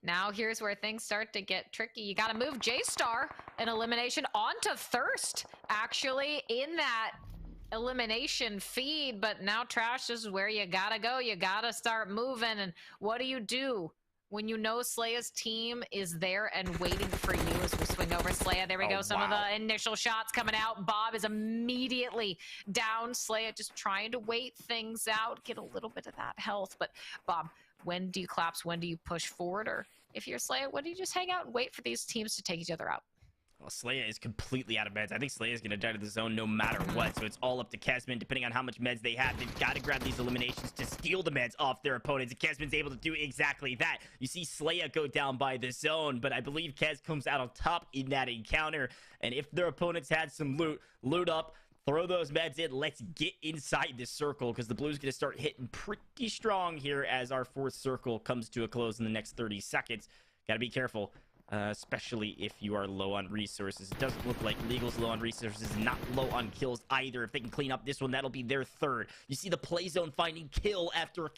[SPEAKER 2] now here's where things start to get tricky. You got to move J-Star, an elimination, onto Thirst, actually, in that elimination feed. But now Trash, this is where you gotta go. You gotta start moving. And what do you do when you know Slaya's team is there and waiting for you? As we swing over Slaya, there we go. Some of the initial shots coming out. Bob is immediately down. Slaya just trying to wait things out, get a little bit of that health. But Bob, when do you collapse? When do you push forward? Or if you're Slaya, when do you just hang out and wait for these teams to take each other out?
[SPEAKER 1] Well, Slaya is completely out of meds. I think Slaya is going to die to the zone no matter what. So it's all up to Kesman, depending on how much meds they have. They've got to grab these eliminations to steal the meds off their opponents. And Kesman's able to do exactly that. You see Slaya go down by the zone, but I believe Kes comes out on top in that encounter. And if their opponents had some loot up, throw those meds in. Let's get inside this circle, because the Blue's going to start hitting pretty strong here as our 4th circle comes to a close in the next 30 seconds. Got to be careful. Especially if you are low on resources. It doesn't look like Legal's low on resources, not low on kills either. If they can clean up this one, that'll be their 3rd. You see the play zone finding kill after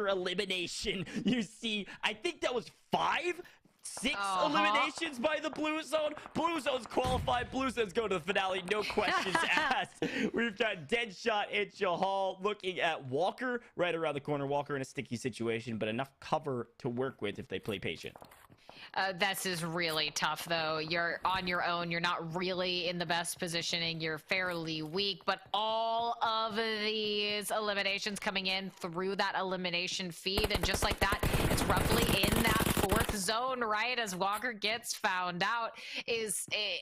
[SPEAKER 1] elimination. You see, I think that was 6 eliminations by the Blue Zone. Blue Zone's qualified. Blue Zone's going to the finale. No questions asked. We've got Deadshot and Chahal looking at Walker right around the corner. Walker in a sticky situation, but enough cover to work with if they play patient.
[SPEAKER 2] This is really tough, though. You're on your own. You're not really in the best positioning. You're fairly weak, but all of these eliminations coming in through that elimination feed, and just like that, it's roughly in that 4th zone, right? As Walker gets found out,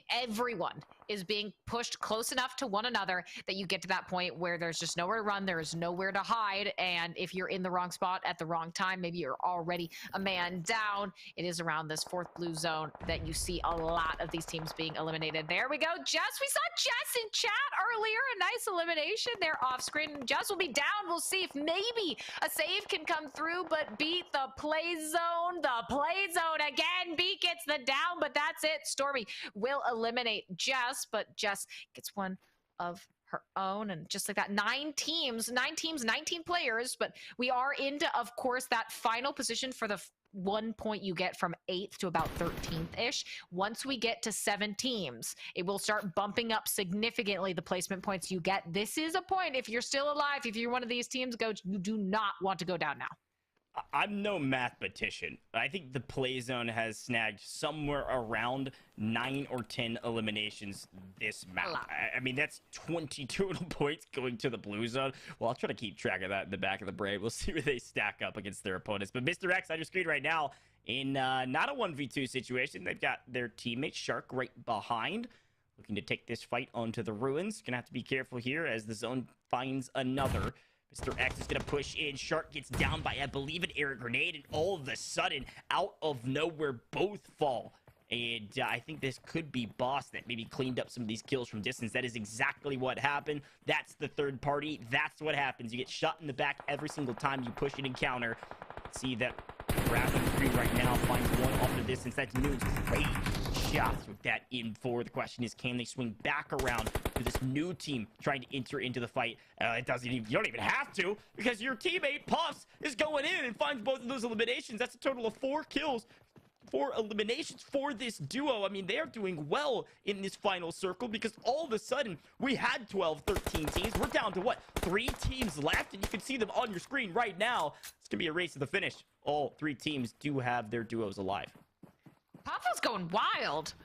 [SPEAKER 2] everyone is being pushed close enough to one another that you get to that point where there's just nowhere to run, there's nowhere to hide, and if you're in the wrong spot at the wrong time, maybe you're already a man down. It is around this 4th blue zone that you see a lot of these teams being eliminated. There we go. Jess, we saw Jess in chat earlier. A nice elimination there off screen. Jess will be down. We'll see if maybe a save can come through, but beat the play zone. The play zone again. B gets the down, but that's it. Stormy will eliminate Jess, but Jess gets one of her own, and just like that, 9 teams, 19 players, but we are into, of course, that final position for the 1 point you get from 8th to about 13th-ish. Once we get to 7 teams, it will start bumping up significantly the placement points you get. This is a point, if you're still alive, if you're one of these teams, you do not want to go down now.
[SPEAKER 1] I'm no mathematician. I think the play zone has snagged somewhere around 9 or 10 eliminations this map. I mean, that's 20 total points going to the blue zone. Well, I'll try to keep track of that in the back of the brain. We'll see where they stack up against their opponents. But Mr. X on your screen right now in not a 1v2 situation. They've got their teammate Shark right behind, looking to take this fight onto the ruins. Gonna have to be careful here as the zone finds another. Mr. X is going to push in. Shark gets down by, I believe, an air grenade, and all of a sudden, out of nowhere, both fall. And I think this could be Boss that maybe cleaned up some of these kills from distance. That is exactly what happened. That's the 3rd party. That's what happens. You get shot in the back every single time you push an encounter. See that grabbing screen right now finds one off the distance. That's Noon's great shots with that in for. The question is, can they swing back around to this new team trying to enter into the fight? You don't even have to, because your teammate Puffs is going in and finds both of those eliminations. That's a total of 4 kills, 4 eliminations for this duo. I mean, they're doing well in this final circle, because all of a sudden we had 12, 13 teams. We're down to what? 3 teams left, and you can see them on your screen right now. It's gonna be a race to the finish. All 3 teams do have their duos alive.
[SPEAKER 2] Puff was going wild.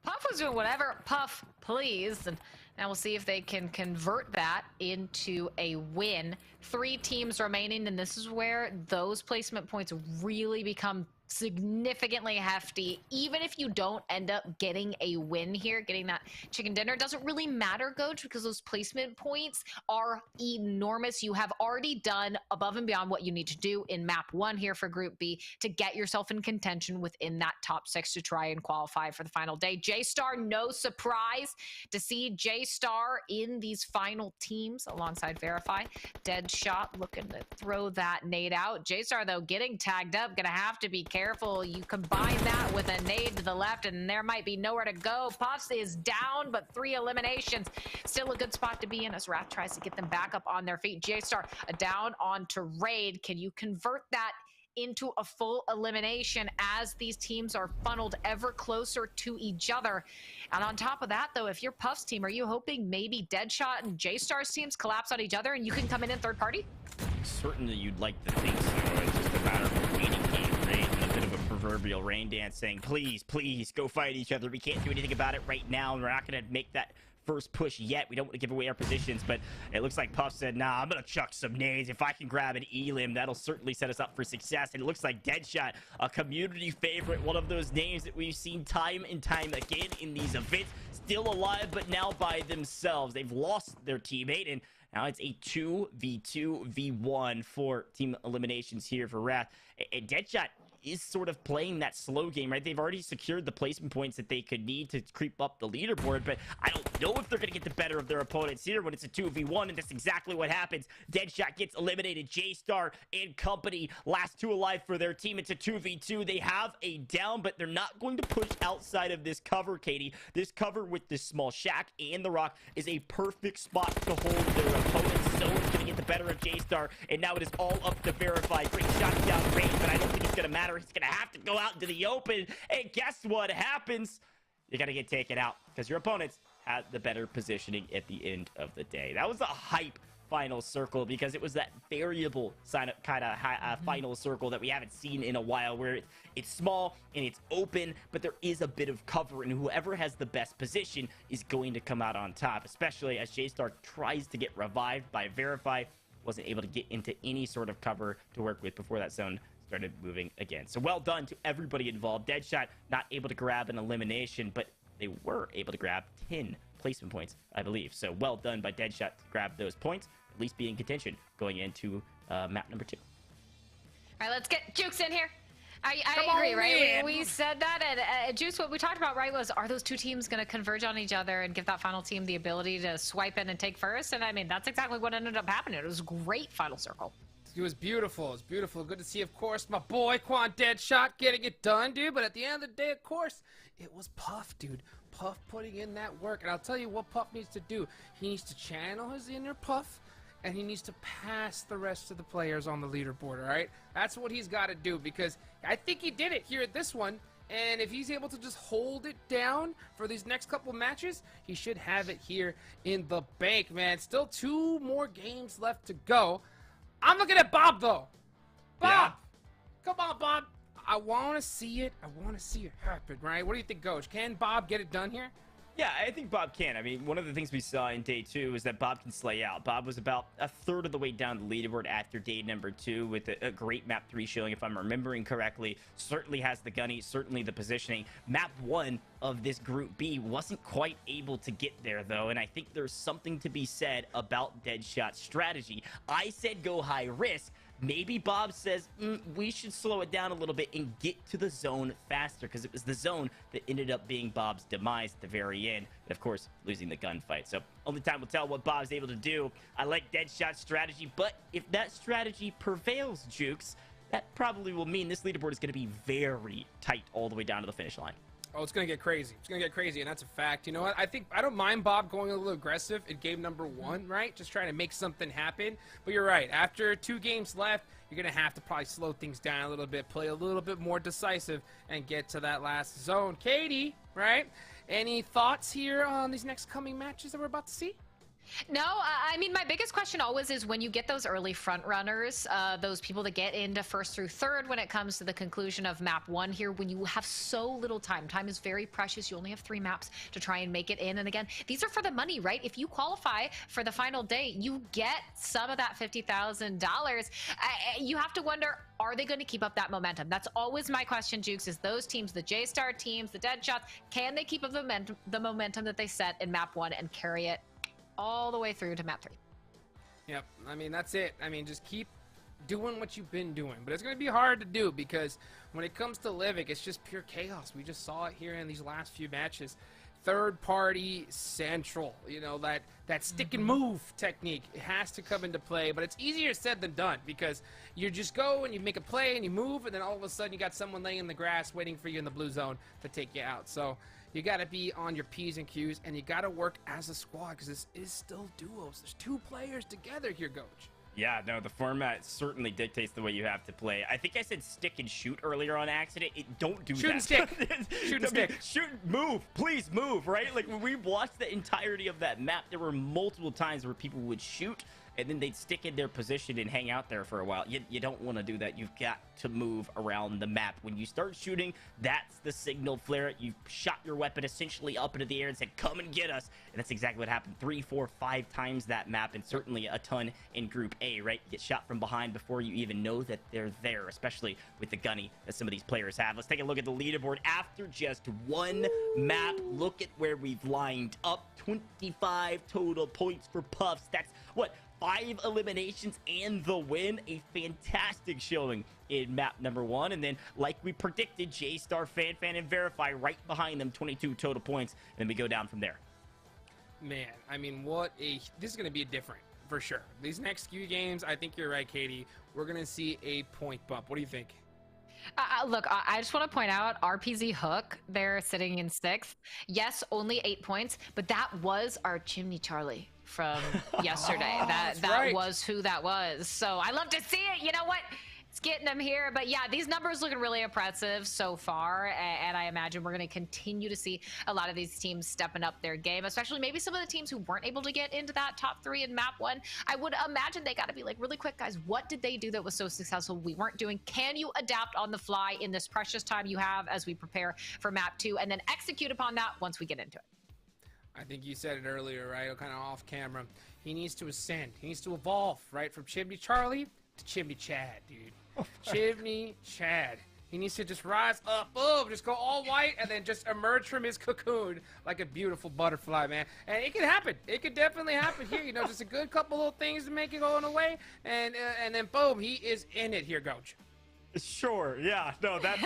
[SPEAKER 2] Puff was doing whatever Puff pleased, and now we'll see if they can convert that into a win. 3 teams remaining, and this is where those placement points really become significantly hefty. Even if you don't end up getting a win here, getting that chicken dinner doesn't really matter, Coach, because those placement points are enormous. You have already done above and beyond what you need to do in map 1 here for Group B to get yourself in contention within that top 6 to try and qualify for the final day. J-Star, no surprise to see J-Star in these final teams alongside Verify. Deadshot looking to throw that nade out. J-Star, though, getting tagged up, gonna have to be careful. You combine that with a nade to the left, and there might be nowhere to go. Puffs is down, but 3 eliminations. Still a good spot to be in as Wrath tries to get them back up on their feet. J-Star down onto Raid. Can you convert that into a full elimination as these teams are funneled ever closer to each other? And on top of that, though, if you're Puff's team, are you hoping maybe Deadshot and J-Star's teams collapse on each other and you can come in 3rd party?
[SPEAKER 1] Certainly you'd like to think so. It's just a matter of waiting game, Raid, and a bit of a proverbial rain dance saying, please, please, go fight each other. We can't do anything about it right now, and we're not going to make that first push yet. We don't want to give away our positions, but it looks like Puff said, nah, I'm going to chuck some nades. If I can grab an elim, that'll certainly set us up for success. And it looks like Deadshot, a community favorite, one of those names that we've seen time and time again in these events, still alive, but now by themselves. They've lost their teammate, and now it's a 2v2v1 for team eliminations here for Wrath. And Deadshot is sort of playing that slow game, right? They've already secured the placement points that they could need to creep up the leaderboard, but I don't know if they're going to get the better of their opponents here when it's a 2v1, and that's exactly what happens. Deadshot gets eliminated. J-Star and company, last two alive for their team. It's a 2v2. They have a down, but they're not going to push outside of this cover, Katie. This cover with this small shack and the rock is a perfect spot to hold their opponents. Zone's going to get the better of J-Star, and now it is all up to Verify. Great shot down range, but I don't think it's going to matter. He's going to have to go out into the open, and guess what happens? You got to get taken out because your opponents had the better positioning at the end of the day. That was a hype final circle because it was that variable kind of final circle that we haven't seen in a while, where it's small and it's open, but there is a bit of cover, and whoever has the best position is going to come out on top, especially as J-Star tries to get revived by Verify. Wasn't able to get into any sort of cover to work with before that zone started moving again. So well done to everybody involved. Deadshot not able to grab an elimination, but they were able to grab 10 placement points, I believe. So well done by Deadshot to grab those points, at least be in contention going into map number 2.
[SPEAKER 2] All right, let's get Jukes in here. I
[SPEAKER 4] Come
[SPEAKER 2] agree,
[SPEAKER 4] on,
[SPEAKER 2] right?
[SPEAKER 4] man.
[SPEAKER 2] We said that, and Juice, what we talked about, right, was are those two teams going to converge on each other and give that final team the ability to swipe in and take first? And I mean, that's exactly what ended up happening. It was a great final circle.
[SPEAKER 4] It was beautiful. It was beautiful. Good to see, of course, my boy Quan Deadshot getting it done, dude. But at the end of the day, of course, it was Puff, dude. Puff putting in that work. And I'll tell you what Puff needs to do. He needs to channel his inner Puff, and he needs to pass the rest of the players on the leaderboard, all right? That's what he's got to do, because I think he did it here at this one. And if he's able to just hold it down for these next couple matches, he should have it here in the bank, man. Still 2 more games left to go. I'm looking at Bob, though. Bob! Yeah. Come on, Bob. I want to see it. I want to see it happen, right? What do you think, Coach? Can Bob get it done here?
[SPEAKER 1] Yeah, I think Bob can. I mean, one of the things we saw in day 2 is that Bob can slay out. Bob was about a third of the way down the leaderboard after day number 2 with a great map 3 showing, if I'm remembering correctly. Certainly has the gunny, certainly the positioning. Map 1 of this group B wasn't quite able to get there, though, and I think there's something to be said about Deadshot's strategy. I said go high risk. Maybe Bob says, we should slow it down a little bit and get to the zone faster, because it was the zone that ended up being Bob's demise at the very end, and of course, losing the gunfight. So only time will tell what Bob's able to do. I like Deadshot's strategy, but if that strategy prevails, Jukes, that probably will mean this leaderboard is going to be very tight all the way down to the finish line.
[SPEAKER 4] Oh, it's going to get crazy. It's going to get crazy, and that's a fact. You know what? I don't mind Bob going a little aggressive in game number 1, right? Just trying to make something happen. But you're right. After 2 games left, you're going to have to probably slow things down a little bit, play a little bit more decisive, and get to that last zone. Katie, right? Any thoughts here on these next coming matches that we're about to see?
[SPEAKER 2] No, I mean, my biggest question always is when you get those early front runners, those people that get into first through third when it comes to the conclusion of map 1 here, when you have so little time. Time is very precious. You only have 3 maps to try and make it in. And again, these are for the money, right? If you qualify for the final day, you get some of that $50,000. You have to wonder, are they going to keep up that momentum? That's always my question, Jukes, is those teams, the J-Star teams, the Deadshots, can they keep up the momentum that they set in map 1 and carry it all the way through to map 3?
[SPEAKER 4] Yep, I mean, that's it. I mean, just keep doing what you've been doing. But it's going to be hard to do because when it comes to Livik, it's just pure chaos. We just saw it here in these last few matches. Third party central, you know, that stick and move technique, it has to come into play, but it's easier said than done because you just go and you make a play and you move, and then all of a sudden you got someone laying in the grass waiting for you in the blue zone to take you out. So you got to be on your P's and Q's, and you got to work as a squad because this is still duos. There's 2 players together here, Coach.
[SPEAKER 1] Yeah, no, the format certainly dictates the way you have to play. I think I said stick and shoot earlier on accident. Don't do that.
[SPEAKER 4] Shoot and stick. Shoot and stick.
[SPEAKER 1] Shoot, move. Please move, right? Like, when we watched the entirety of that map, there were multiple times where people would shoot and then they'd stick in their position and hang out there for a while. You don't want to do that. You've got to move around the map. When you start shooting, that's the signal flare. You've shot your weapon essentially up into the air and said, come and get us. And that's exactly what happened 3, 4, 5 times that map, and certainly a ton in Group A, right? You get shot from behind before you even know that they're there, especially with the gunny that some of these players have. Let's take a look at the leaderboard. After just one map, look at where we've lined up. 25 total points for Puffs. That's what, 5 eliminations and the win. A fantastic showing in map number 1. And then, like we predicted, J-Star, Fan, and Verify right behind them, 22 total points. And then we go down from there.
[SPEAKER 4] Man, I mean, this is going to be different for sure. These next few games, I think you're right, Katie. We're going to see a point bump. What do you think?
[SPEAKER 2] Look, I just want to point out RPZ Hook, they're sitting in 6th. Yes, only 8 points, but that was our Chimney Charlie from yesterday. That was who that was. So I love to see it. You know what? It's getting them here. But yeah, these numbers looking really impressive so far. And I imagine we're going to continue to see a lot of these teams stepping up their game, especially maybe some of the teams who weren't able to get into that top 3 in map 1. I would imagine they got to be like, really quick, guys, what did they do that was so successful we weren't doing? Can you adapt on the fly in this precious time you have as we prepare for map 2 and then execute upon that once we get into it?
[SPEAKER 4] I think you said it earlier, right? Kind of off camera. He needs to ascend. He needs to evolve, right? From Chimney Charlie to Chimney Chad, dude. Chimney Chad. He needs to just rise up, boom, just go all white, and then just emerge from his cocoon like a beautiful butterfly, man. And it can happen. It could definitely happen here. You know, just a good couple little things to make it go away, and then boom, he is in it here, Coach.
[SPEAKER 1] Sure, yeah, no, that's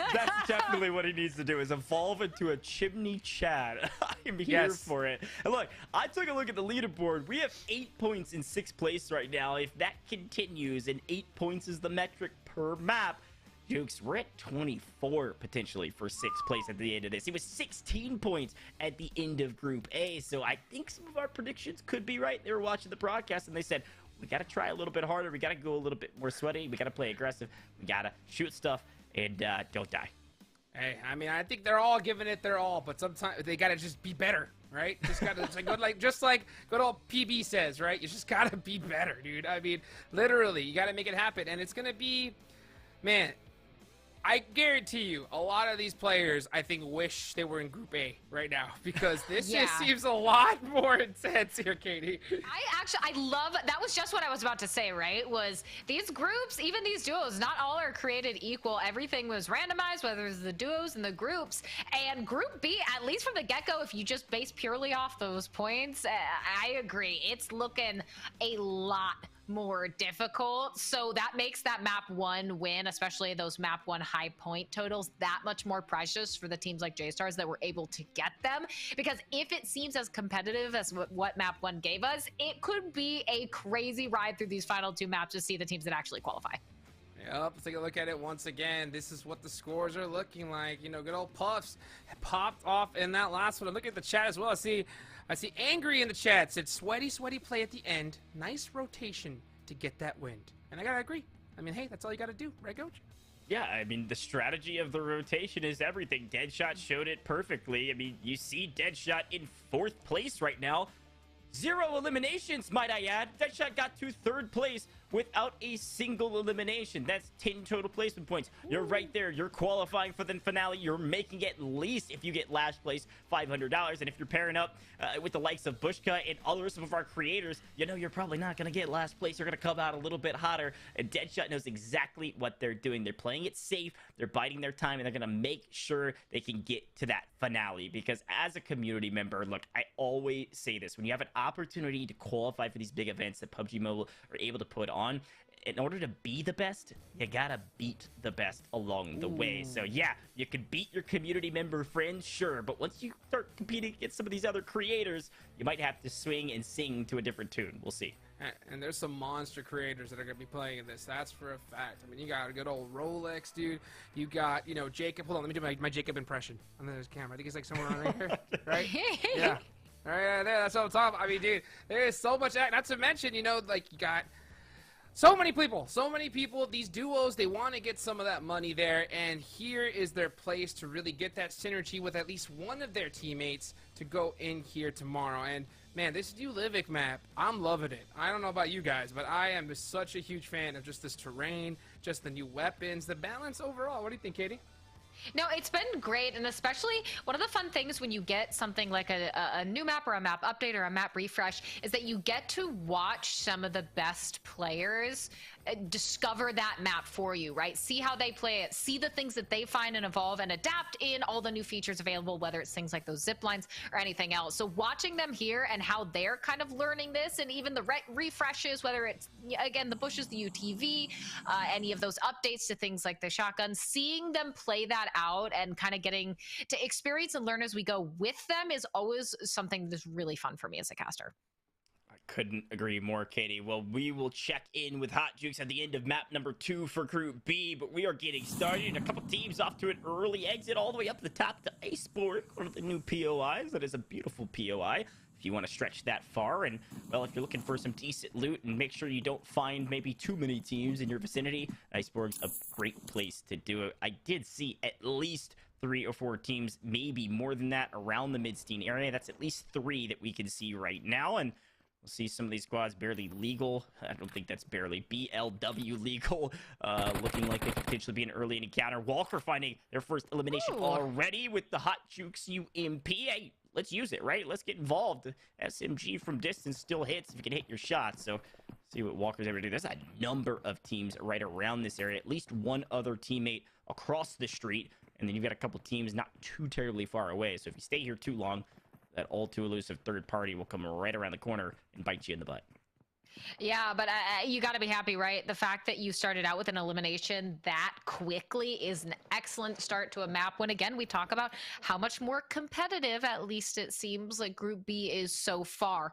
[SPEAKER 1] definitely what he needs to do, is evolve into a Chimney Chad. I'm here for it. And look, I took a look at the leaderboard. We have 8 points in 6th place right now. If that continues, and 8 points is the metric per map, Jukes, we're at 24 potentially for 6th place at the end of this. It was 16 points at the end of Group A, so I think some of our predictions could be right. They were watching the broadcast, and they said, we got to try a little bit harder. We got to go a little bit more sweaty. We got to play aggressive. We got to shoot stuff and don't die.
[SPEAKER 4] Hey, I mean, I think they're all giving it their all, but sometimes they got to just be better, right? Just got to just like good old PB says, right? You just got to be better, dude. I mean, literally, you got to make it happen. And it's going to be, man, I guarantee you, a lot of these players, I think, wish they were in Group A right now, because this just seems a lot more intense here, Katie.
[SPEAKER 2] I love, that was just what I was about to say, right? Was these groups, even these duos, not all are created equal. Everything was randomized, whether it's the duos and the groups. And Group B, at least from the get-go, if you just base purely off those points, I agree. It's looking a lot more difficult, so that makes that map 1 win, especially those map 1 high point totals, that much more precious for the teams like J-Stars that were able to get them. Because if it seems as competitive as what map 1 gave us, it could be a crazy ride through these final 2 maps to see the teams that actually qualify.
[SPEAKER 4] Yep, let's take a look at it once again. This is what the scores are looking like. You know, good old Puffs popped off in that last one. I'm looking at the chat as well. I see Angry in the chat said, sweaty play at the end. Nice rotation to get that win. And I gotta agree. I mean, hey, that's all you gotta do, right, Coach?
[SPEAKER 1] Yeah, I mean, the strategy of the rotation is everything. Deadshot showed it perfectly. I mean, you see Deadshot in 4th place right now. 0 eliminations, might I add. Deadshot got to 3rd place without a single elimination. That's 10 total placement points. You're right there. You're qualifying for the finale. You're making at least, if you get last place, $500. And if you're pairing up with the likes of Bushka and all the rest of our creators, you know you're probably not going to get last place. You're going to come out a little bit hotter. And Deadshot knows exactly what they're doing. They're playing it safe. They're biding their time, and they're going to make sure they can get to that finale. Because as a community member, look, I always say this. When you have an opportunity to qualify for these big events that PUBG Mobile are able to put on, in order to be the best, you gotta beat the best along the way. So yeah, you can beat your community member friends, sure, but once you start competing against some of these other creators, you might have to swing and sing to a different tune. We'll see.
[SPEAKER 4] And there's some monster creators that are going to be playing in this. That's for a fact. I mean, you got a good old Rolex, dude. You got, you know, Jacob. Hold on, let me do my Jacob impression on this camera. I think he's like somewhere around here, right? Yeah. All right, there. That's what I'm talking about. I mean, dude, there is so much act. Not to mention, you know, like you got So many people, these duos, they want to get some of that money there, and here is their place to really get that synergy with at least one of their teammates to go in here tomorrow. And man, this new Livik map, I'm loving it. I don't know about you guys, but I am such a huge fan of just this terrain, just the new weapons, the balance overall. What do you think, Katie?
[SPEAKER 2] No, it's been great, and especially one of the fun things when you get something like a new map or a map update or a map refresh is that you get to watch some of the best players discover that map for you, right? See how they play it, see the things that they find and evolve and adapt in all the new features available, whether it's things like those zip lines or anything else. So watching them here and how they're kind of learning this, and even the refreshes, whether it's, again, the bushes, the UTV, any of those updates to things like the shotgun, seeing them play that out and kind of getting to experience and learn as we go with them is always something that's really fun for me as a caster.
[SPEAKER 1] Couldn't agree more, Katie. Well, we will check in with Hot Jukes at the end of map number 2 for Group B, but we are getting started. A couple teams off to an early exit all the way up the top to Iceborg, one of the new POIs. That is a beautiful POI if you want to stretch that far. And, well, if you're looking for some decent loot and make sure you don't find maybe too many teams in your vicinity, Iceborg's a great place to do it. I did see at least 3 or 4 teams, maybe more than that, around the Midstein area. That's at least 3 that we can see right now. And we'll see some of these squads barely legal. I don't think that's barely BLW legal. Looking like they could potentially be an early encounter. Walker finding their first elimination already with the Hot Jukes UMP. Hey, let's use it, right? Let's get involved. SMG from distance still hits if you can hit your shots. So see what Walker's able to do. There's a number of teams right around this area. At least one other teammate across the street. And then you've got a couple teams not too terribly far away. So if you stay here too long, that all too elusive third party will come right around the corner and bite you in the butt.
[SPEAKER 2] Yeah, but you got to be happy, right? The fact that you started out with an elimination that quickly is an excellent start to a map when, again, we talk about how much more competitive, at least it seems like Group B is so far.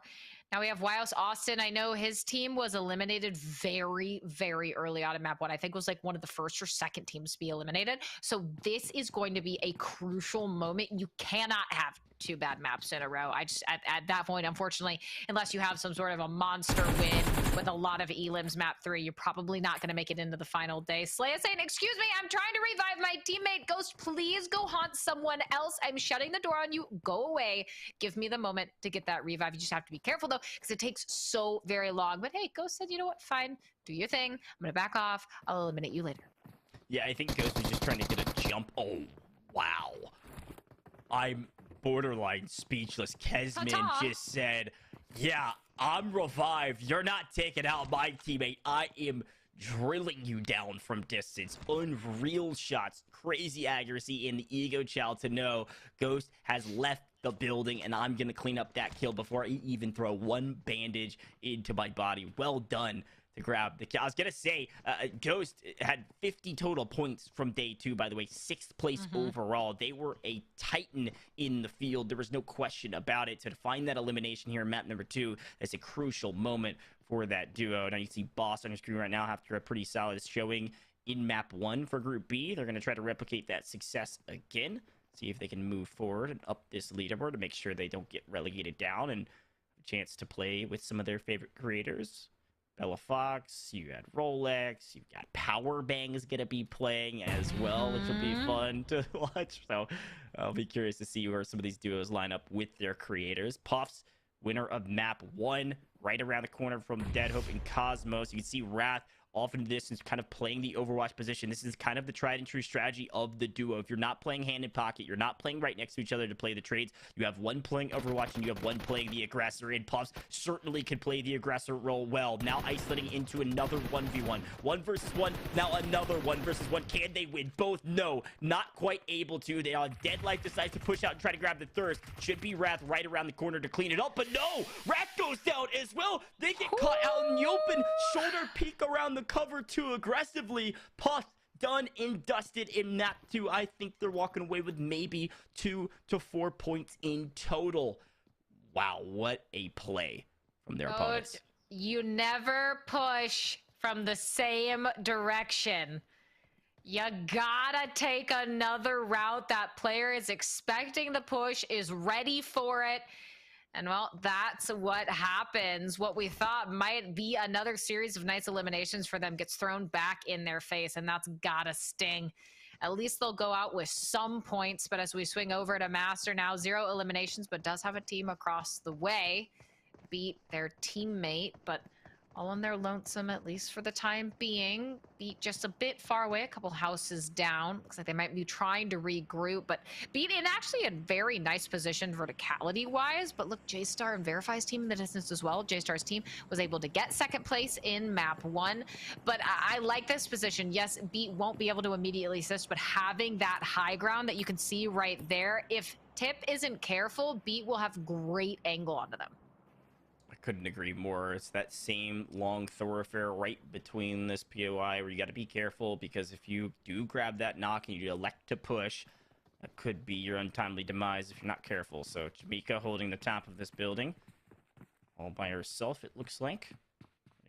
[SPEAKER 2] Now we have Wyos Austin. I know his team was eliminated very, very early on in map 1. I think it was like one of the first or second teams to be eliminated. So this is going to be a crucial moment. You cannot have 2 bad maps in a row. I just, at that point, unfortunately, unless you have some sort of a monster win with a lot of elims map 3, you're probably not going to make it into the final day. Slaya saying, excuse me, I'm trying to revive my teammate. Ghost, please go haunt someone else. I'm shutting the door on you. Go away. Give me the moment to get that revive. You just have to be careful, though, because it takes so very long. But hey, Ghost said, you know what? Fine. Do your thing. I'm going to back off. I'll eliminate you later.
[SPEAKER 1] Yeah, I think Ghost was just trying to get a jump. Oh, wow. I'm borderline speechless. Kesman just said, yeah, I'm revived. You're not taking out my teammate. I am drilling you down from distance. Unreal shots, crazy accuracy in the ego child to know Ghost has left the building, and I'm gonna clean up that kill before I even throw one bandage into my body. Well done to grab the kill. I was gonna say, Ghost had 50 total points from day 2, by the way, 6th place overall. They were a titan in the field. There was no question about it. So to find that elimination here in map number 2, that's a crucial moment for that duo. Now you see Boss on your screen right now after a pretty solid showing in map 1 for Group B. They're gonna try to replicate that success again. See if they can move forward and up this leaderboard to make sure they don't get relegated down and a chance to play with some of their favorite creators. Bella Fox, you got Rolex, you've got Power Bang is going to be playing as well, which will be fun to watch. So I'll be curious to see where some of these duos line up with their creators. Puffs, winner of map 1, right around the corner from Dead Hope and Cosmos. You can see Wrath off in the distance, kind of playing the Overwatch position. This is kind of the tried and true strategy of the duo. If you're not playing hand in pocket, you're not playing right next to each other to play the trades. You have one playing Overwatch and you have one playing the aggressor. And Puffs certainly can play the aggressor role well. Now isolating into another 1v1. 1 versus 1, now another 1 versus 1. Can they win both? No, not quite able to. They are Dead Life decides to push out and try to grab the thirst. Should be Wrath right around the corner to clean it up, but no! Wrath goes down as well. They get caught out in the open. Shoulder peek around the cover too aggressively. Puff done and dusted in map 2. I think they're walking away with maybe 2 to 4 points in total. Wow, what a play from their opponents.
[SPEAKER 2] You never push from the same direction. You gotta take another route. That player is expecting the push, is ready for it. And well, that's what happens. What we thought might be another series of nice eliminations for them gets thrown back in their face, and that's gotta sting. At least they'll go out with some points, but as we swing over to Master now, 0 eliminations, but does have a team across the way. Beat their teammate, but all on their lonesome, at least for the time being. Beat just a bit far away, a couple houses down. Looks like they might be trying to regroup, but Beat in actually a very nice position verticality-wise. But look, J-Star and Verify's team in the distance as well. J-Star's team was able to get second place in map 1. But I like this position. Yes, Beat won't be able to immediately assist, but having that high ground that you can see right there, if Tip isn't careful, Beat will have great angle onto them.
[SPEAKER 1] Couldn't agree more. It's that same long thoroughfare right between this POI where you got to be careful, because if you do grab that knock and you elect to push, that could be your untimely demise if you're not careful. So Jamaica holding the top of this building all by herself, it looks like.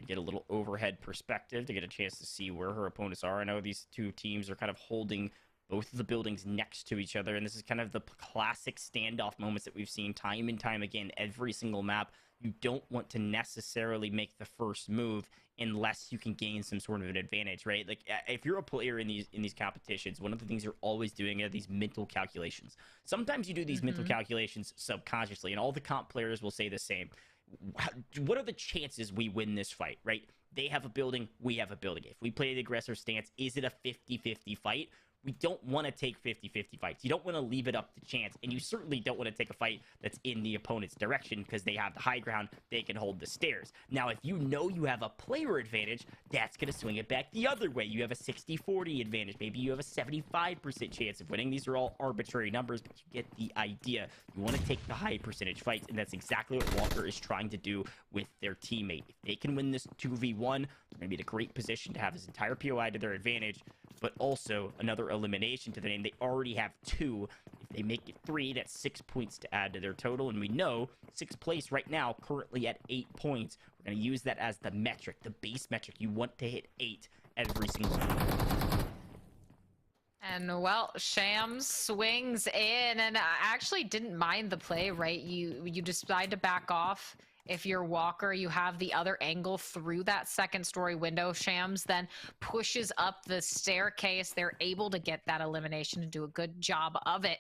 [SPEAKER 1] Get a little overhead perspective to get a chance to see where her opponents are. I know these two teams are kind of holding both of the buildings next to each other, and this is kind of the classic standoff moments that we've seen time and time again every single map. You don't want to necessarily make the first move unless you can gain some sort of an advantage, right? Like, if you're a player in these competitions, one of the things you're always doing are these mental calculations. Sometimes you do these mental calculations subconsciously, and all the comp players will say the same. What are the chances we win this fight, right? They have a building, we have a building. If we play the aggressive stance, is it a 50-50 fight? We don't want to take 50-50 fights. You don't want to leave it up to chance, and you certainly don't want to take a fight that's in the opponent's direction because they have the high ground, they can hold the stairs. Now, if you know you have a player advantage, that's going to swing it back the other way. You have a 60-40 advantage. Maybe you have a 75% chance of winning. These are all arbitrary numbers, but you get the idea. You want to take the high percentage fights, and that's exactly what Walker is trying to do with their teammate. If they can win this 2v1, they're going to be in a great position to have this entire POI to their advantage, but also another elimination to the name. They already have 2. If they make it 3, that's 6 points to add to their total. And we know 6th place right now, currently at 8 points. We're going to use that as the metric, the base metric. You want to hit 8 every single time.
[SPEAKER 2] And well, Shams swings in and actually didn't mind the play, right? You decide to back off. If you're Walker, you have the other angle through that second story window. Shams then pushes up the staircase. They're able to get that elimination and do a good job of it.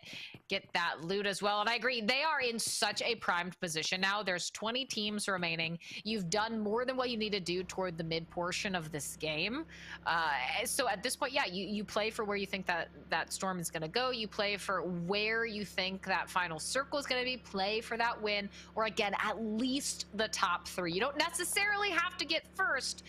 [SPEAKER 2] Get that loot as well. And I agree, they are in such a primed position now. There's 20 teams remaining. You've done more than what you need to do toward the mid portion of this game. So at this point, yeah, you play for where you think that storm is going to go. You play for where you think that final circle is going to be. Play for that win, or again, at least the top 3. You don't necessarily have to get first,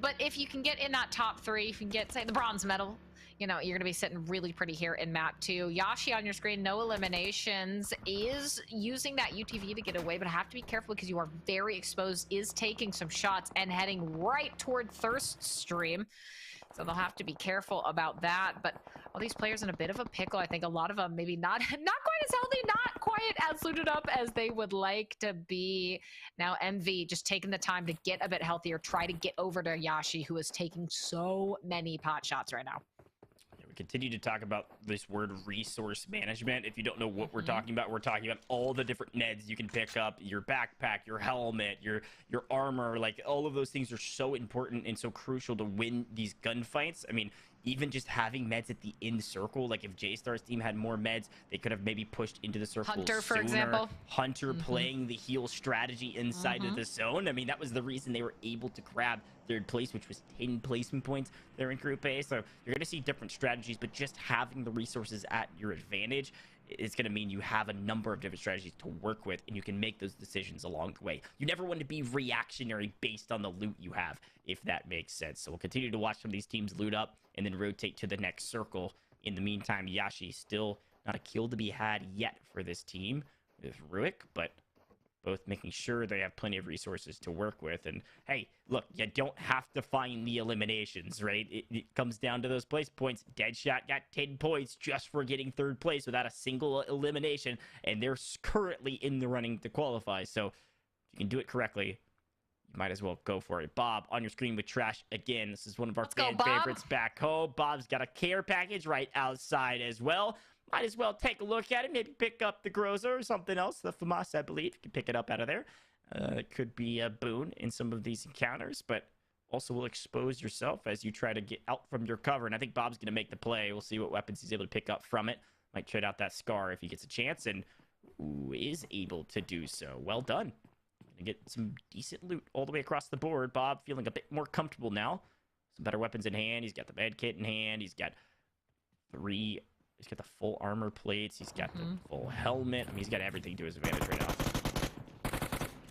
[SPEAKER 2] but if you can get in that top 3, if you can get, say, the bronze medal, you know, you're gonna be sitting really pretty here in map 2. Yashi on your screen, no eliminations, is using that UTV to get away, but have to be careful because you are very exposed, is taking some shots and heading right toward Thirst Stream. So they'll have to be careful about that. But all these players in a bit of a pickle. I think a lot of them maybe not quite as healthy, not quite as looted up as they would like to be. Now MV just taking the time to get a bit healthier, try to get over to Yashi, who is taking so many pot shots right now.
[SPEAKER 1] We continue to talk about this word resource management. If you don't know what we're talking about all the different meds you can pick up, your backpack, your helmet, your armor. Like, all of those things are so important and so crucial to win these gunfights. I mean, even just having meds at the end circle, like if J-Star's team had more meds, they could have maybe pushed into the circle
[SPEAKER 2] Hunter, for
[SPEAKER 1] sooner.
[SPEAKER 2] example.
[SPEAKER 1] Hunter playing the heal strategy inside of the zone. I mean, that was the reason they were able to grab 3rd place, which was 10 placement points there in Group A. So you're going to see different strategies, but just having the resources at your advantage is going to mean you have a number of different strategies to work with, and you can make those decisions along the way. You never want to be reactionary based on the loot you have, if that makes sense. So we'll continue to watch some of these teams loot up and then rotate to the next circle. In the meantime, Yashi still not a kill to be had yet for this team with Ruik, but both making sure they have plenty of resources to work with. And hey, look, you don't have to find the eliminations, right? It comes down to those place points. Deadshot got 10 points just for getting 3rd place without a single elimination, and they're currently in the running to qualify. So if you can do it correctly, you might as well go for it. Bob on your screen with Trash again. This is one of our fan favorites back home. Bob's got a care package right outside as well. might as well take a look at it. Maybe pick up the Groza or something else. The FAMAS, I believe, you can pick it up out of there. It could be a boon in some of these encounters, but also will expose yourself as you try to get out from your cover. And I think Bob's going to make the play. We'll see what weapons he's able to pick up from it. Might trade out that Scar if he gets a chance, and is able to do so. Well done. Gonna get some decent loot all the way across the board. Bob feeling a bit more comfortable now. Some better weapons in hand. He's got the med kit in hand. He's got the full armor plates. He's got the full helmet. I mean, he's got everything to his advantage right now.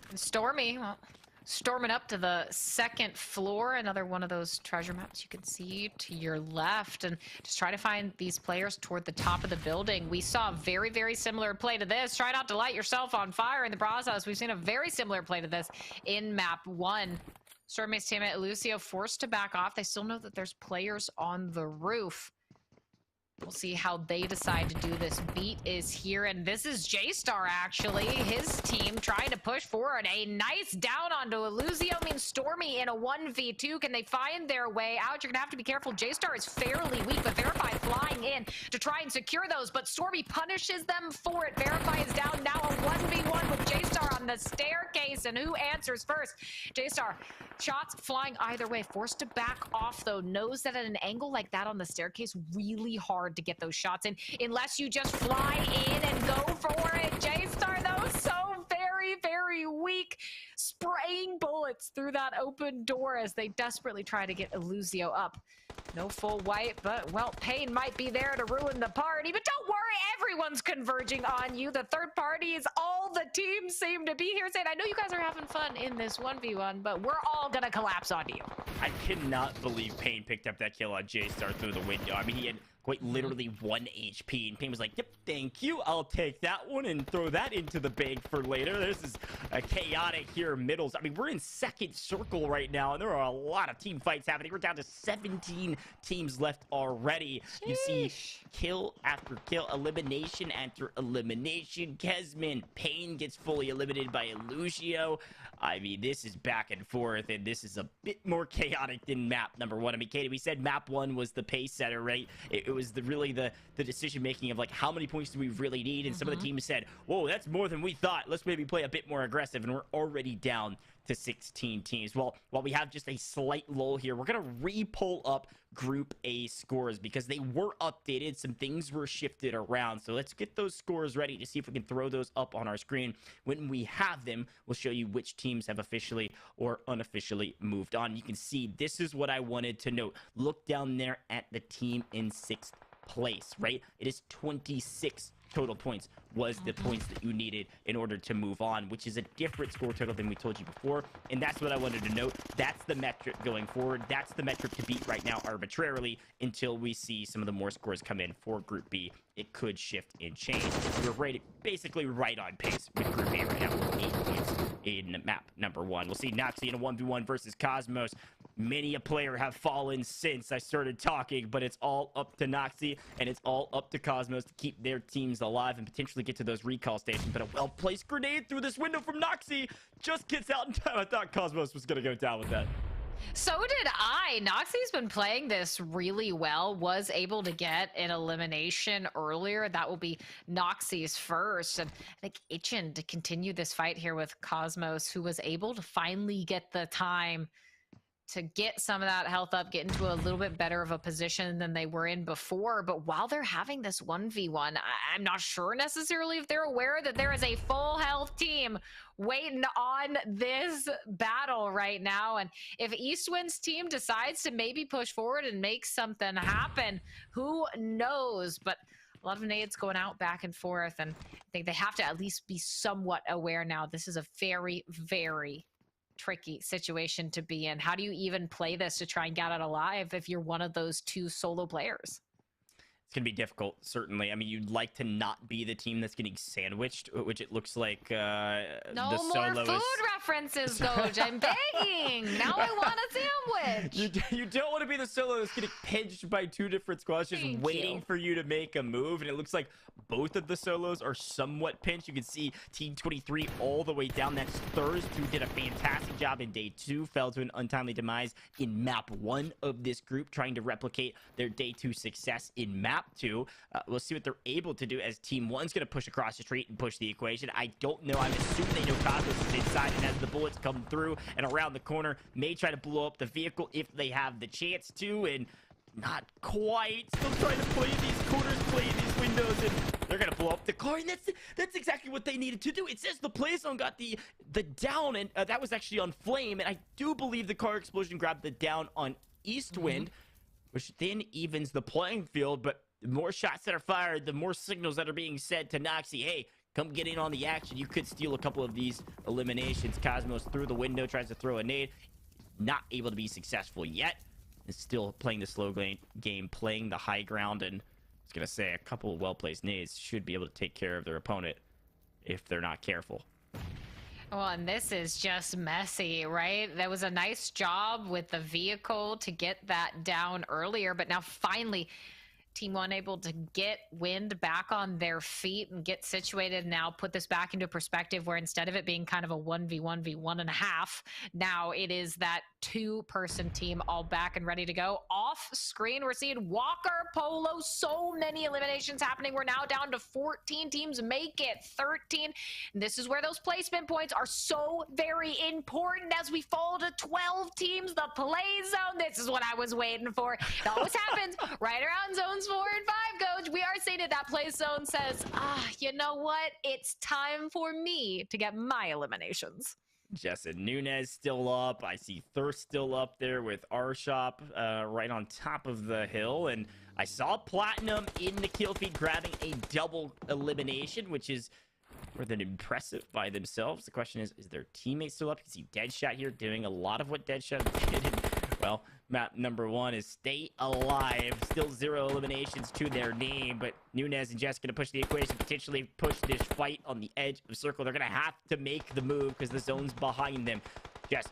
[SPEAKER 2] And Stormy, well, storming up to the second floor, another one of those treasure maps you can see to your left, and just try to find these players toward the top of the building. We saw a very, very similar play to this. Try not to light yourself on fire in the process. We've seen a very similar play to this in map 1. Stormy's teammate Lucio forced to back off. They still know that there's players on the roof. We'll see how they decide to do this. Beat is here, and this is J-Star, actually. His team trying to push forward. A nice down onto Illusio means Stormy in a 1v2. Can they find their way out? You're going to have to be careful. J-Star is fairly weak, but Verify flying in to try and secure those, but Stormy punishes them for it. Verify is down now, a 1v1 with J-Star on the staircase, and who answers first? J-Star, shots flying either way. Forced to back off, though. Knows that at an angle like that on the staircase, really hard to get those shots in, unless you just fly in and go for it. J-Star, though, so very, very weak, spraying bullets through that open door as they desperately try to get Illusio up. No full white, but, well, Pain might be there to ruin the party, but don't worry, everyone's converging on you. The third party is all the teams seem to be here saying, I know you guys are having fun in this 1v1, but we're all gonna collapse onto you.
[SPEAKER 1] I cannot believe Pain picked up that kill on J-Star through the window. I mean, he had quite literally 1 HP, and Pain was like, yep, thank you, I'll take that one and throw that into the bank for later. This is a chaotic here middles. I mean, we're in second circle right now, and there are a lot of team fights happening. We're down to 17 teams left already. Sheesh. You see kill after kill, elimination after elimination. Kesman, Pain gets fully eliminated by Illusio. I mean, this is back and forth, and this is a bit more chaotic than map number 1. I mean, Katie, we said map 1 was the pace setter, right? It was really the decision making of like, how many points do we really need? And some of the teams said, whoa, that's more than we thought. Let's maybe play a bit more aggressive, and we're already down to 16 teams. Well, while we have just a slight lull here, we're gonna re-pull up Group A scores because they were updated. Some things were shifted around. So let's get those scores ready to see if we can throw those up on our screen. When we have them, we'll show you which teams have officially or unofficially moved on. You can see this is what I wanted to note. Look down there at the team in 6th place, right? It is 26 total points was the points that you needed in order to move on, which is a different score total than we told you before. And that's what I wanted to note. That's the metric going forward. That's the metric to beat right now arbitrarily until we see some of the more scores come in for Group B. It could shift and change. We're basically right on pace with Group A right now with 8 points in map number 1. We'll see Noxie in a 1v1 versus Cosmos. Many a player have fallen since I started talking, but it's all up to Noxie and it's all up to Cosmos to keep their teams alive and potentially get to those recall stations. But a well-placed grenade through this window from Noxie just gets out in time. I thought Cosmos was going to go down with that.
[SPEAKER 2] So did I. Noxie's been playing this really well, was able to get an elimination earlier. That will be Noxie's first. And I think itching to continue this fight here with Cosmos, who was able to finally get the time to get some of that health up, get into a little bit better of a position than they were in before. But while they're having this 1v1, I'm not sure necessarily if they're aware that there is a full health team waiting on this battle right now. And if Eastwind's team decides to maybe push forward and make something happen, who knows? But a lot of nades going out back and forth, and I think they have to at least be somewhat aware now. This is a very, very tricky situation to be in. How do you even play this to try and get out alive if you're one of those 2 solo players?
[SPEAKER 1] It's going to be difficult, certainly. I mean, you'd like to not be the team that's getting sandwiched, which it looks like
[SPEAKER 2] no
[SPEAKER 1] the
[SPEAKER 2] more food references, Goj. I'm begging. Now I want a sandwich.
[SPEAKER 1] You don't want to be the solo that's getting pinched by 2 different squads just waiting for you to make a move. And it looks like both of the solos are somewhat pinched. You can see Team 23 all the way down. That's Thurs, who did a fantastic job in day 2, fell to an untimely demise in map 1 of this group, trying to replicate their day 2 success in map 2. We'll see what they're able to do, as Team 1's going to push across the street and push the equation. I don't know. I'm assuming they know Cosmos is inside, and as the bullets come through and around the corner, may try to blow up the vehicle if they have the chance to, and not quite. Still trying to play these corners, play these windows, and they're gonna blow up the car. And that's exactly what they needed to do. It says the play zone got the down, and that was actually on Flame. And I do believe the car explosion grabbed the down on Eastwind, which then evens the playing field. But the more shots that are fired, the more signals that are being said to Noxy, hey, come get in on the action. You could steal a couple of these eliminations. Cosmos through the window, tries to throw a nade. Not able to be successful yet. Is still playing the slow game, playing the high ground, and I was going to say a couple of well-placed nades should be able to take care of their opponent if they're not careful.
[SPEAKER 2] Well, and this is just messy, right? That was a nice job with the vehicle to get that down earlier, but now finally Team 1 able to get Wind back on their feet and get situated. Now put this back into perspective, where instead of it being kind of a 1v1v1.5, now it is that 2-person team all back and ready to go. Off screen, we're seeing Walker, Polo, so many eliminations happening. We're now down to 14 teams, make it 13. And this is where those placement points are so very important as we fall to 12 teams. The play zone, this is what I was waiting for. It always happens right around zones 4 and 5, Coach. We are seeing it. That play zone says, you know what? It's time for me to get my eliminations.
[SPEAKER 1] Jessin Nunez still up. I see Thirst still up there with Arshop right on top of the hill. And I saw Platinum in the kill feed grabbing a double elimination, which is more than impressive by themselves. The question is their teammates still up? You can see Deadshot here doing a lot of what Deadshot did. And, well, map number 1 is stay alive. Still 0 eliminations to their name, but Nunez and Jess going to push the equation, potentially push this fight on the edge of circle. They're going to have to make the move because the zone's behind them. Jess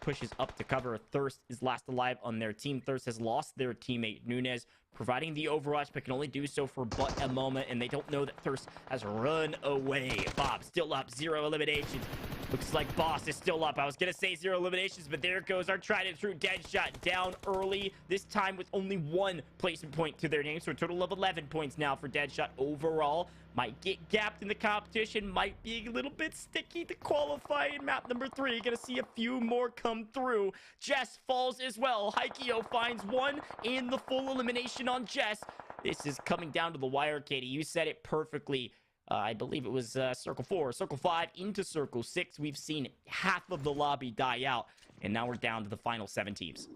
[SPEAKER 1] pushes up to cover. Thirst is last alive on their team. Thirst has lost their teammate Nunez, providing the overwatch, but can only do so for but a moment, and they don't know that Thirst has run away. Bob still up, 0 eliminations. Looks like Boss is still up. I was going to say 0 eliminations, but there goes our tried and true Deadshot down early, this time with only 1 placement point to their name, so a total of 11 points now for Deadshot overall. Might get gapped in the competition, might be a little bit sticky to qualify in map number 3. Gonna see a few more come through. Jess falls as well. Haikyo finds 1 in the full elimination on Jess. This is coming down to the wire, Katie. You said it perfectly. I believe it was Circle 4, Circle 5 into Circle 6. We've seen half of the lobby die out, and now we're down to the final 7 teams.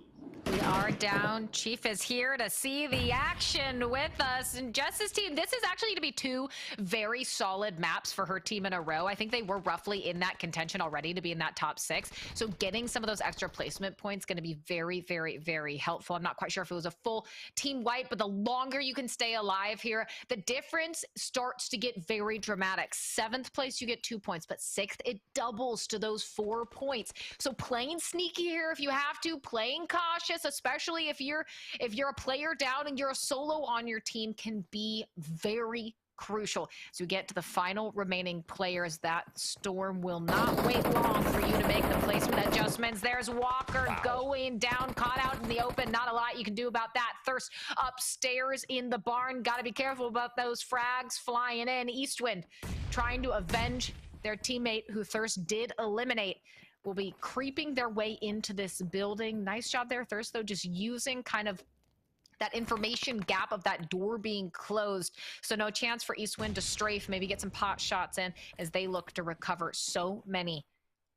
[SPEAKER 2] We are down. Chief is here to see the action with us. And Jess's team, this is actually going to be 2 very solid maps for her team in a row. I think they were roughly in that contention already to be in that top 6. So getting some of those extra placement points going to be very, very, very helpful. I'm not quite sure if it was a full team wipe, but the longer you can stay alive here, the difference starts to get very dramatic. 7th place, you get 2 points, but 6th, it doubles to those 4 points. So playing sneaky here if you have to, playing cautious, especially if you're a player down and you're a solo on your team, can be very crucial. So we get to the final remaining players. That storm will not wait long for you to make the placement adjustments. There's Walker going down, caught out in the open. Not a lot you can do about that. Thirst upstairs in the barn. Got to be careful about those frags flying in. Eastwind trying to avenge their teammate who Thirst did eliminate. Will be creeping their way into this building. Nice job there, Thirst, though, just using kind of that information gap of that door being closed. So no chance for Eastwind to strafe, maybe get some pot shots in as they look to recover. So many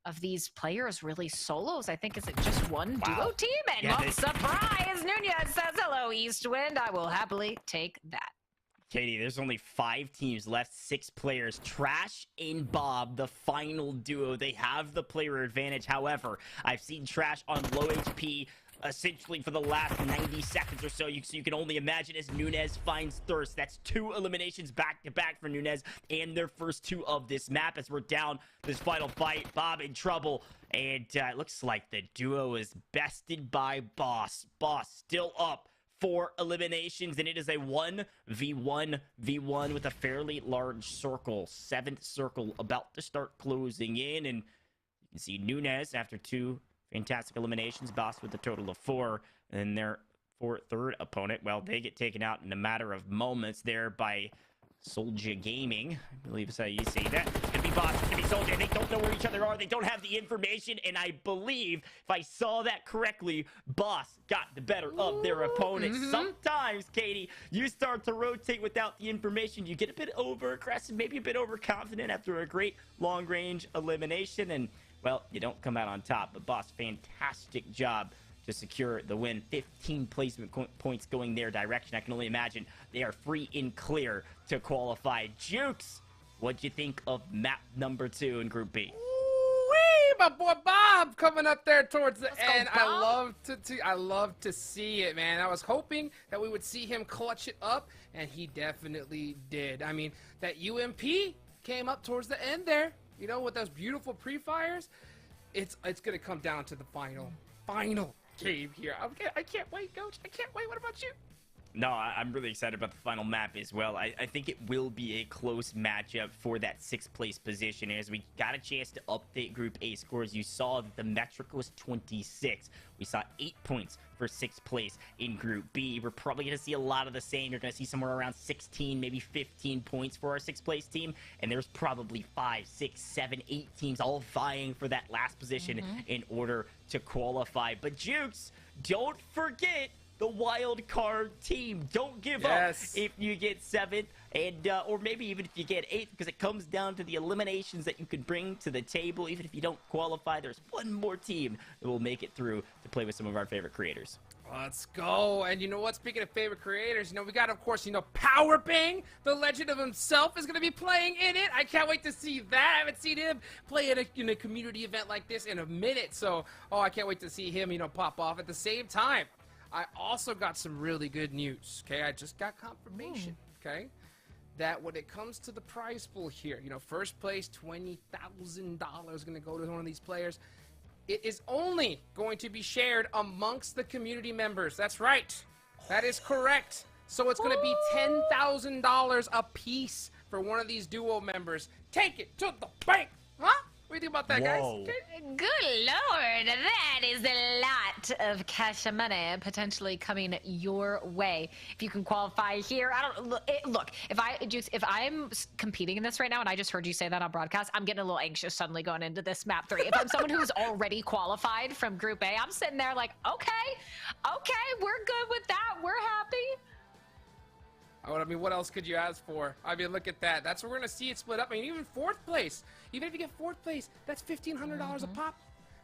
[SPEAKER 2] of these players really solos. I think, is it just one duo team? And what surprise! Nunez says, hello, Eastwind. I will happily take that.
[SPEAKER 1] Katie, there's only 5 teams left, 6 players. Trash and Bob, the final duo. They have the player advantage. However, I've seen Trash on low HP essentially for the last 90 seconds or so. You can only imagine as Nunez finds Thirst. That's 2 eliminations back-to-back for Nunez and their first 2 of this map as we're down this final fight. Bob in trouble. And it looks like the duo is bested by Boss. Boss still up. 4 eliminations, and it is a 1v1v1 with a fairly large circle. 7th circle about to start closing in, and you can see Nunez after 2 fantastic eliminations, Boss with a total of 4, and then their third opponent, well, they get taken out in a matter of moments there by Soldier Gaming. I believe is how you say that. It's gonna be Boss, it's gonna be Soldier. They don't know where each other are. They don't have the information, and I believe, if I saw that correctly, Boss got the better of their opponent. Sometimes, Katie, you start to rotate without the information. You get a bit over-aggressive, maybe a bit overconfident after a great long-range elimination, and, well, you don't come out on top. But Boss, fantastic job to secure the win. 15 placement points going their direction. I can only imagine they are free and clear to qualify. Jukes, what'd you think of map number 2 in Group B?
[SPEAKER 4] Wee, my boy Bob coming up there towards the end. I love to see it, man. I was hoping that we would see him clutch it up, and he definitely did. I mean, that UMP came up towards the end there, you know, with those beautiful pre-fires. It's gonna come down to the final game here. I can't wait, Coach. I can't wait. What about you?
[SPEAKER 1] No, I'm really excited about the final map as well. I think it will be a close matchup for that 6th place position. As we got a chance to update Group A scores, you saw that the metric was 26. We saw 8 points for 6th place in Group B. We're probably going to see a lot of the same. You're going to see somewhere around 16, maybe 15 points for our 6th place team. And there's probably 5, 6, 7, 8 teams all vying for that last position in order to qualify. But Jukes, don't forget the wild card team. Don't give up if you get 7th, and or maybe even if you get 8th, because it comes down to the eliminations that you can bring to the table. Even if you don't qualify, there's one more team that will make it through to play with some of our favorite creators.
[SPEAKER 4] Let's go. And you know what? Speaking of favorite creators, you know, we got, of course, you know, Power Bang, the legend of himself, is going to be playing in it. I can't wait to see that. I haven't seen him play at a community event like this in a minute. So, I can't wait to see him, you know, pop off. At the same time, I also got some really good news, okay? I just got confirmation, okay, that when it comes to the prize pool here, you know, first place, $20,000 going to go to one of these players. It is only going to be shared amongst the community members. That's right. That is correct. So it's going to be $10,000 a piece for one of these duo members. Take it to the bank, huh? What do you think about that, guys?
[SPEAKER 2] Good lord, that is a lot of cash money potentially coming your way if you can qualify here. I don't look. If I'm competing in this right now, and I just heard you say that on broadcast, I'm getting a little anxious suddenly going into this map 3. If I'm someone who's already qualified from Group A, I'm sitting there like, okay, we're good with that. We're happy.
[SPEAKER 4] I mean, what else could you ask for? I mean, look at that. That's where we're going to see it split up. I mean, even 4th place. Even if you get 4th place, that's $1,500 a pop.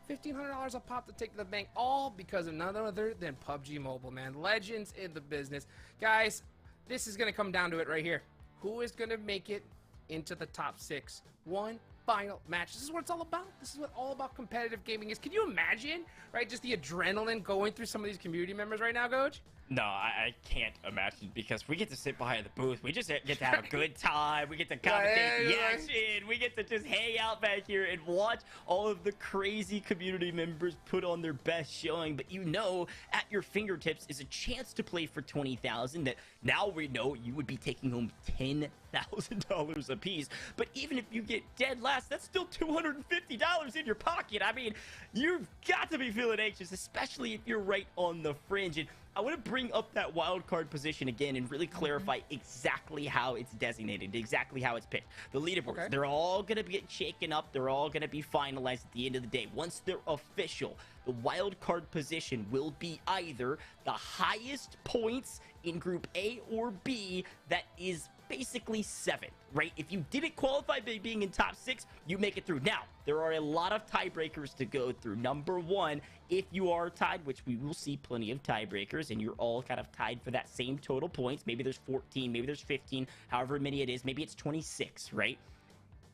[SPEAKER 4] $1,500 a pop to take to the bank, all because of none other than PUBG Mobile, man. Legends in the business. Guys, this is going to come down to it right here. Who is going to make it into the top 6? One final match. This is what it's all about. This is what all about competitive gaming is. Can you imagine, right, just the adrenaline going through some of these community members right now, Coach?
[SPEAKER 1] No, I can't imagine, because we get to sit behind the booth. We just get to have a good time. We get to commentate the action. We get to just hang out back here and watch all of the crazy community members put on their best showing. But you know, at your fingertips is a chance to play for $20,000 that now we know you would be taking home $10,000 a piece. But even if you get dead last, that's still $250 in your pocket. I mean, you've got to be feeling anxious, especially if you're right on the fringe. And I want to bring up that wild card position again and really clarify exactly how it's designated, exactly how it's picked. The leaderboards, they're all going to get shaken up. They're all going to be finalized at the end of the day. Once they're official, the wild card position will be either the highest points in Group A or B that is basically 7th, right? If you didn't qualify by being in top 6, you make it through. Now, there are a lot of tiebreakers to go through. Number 1, if you are tied, which we will see plenty of tiebreakers, and you're all kind of tied for that same total points, maybe there's 14, maybe there's 15, however many it is, maybe it's 26, right?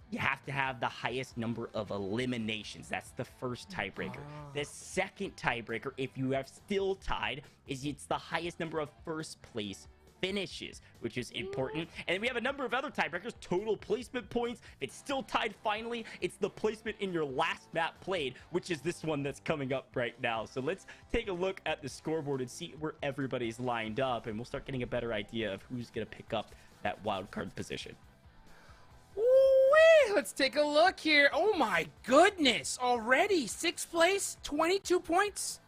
[SPEAKER 1] You have to have the highest number of eliminations. That's the first tiebreaker. The second tiebreaker, if you have still tied, is it's the highest number of first place finishes, which is important. And then we have a number of other tiebreakers. Total placement points. If it's still tied finally, it's the placement in your last map played, which is this one that's coming up right now. So let's take a look at the scoreboard and see where everybody's lined up, and we'll start getting a better idea of who's going to pick up that wild card position.
[SPEAKER 4] Ooh-wee. Let's take a look here. Oh my goodness, already 6th place, 22 points.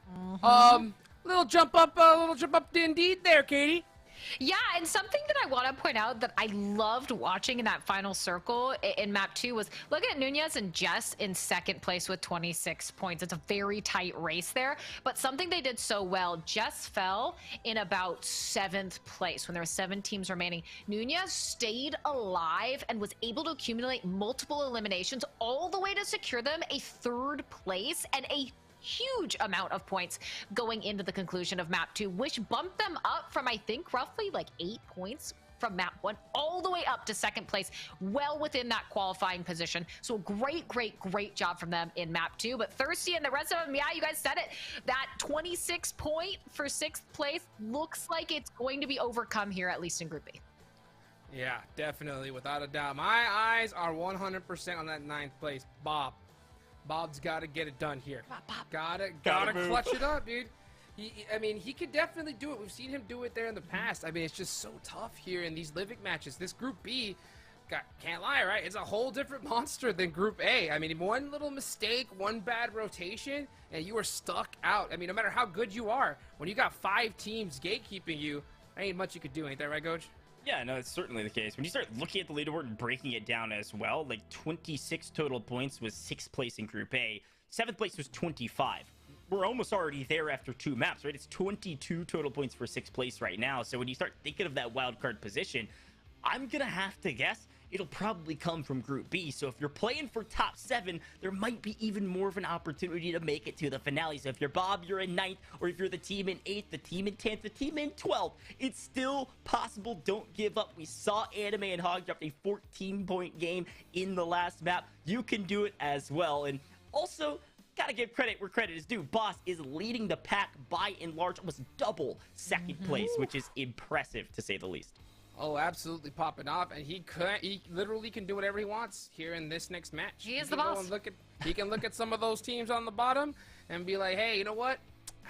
[SPEAKER 4] Little jump up indeed there, Katie.
[SPEAKER 2] Yeah, and something that I want to point out that I loved watching in that final circle in map 2 was look at Nunez and Jess in 2nd place with 26 points. It's a very tight race there, but something they did so well, Jess fell in about 7th place when there were 7 teams remaining. Nunez stayed alive and was able to accumulate multiple eliminations all the way to secure them a 3rd place and a huge amount of points going into the conclusion of map 2, which bumped them up from, I think, roughly like 8 points from map 1 all the way up to 2nd place, well within that qualifying position. So great job from them in map 2. But Thirsty and the rest of them, yeah, you guys said it, that 26 point for 6th place looks like it's going to be overcome here, at least in Group B.
[SPEAKER 4] Yeah, definitely, without a doubt. My eyes are 100% on that 9th place. Bob's got to get it done here. Gotta clutch it up, dude. I mean, he could definitely do it. We've seen him do it there in the past. I mean, it's just so tough here in these Livik matches. This Group B, can't lie, right? It's a whole different monster than Group A. I mean, one little mistake, one bad rotation, and you are stuck out. I mean, no matter how good you are, when you got 5 teams gatekeeping you, there ain't much you could do. Ain't that right, Coach?
[SPEAKER 1] Yeah, no, it's certainly the case. When you start looking at the leaderboard and breaking it down as well, like 26 total points was 6th place in Group A. 7th place was 25. We're almost already there after 2 maps, right? It's 22 total points for 6th place right now. So when you start thinking of that wild card position, I'm going to have to guess it'll probably come from Group B. So if you're playing for top 7, there might be even more of an opportunity to make it to the finale. So if you're Bob, you're in 9th, or if you're the team in 8th, the team in 10th, the team in 12th, it's still possible. Don't give up. We saw Anime and Hog drop a 14-point game in the last map. You can do it as well. And also, gotta give credit where credit is due. Boss is leading the pack by and large, almost double 2nd place, which is impressive to say the least.
[SPEAKER 4] Oh, absolutely popping off, and he literally can do whatever he wants here in this next match.
[SPEAKER 2] He is the boss.
[SPEAKER 4] He can look at some of those teams on the bottom and be like, hey, you know what?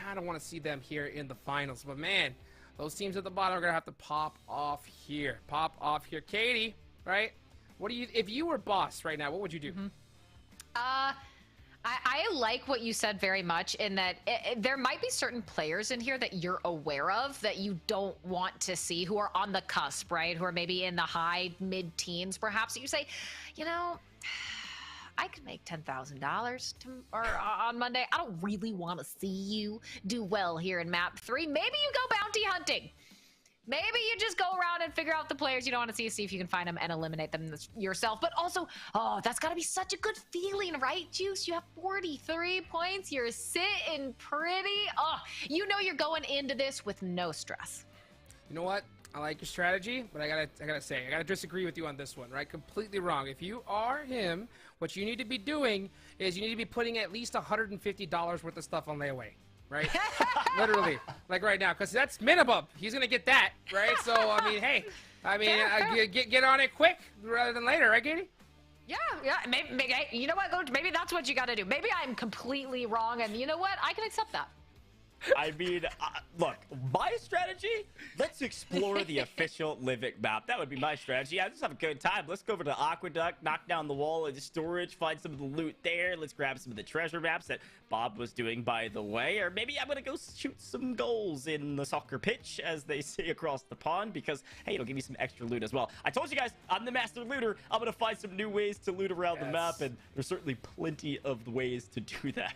[SPEAKER 4] I don't want to see them here in the finals. But man, those teams at the bottom are gonna have to pop off here. Pop off here, Katie. Right? What do you? If you were boss right now, what would you do?
[SPEAKER 2] I like what you said very much in that there might be certain players in here that you're aware of that you don't want to see, who are on the cusp, right? Who are maybe in the high mid-teens, perhaps. You say, you know, I could make $10,000 on Monday. I don't really want to see you do well here in map 3. Maybe you go bounty hunting. Maybe you just go around and figure out the players you don't want to see if you can find them and eliminate them yourself. But also, oh, that's got to be such a good feeling, right, Juice? You have 43 points. You're sitting pretty. Oh, you know you're going into this with no stress.
[SPEAKER 4] You know what? I like your strategy, but I gotta disagree with you on this one, right? Completely wrong. If you are him, what you need to be doing is you need to be putting at least $150 worth of stuff on layaway. Right? Literally, like right now, because that's minimum. He's gonna get that, right? So I mean, hey, get on it quick rather than later, right, Katie?
[SPEAKER 2] Yeah. Maybe you know what, Coach? Maybe that's what you got to do. Maybe I'm completely wrong, and you know what? I can accept that.
[SPEAKER 1] I mean, look, my strategy, let's explore the official Livik map. That would be my strategy. Yeah, just have a good time. Let's go over to Aqueduct, knock down the wall of the storage, find some of the loot there. Let's grab some of the treasure maps that Bob was doing, by the way. Or maybe I'm going to go shoot some goals in the soccer pitch, as they say across the pond, because, hey, it'll give you some extra loot as well. I told you guys, I'm the master looter. I'm going to find some new ways to loot around the map, and there's certainly plenty of ways to do that.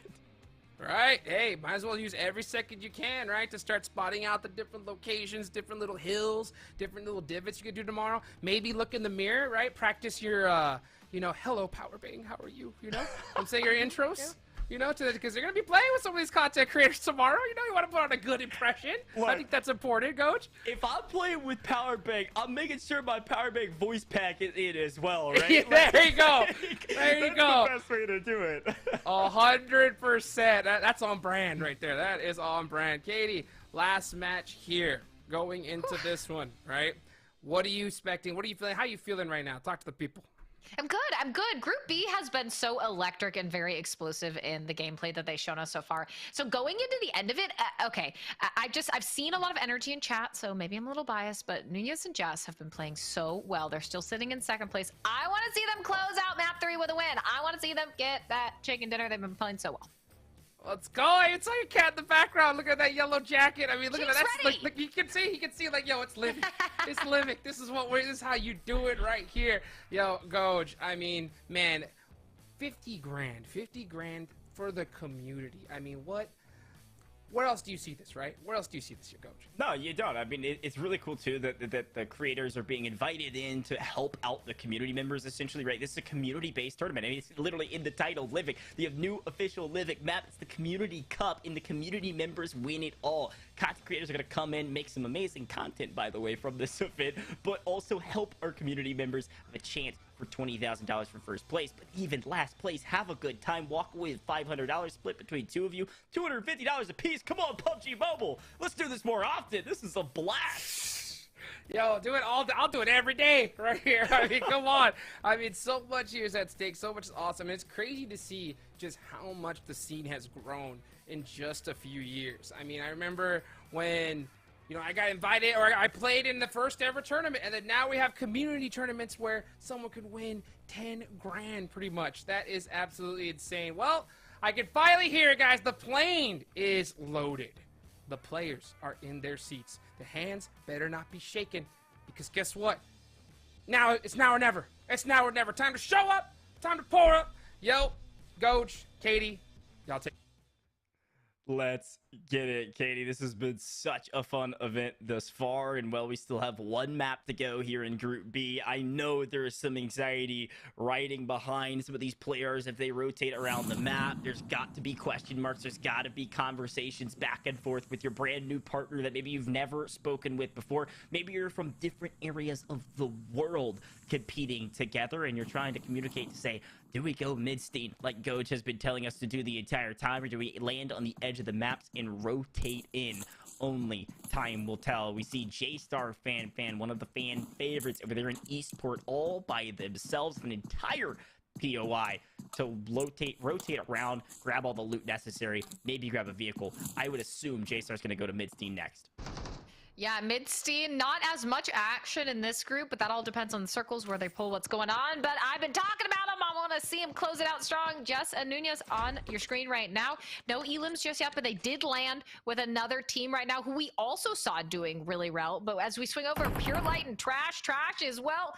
[SPEAKER 4] Right? Hey, might as well use every second you can, right? To start spotting out the different locations, different little hills, different little divots you could do tomorrow. Maybe look in the mirror, right? Practice your, you know, hello, Power Bang, how are you? You know? And say your intros. You know, because they're going to be playing with some of these content creators tomorrow. You know, you want to put on a good impression. Look, I think that's important, Coach.
[SPEAKER 1] If I'm playing with Power Bank, I'm making sure my Power Bank voice pack is in as well, right?
[SPEAKER 4] Yeah, there you go. There you go.
[SPEAKER 1] That's the best way to do it.
[SPEAKER 4] 100%. That's on brand right there. That is on brand. Katie, last match here. going into this one, right? What are you expecting? What are you feeling? How are you feeling right now? Talk to the people.
[SPEAKER 2] I'm good. I'm good. Group B has been so electric and very explosive in the gameplay that they've shown us so far. So going into the end of it, okay, I've seen a lot of energy in chat, so maybe I'm a little biased, but Nunez and Jess have been playing so well. They're still sitting in second place. I want to see them close out map 3 with a win. I want to see them get that chicken dinner. They've been playing so well.
[SPEAKER 4] Let's go! It's like a cat in the background. Look at that yellow jacket. I mean, look at that. That's like, you can see, like, yo, it's Livik. It's Livik. This is how you do it right here. Yo, Goj. I mean, man, 50 grand for the community. I mean, where else do you see this, right? Where else do you see this, your coach?
[SPEAKER 1] No, you don't. I mean, it's really cool, too, that the creators are being invited in to help out the community members, essentially, right? This is a community-based tournament. I mean, it's literally in the title, Livik. The new official Livik map. It's the Community Cup, and the community members win it all. Content creators are going to come in, make some amazing content, by the way, from this event, but also help our community members have a chance for $20,000 for first place, but even last place, have a good time, walk away with $500 split between two of you, $250 a piece. Come on, PUBG Mobile, let's do this more often. This is a blast.
[SPEAKER 4] Yo, do it all. I'll do it every day right here. I mean, come on. I mean, so much here is at stake. So much is awesome. And it's crazy to see just how much the scene has grown in just a few years. I mean, I remember when, you know, I got invited, or I played in the first ever tournament, and then now we have community tournaments where someone could win 10 grand pretty much. That is absolutely insane. Well, I can finally hear it, guys. The plane is loaded. The players are in their seats. The hands better not be shaking, because guess what? Now it's now or never. It's now or never. Time to show up. Time to pour up. Yo, Goj, Katie, y'all take.
[SPEAKER 1] Let's get it, Katie. This has been such a fun event thus far, and well, we still have one map to go here in Group B. I know there is some anxiety riding behind some of these players if they rotate around the map. There's got to be question marks. There's got to be conversations back and forth with your brand new partner that maybe you've never spoken with before. Maybe you're from different areas of the world competing together, and you're trying to communicate to say, do we go mid-steam like Goj has been telling us to do the entire time, or do we land on the edge of the maps and rotate in? Only time will tell. We see J-Star Fan, one of the fan favorites over there in Eastport, all by themselves, an entire POI to rotate around, grab all the loot necessary, maybe grab a vehicle. I would assume J-Star's going to go to mid-steam next.
[SPEAKER 2] Yeah, mid-steam, not as much action in this group, but that all depends on the circles where they pull what's going on. But I've been talking about them. I want to see them close it out strong. Jess and Nunez on your screen right now. No elims just yet, but they did land with another team right now who we also saw doing really well. But as we swing over Pure Light and Trash is, well,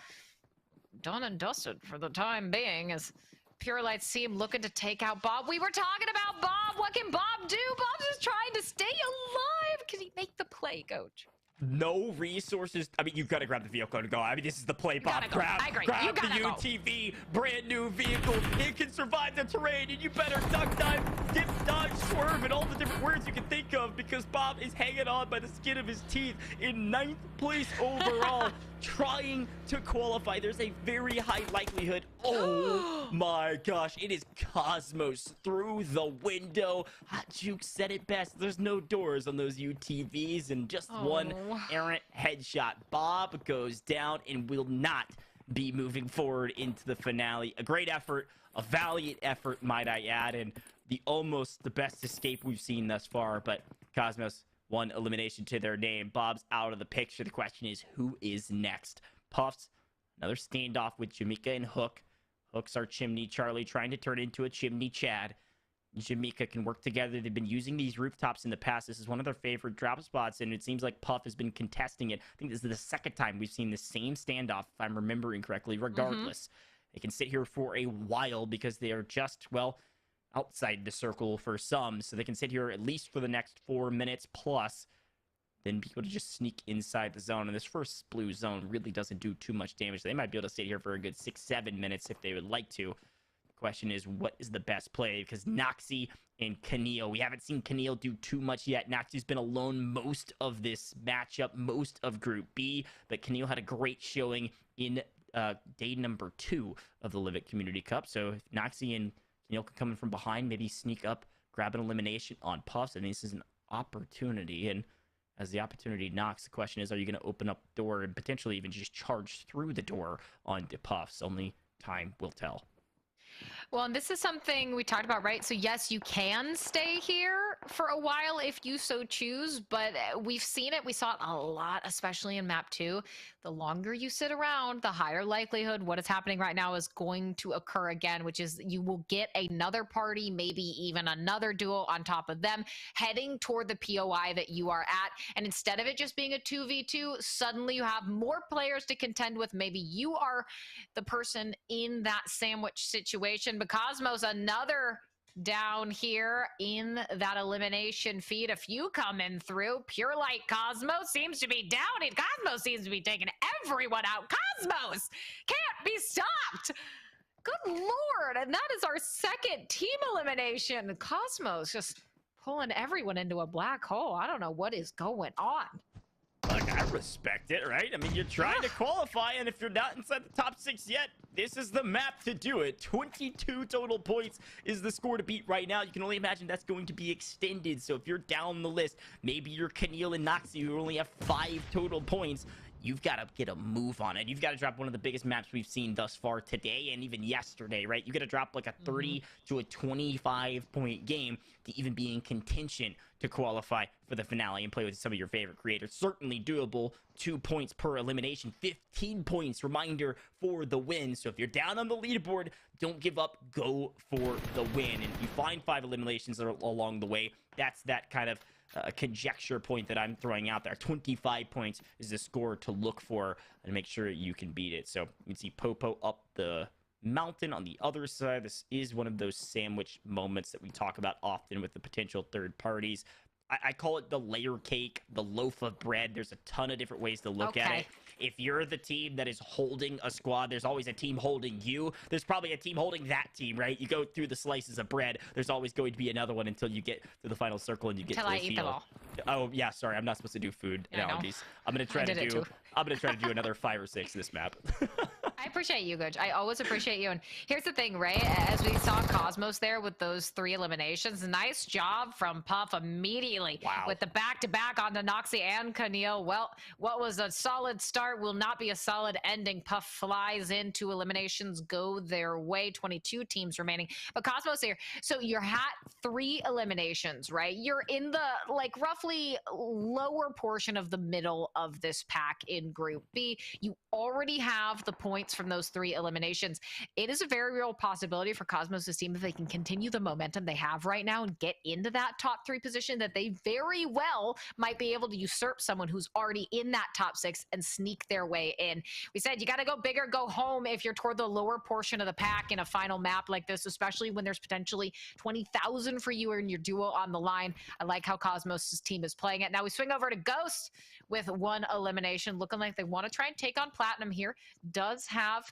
[SPEAKER 2] done and dusted for the time being, as Pure Light seem looking to take out Bob. We were talking about Bob. What can Bob do? Bob's just trying to stay alive. Can he make the play, Coach?
[SPEAKER 1] No resources. I mean, you've got to grab the vehicle to go. I mean, this is the play, Bob. Grab the UTV, brand new vehicle. It can survive the terrain, and you better duck, dive, dip, dodge, swerve, and all the different words you can think of, because Bob is hanging on by the skin of his teeth in 9th place overall, trying to qualify. There's a very high likelihood. Oh my gosh, it is Cosmos through the window. Hot Juke said it best. There's no doors on those UTVs, and just one errant headshot. Bob goes down and will not be moving forward into the finale. A great effort, a valiant effort, might I add, and almost the best escape we've seen thus far. But Cosmos, one elimination to their name. Bob's out of the picture. The question is, who is next? Puffs, another standoff with Jamaica and Hook. Hook's our Chimney Charlie, trying to turn into a Chimney Chad. Jamaica can work together. They've been using these rooftops in the past. This is one of their favorite drop spots, and it seems like Puff has been contesting it. I think this is the second time we've seen the same standoff, if I'm remembering correctly. Regardless, they can sit here for a while because they are just, well, outside the circle for some, so they can sit here at least for the next 4 minutes plus, then be able to just sneak inside the zone. And this first blue zone really doesn't do too much damage. They might be able to sit here for a good 6-7 minutes if they would like to. Question is, what is the best play? Because Noxy and Keneal, we haven't seen Keneal do too much yet. Noxy's been alone most of this matchup, most of Group B, but Keneal had a great showing in day number 2 of the Livik Community Cup. So if Noxy and Keneal can come in from behind, maybe sneak up, grab an elimination on Puffs, and this is an opportunity. And as the opportunity knocks. The question is, are you going to open up the door and potentially even just charge through the door onto Puffs? Only time will tell.
[SPEAKER 2] Well, and this is something we talked about, right? So yes, you can stay here for a while if you so choose, but we've seen it. We saw it a lot, especially in map 2. The longer you sit around, the higher likelihood what is happening right now is going to occur again, which is you will get another party, maybe even another duo on top of them, heading toward the POI that you are at. And instead of it just being a 2v2, suddenly you have more players to contend with. Maybe you are the person in that sandwich situation. But Cosmos, another down here in that elimination feed. A few coming through. Pure Light Cosmos seems to be down. Cosmos seems to be taking everyone out. Cosmos can't be stopped. Good Lord. And that is our second team elimination. Cosmos just pulling everyone into a black hole. I don't know what is going on.
[SPEAKER 1] Look, I respect it, right? I mean, you're trying to qualify, and if you're not inside the top 6 yet, this is the map to do it. 22 total points is the score to beat right now. You can only imagine that's going to be extended. So if you're down the list, maybe you're Keneal and Noxie, who only have 5 total points. You've got to get a move on it. You've got to drop one of the biggest maps we've seen thus far today and even yesterday, right? You got to drop like a 30 to a 25-point game to even be in contention to qualify for the finale and play with some of your favorite creators. Certainly doable. 2 points per elimination, 15 points reminder for the win. So if you're down on the leaderboard, don't give up. Go for the win. And if you find 5 eliminations along the way, that's that kind of conjecture point that I'm throwing out there. 25 points is the score to look for and make sure you can beat it. So you can see Popo up the mountain on the other side. This is one of those sandwich moments that we talk about often with the potential third parties. I call it the layer cake, the loaf of bread. There's a ton of different ways to look at it. If you're the team that is holding a squad, there's always a team holding you. There's probably a team holding that team, right? You go through the slices of bread. There's always going to be another one until you get to the final circle and you get to the
[SPEAKER 2] eat them all.
[SPEAKER 1] Oh yeah, sorry, I'm not supposed to do food analogies. I'm gonna try to do another 5 or 6 this map.
[SPEAKER 2] I appreciate you, Coach. I always appreciate you. And here's the thing, right? As we saw Cosmos there with those 3 eliminations, nice job from Puff immediately with the back-to-back on the Noxie and Keneal. Well, what was a solid start will not be a solid ending. Puff flies into eliminations, go their way. 22 teams remaining. But Cosmos here, so you're at 3 eliminations, right? You're in the, like, roughly lower portion of the middle of this pack in Group B. You already have the points from those 3 eliminations. It is a very real possibility for Cosmos' team, if they can continue the momentum they have right now and get into that top 3 position, that they very well might be able to usurp someone who's already in that top 6 and sneak their way in. We said you got to go big or go home if you're toward the lower portion of the pack in a final map like this, especially when there's potentially 20,000 for you and your duo on the line. I like how Cosmos' team is playing it. Now we swing over to Ghost with 1 elimination, looking like they want to try and take on Platinum here. Does have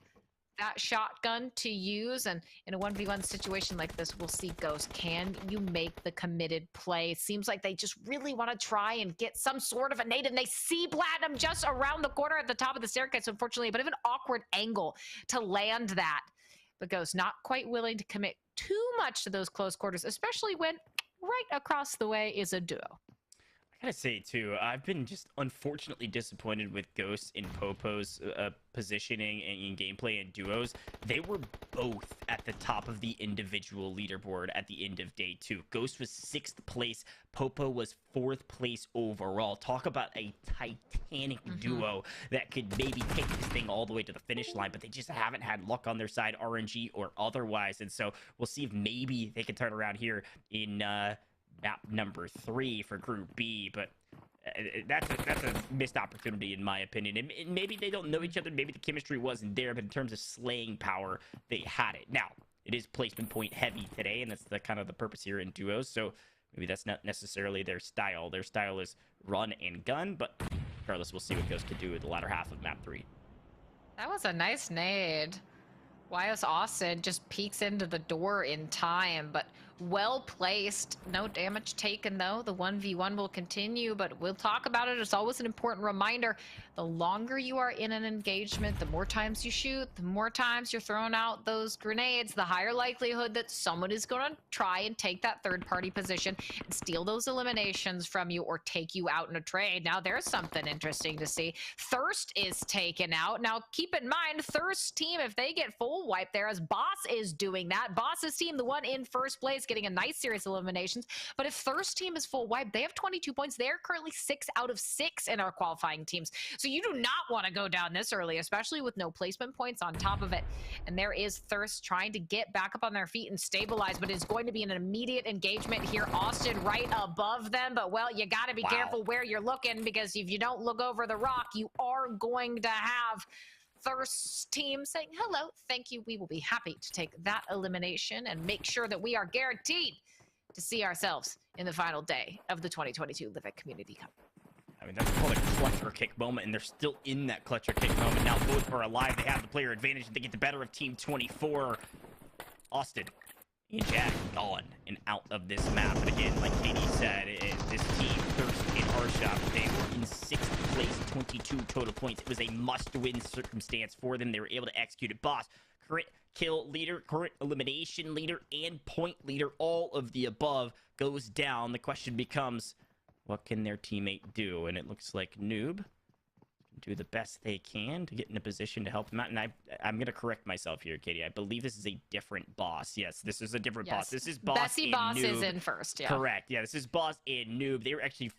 [SPEAKER 2] that shotgun to use, and in a 1v1 situation like this, we'll see Ghost. Can you make the committed play? Seems like they just really want to try and get some sort of a nade, and they see Platinum just around the corner at the top of the staircase, unfortunately, a bit of an awkward angle to land that. But Ghost not quite willing to commit too much to those close quarters, especially when right across the way is a duo.
[SPEAKER 1] I gotta say too, I've been just unfortunately disappointed with Ghost in Popo's positioning and in gameplay and duos. They were both at the top of the individual leaderboard at the end of day 2. Ghost was 6th place. Popo was 4th place overall. Talk about a titanic duo that could maybe take this thing all the way to the finish line, but they just haven't had luck on their side, RNG or otherwise. And so we'll see if maybe they can turn around here in map number 3 for Group B, but that's a missed opportunity in my opinion. And maybe they don't know each other, maybe the chemistry wasn't there, but in terms of slaying power, they had it. Now, it is placement point heavy today, and that's the kind of the purpose here in duos, so maybe that's not necessarily their style. Their style is run and gun, but regardless, we'll see what Ghost can do with the latter half of map 3.
[SPEAKER 2] That was a nice nade. YS Austin just peeks into the door in time, but well placed. No damage taken though. The 1v1 will continue, but we'll talk about it. It's always an important reminder. The longer you are in an engagement, the more times you shoot, the more times you're throwing out those grenades, the higher likelihood that someone is going to try and take that third party position and steal those eliminations from you or take you out in a trade. Now there's something interesting to see. Thirst is taken out. Now keep in mind, Thirst team, if they get full wipe there, as Boss is doing that, Boss's team, the one in first place, getting a nice series of eliminations. But if Thirst team is full wipe, they have 22 points. They're currently 6 out of 6 in our qualifying teams. So you do not want to go down this early, especially with no placement points on top of it. And there is Thirst trying to get back up on their feet and stabilize, but it's going to be an immediate engagement here. Austin right above them, but well, you got to be careful where you're looking, because if you don't look over the rock, you are going to have Thirst team saying, hello, thank you. We will be happy to take that elimination and make sure that we are guaranteed to see ourselves in the final day of the 2022 Livik Community Cup.
[SPEAKER 1] I mean, that's called a clutch or kick moment, and they're still in that clutch or kick moment. Now both are alive. They have the player advantage. They get the better of Team 24. Austin and Jack gone and out of this map. But again, like Katie said, this team, Thirst in our shop, they were in 6th place, 22 total points. It was a must-win circumstance for them. They were able to execute it. Boss, current kill leader, current elimination leader, and point leader, all of the above goes down. The question becomes, what can their teammate do? And it looks like Noob can do the best they can to get in a position to help them out. And I'm going to correct myself here, Katie. I believe this is a different Boss. Yes, this is a different Boss. This is Boss
[SPEAKER 2] Bessie
[SPEAKER 1] and
[SPEAKER 2] Boss
[SPEAKER 1] Noob.
[SPEAKER 2] is in first, yeah.
[SPEAKER 1] Correct. Yeah, this is Boss and Noob. They were actually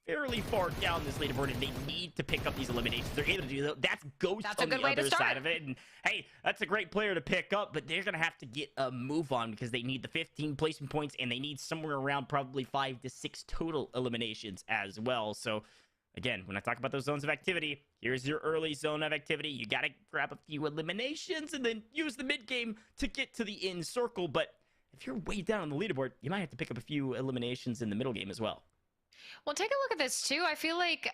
[SPEAKER 1] fairly far down this leaderboard, and they need to pick up these eliminations. They're able to do that. That's Ghost on the other side of it. And hey, that's a great player to pick up, but they're going to have to get a move on because they need the 15 placement points, and they need somewhere around probably 5 to 6 total eliminations as well. So again, when I talk about those zones of activity, here's your early zone of activity. You got to grab a few eliminations and then use the mid game to get to the end circle. But if you're way down on the leaderboard, you might have to pick up a few eliminations in the middle game as well.
[SPEAKER 2] Well, take a look at this too. I feel like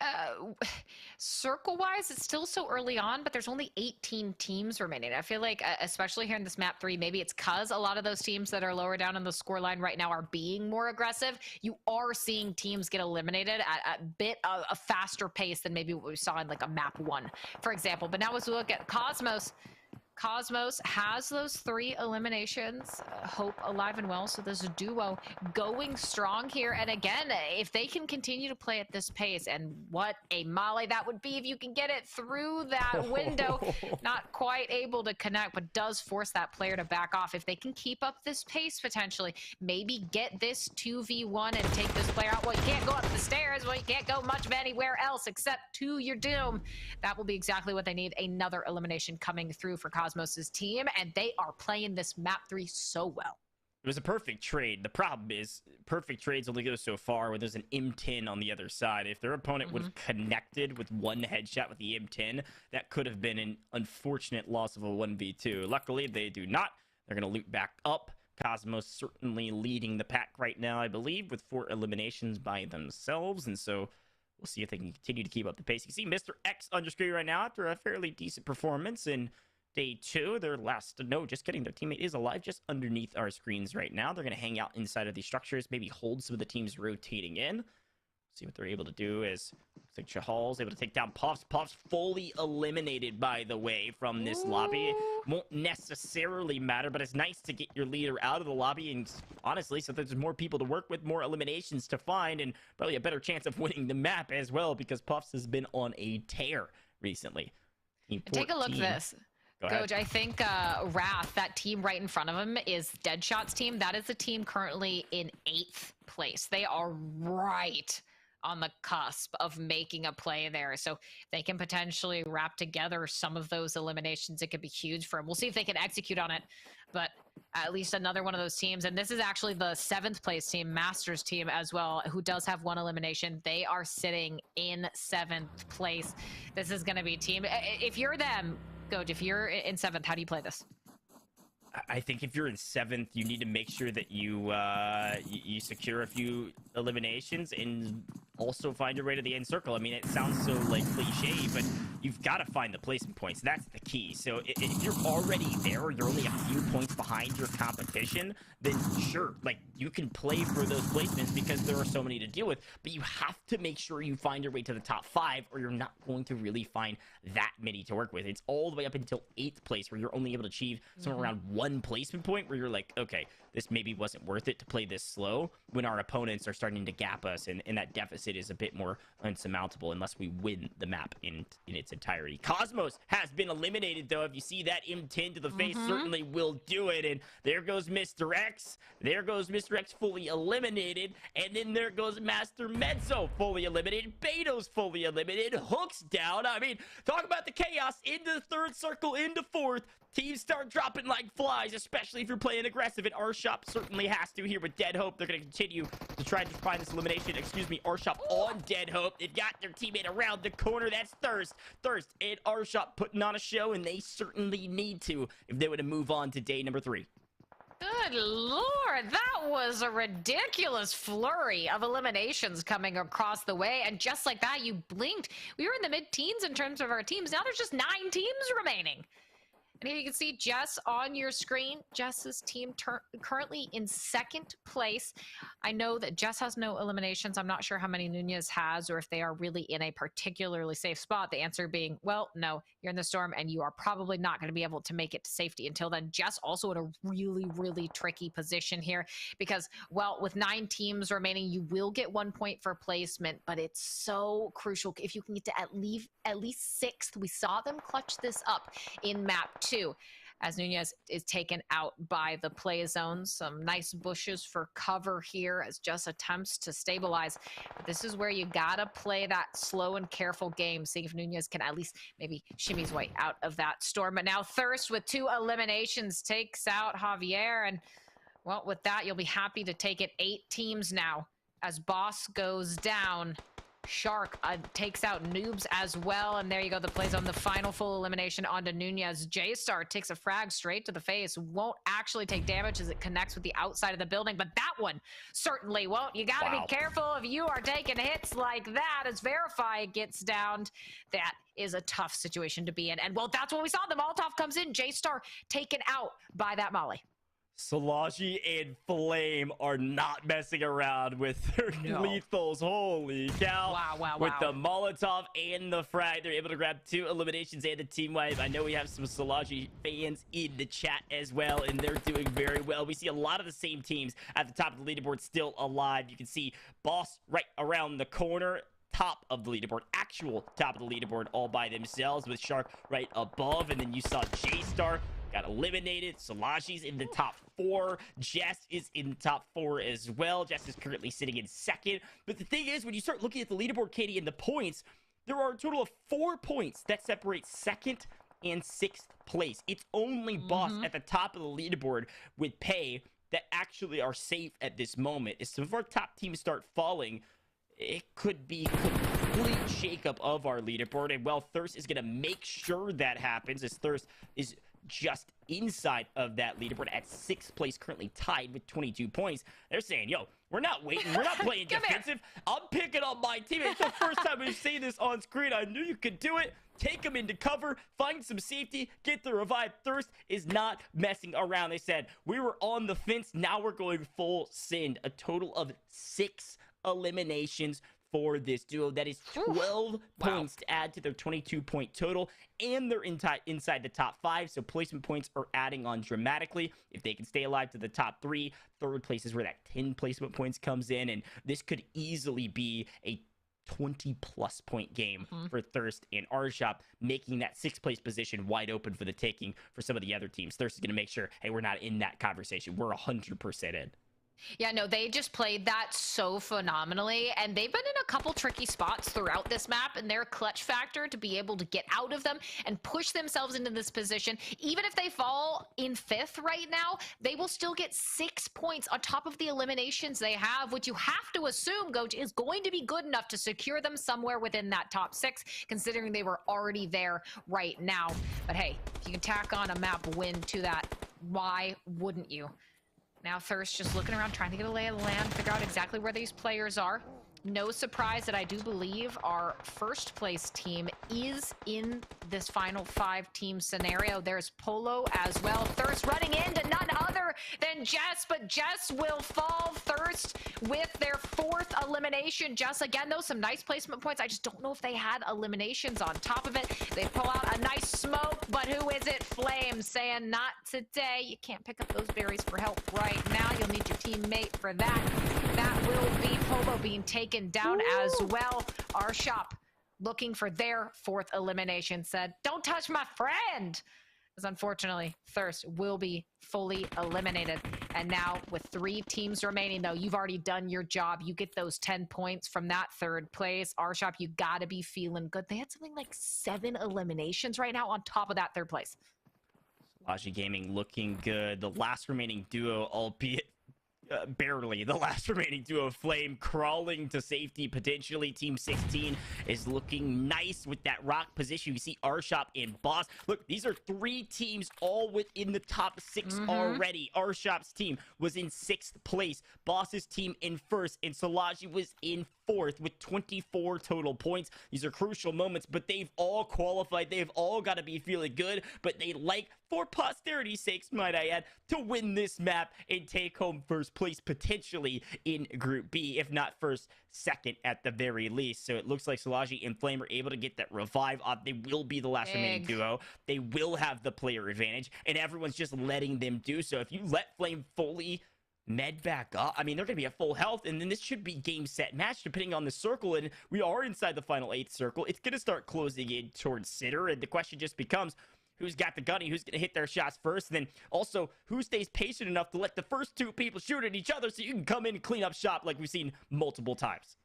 [SPEAKER 2] circle-wise, it's still so early on, but there's only 18 teams remaining. I feel like, especially here in this map 3, maybe it's because a lot of those teams that are lower down in the scoreline right now are being more aggressive. You are seeing teams get eliminated at a bit of a faster pace than maybe what we saw in like a map 1, for example. But now as we look at Cosmos, Cosmos has those 3 eliminations. Hope alive and well, so there's a duo going strong here. And again, if they can continue to play at this pace, and what a molly that would be if you can get it through that window. Not quite able to connect, but does force that player to back off. If they can keep up this pace, potentially, maybe get this 2v1 and take this player out. Well, you can't go up the stairs. Well, you can't go much of anywhere else except to your doom. That will be exactly what they need. Another elimination coming through for Cosmos's team, and they are playing this map 3 so well.
[SPEAKER 1] It was a perfect trade. The problem is perfect trades only go so far when there's an M10 on the other side. If their opponent would have connected with one headshot with the M10, that could have been an unfortunate loss of a 1v2. Luckily, they do not. They're going to loot back up. Cosmos certainly leading the pack right now, I believe, with 4 eliminations by themselves, and so we'll see if they can continue to keep up the pace. You can see Mr. X on your screen right now after a fairly decent performance in Day 2, their last, no, just kidding. Their teammate is alive just underneath our screens right now. They're going to hang out inside of these structures, maybe hold some of the teams rotating in. See what they're able to do is, looks like Chahal's able to take down Puffs. Puffs fully eliminated, by the way, from this lobby. Won't necessarily matter, but it's nice to get your leader out of the lobby, and honestly, so there's more people to work with, more eliminations to find, and probably a better chance of winning the map as well, because Puffs has been on a tear recently.
[SPEAKER 2] Take a look at this. Coach, I think Wrath, that team right in front of him, is Deadshot's team. That is the team currently in 8th place. They are right on the cusp of making a play there. So they can potentially wrap together some of those eliminations. It could be huge for them. We'll see if they can execute on it. But at least another one of those teams. And this is actually the 7th place team, Masters team as well, who does have 1 elimination. They are sitting in 7th place. This is going to be a team. If you're them, Coach, if you're in 7th, how do you play this?
[SPEAKER 1] I think if you're in 7th, you need to make sure that you you secure a few eliminations and also find your way to the end circle. I mean, it sounds so like cliche, but you've got to find the placement points. That's the key. So if you're already there, you're only a few points behind your competition, then sure, like you can play for those placements because there are so many to deal with, but you have to make sure you find your way to the top 5 or you're not going to really find that many to work with. It's all the way up until 8th place where you're only able to achieve somewhere around 1 placement point where you're like, okay, this maybe wasn't worth it to play this slow when our opponents are starting to gap us, and that deficit is a bit more unsurmountable unless we win the map in its entirety. Cosmos has been eliminated, though. If you see that M10 to the face, certainly will do it. And there goes Mr. X. There goes Mr. X fully eliminated. And then there goes Master Mezzo fully eliminated. Beto's fully eliminated. Hook's down. I mean, talk about the chaos into the 3rd circle, into 4th. Teams start dropping like flies, especially if you're playing aggressive, and R-Shop certainly has to here with Dead Hope. They're going to continue to try to find this elimination. Excuse me, R-Shop on Dead Hope. They've got their teammate around the corner. That's Thirst. Thirst and R-Shop putting on a show, and they certainly need to if they were to move on to day number 3.
[SPEAKER 2] Good lord, that was a ridiculous flurry of eliminations coming across the way, and just like that, you blinked. We were in the mid-teens in terms of our teams. Now there's just 9 teams remaining. And here you can see Jess on your screen. Jess's team currently in 2nd place. I know that Jess has no eliminations. I'm not sure how many Nunez has or if they are really in a particularly safe spot. The answer being, well, no, you're in the storm and you are probably not going to be able to make it to safety until then. Jess also in a really, really tricky position here because, well, with 9 teams remaining, you will get 1 point for placement, but it's so crucial. If you can get to at least 6th, we saw them clutch this up in map 2 as Nunez is taken out by the play zone. Some nice bushes for cover here as Just attempts to stabilize. But this is where you gotta play that slow and careful game, seeing if Nunez can at least maybe shimmy his way out of that storm. But now Thirst with 2 eliminations takes out Javier. And well, with that, you'll be happy to take it. 8 teams now as Boss goes down. Shark takes out Noobs as well, and there you go, the plays on the final full elimination onto Nunez. J-Star takes a frag straight to the face, won't actually take damage as it connects with the outside of the building, but that one certainly won't. You gotta be careful if you are taking hits like that as Verify gets downed. That is a tough situation to be in, and well, that's what we saw. The Molotov comes in, J-Star taken out by that Molly.
[SPEAKER 1] Salaji and Flame are not messing around with their lethals. Holy cow.
[SPEAKER 2] Wow.
[SPEAKER 1] With the Molotov and the frag, they're able to grab 2 eliminations and a team wipe. I know we have some Salaji fans in the chat as well, and they're doing very well. We see a lot of the same teams at the top of the leaderboard still alive. You can see Boss right around the corner. Top of the leaderboard, actual top of the leaderboard all by themselves with Shark right above. And then you saw J-Star got eliminated. Salaji's in the top 4. Jess is in the top 4 as well. Jess is currently sitting in 2nd. But the thing is, when you start looking at the leaderboard, Katie, and the points, there are a total of 4 points that separate 2nd and 6th place. It's only Boss at the top of the leaderboard with pay that actually are safe at this moment. As some of our top teams start falling, it could be complete shakeup of our leaderboard. And well, Thirst is going to make sure that happens, as Thirst is just inside of that leaderboard at 6th place, currently tied with 22 points. They're saying, yo, we're not waiting. We're not playing defensive. I'm picking up my team. It's the first time we've seen this on screen. I knew you could do it. Take them into cover, find some safety, get the revive. Thirst is not messing around. They said, we were on the fence. Now we're going full send. A total of 6 eliminations for this duo. That is 12 points to add to their 22-point total, and they're inside the top 5, so placement points are adding on dramatically. If they can stay alive to the top 3, 3rd place is where that 10 placement points comes in, and this could easily be a 20-plus point game for Thirst and R-Shop, making that 6th place position wide open for the taking for some of the other teams. Thirst is going to make sure, hey, we're not in that conversation. We're 100% in.
[SPEAKER 2] Yeah, no, they just played that so phenomenally, and they've been in a couple tricky spots throughout this map, and their clutch factor to be able to get out of them and push themselves into this position, even if they fall in 5th right now, they will still get 6 points on top of the eliminations they have, which you have to assume, Goach, is going to be good enough to secure them somewhere within that top 6, considering they were already there right now. But hey, if you can tack on a map win to that, why wouldn't you? Now Thirst just looking around, trying to get a lay of the land, figure out exactly where these players are. No surprise that I do believe our first place team is in this final 5-team scenario. There's Polo as well. Thirst running into none other than Jess, but Jess will fall. Thirst with their 4th elimination. Jess, again, though, some nice placement points. I just don't know if they had eliminations on top of it. They pull out a nice smoke, but who is it? Flame saying, not today. You can't pick up those berries for help right now. You'll need your teammate for that. That will be Polo being taken down as well. Our shop looking for their 4th elimination said, don't touch my friend. As unfortunately, Thirst will be fully eliminated. And now with 3 teams remaining, though, you've already done your job. You get those 10 points from that 3rd place. Our shop, you gotta be feeling good. They had something like 7 eliminations right now on top of that 3rd place.
[SPEAKER 1] Logi Gaming looking good. The last remaining duo, albeit barely the last remaining duo, Flame crawling to safety potentially. Team 16 is looking nice with that rock position. You see our shop and Boss. Look, these are 3 teams all within the top 6 already. Our shop's team was in 6th place. Boss's team in 1st, and Solaji was in 4th with 24 total points. These are crucial moments, but they've all qualified. They've all got to be feeling good, but they like, for posterity's sakes, might I add, to win this map and take home 1st place potentially in Group B, if not 1st, 2nd at the very least. So it looks like Solaji and Flame are able to get that revive up. They will be the last remaining duo. They will have the player advantage, and everyone's just letting them do so. If you let Flame fully med back up, I mean, they're going to be at full health, and then this should be game, set, match, depending on the circle, and we are inside the final 8th circle. It's going to start closing in towards Sitter, and the question just becomes, who's got the gunny, who's going to hit their shots first, and then also, who stays patient enough to let the first 2 people shoot at each other so you can come in and clean up shop like we've seen multiple times.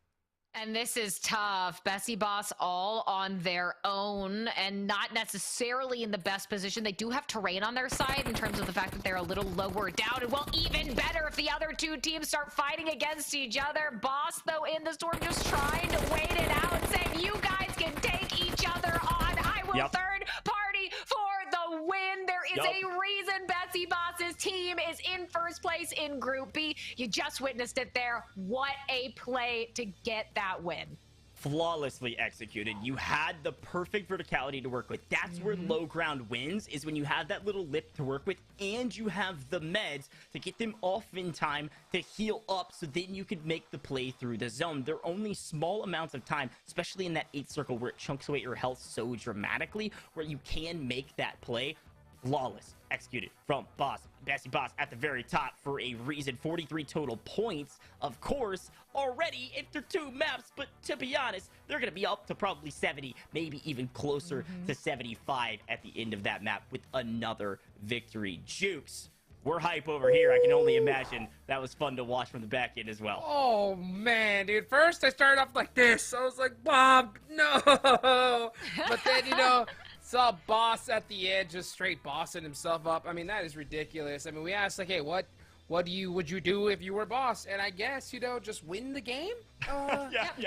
[SPEAKER 2] And this is tough. Bessie Boss all on their own and not necessarily in the best position. They do have terrain on their side in terms of the fact that they're a little lower down. And well, even better if the other 2 teams start fighting against each other. Boss, though, in the storm, just trying to wait it out, saying, you guys can take each other on. I will third party for the win. There is a reason Bessie Boss's team is in 1st place in Group B. You just witnessed it there. What a play to get that win.
[SPEAKER 1] Flawlessly executed. You had the perfect verticality to work with. That's where low ground wins, is when you have that little lip to work with and you have the meds to get them off in time to heal up, so then you could make the play through the zone. There are only small amounts of time, especially in that 8th circle where it chunks away your health so dramatically, where you can make that play. Flawless executed from Boss. Bessie Boss at the very top for a reason. 43 total points, of course, already after 2 maps, but to be honest, they're going to be up to probably 70, maybe even closer to 75 at the end of that map with another victory. Jukes, we're hype over here. I can only imagine that was fun to watch from the back end as well.
[SPEAKER 4] Oh, man, dude. First, I started off like this. I was like, Bob, no. But then, you know, saw Boss at the edge, just straight bossing himself up. I mean, that is ridiculous. I mean, we asked, like, hey, what would you do if you were Boss? And I guess, you know, just win the game?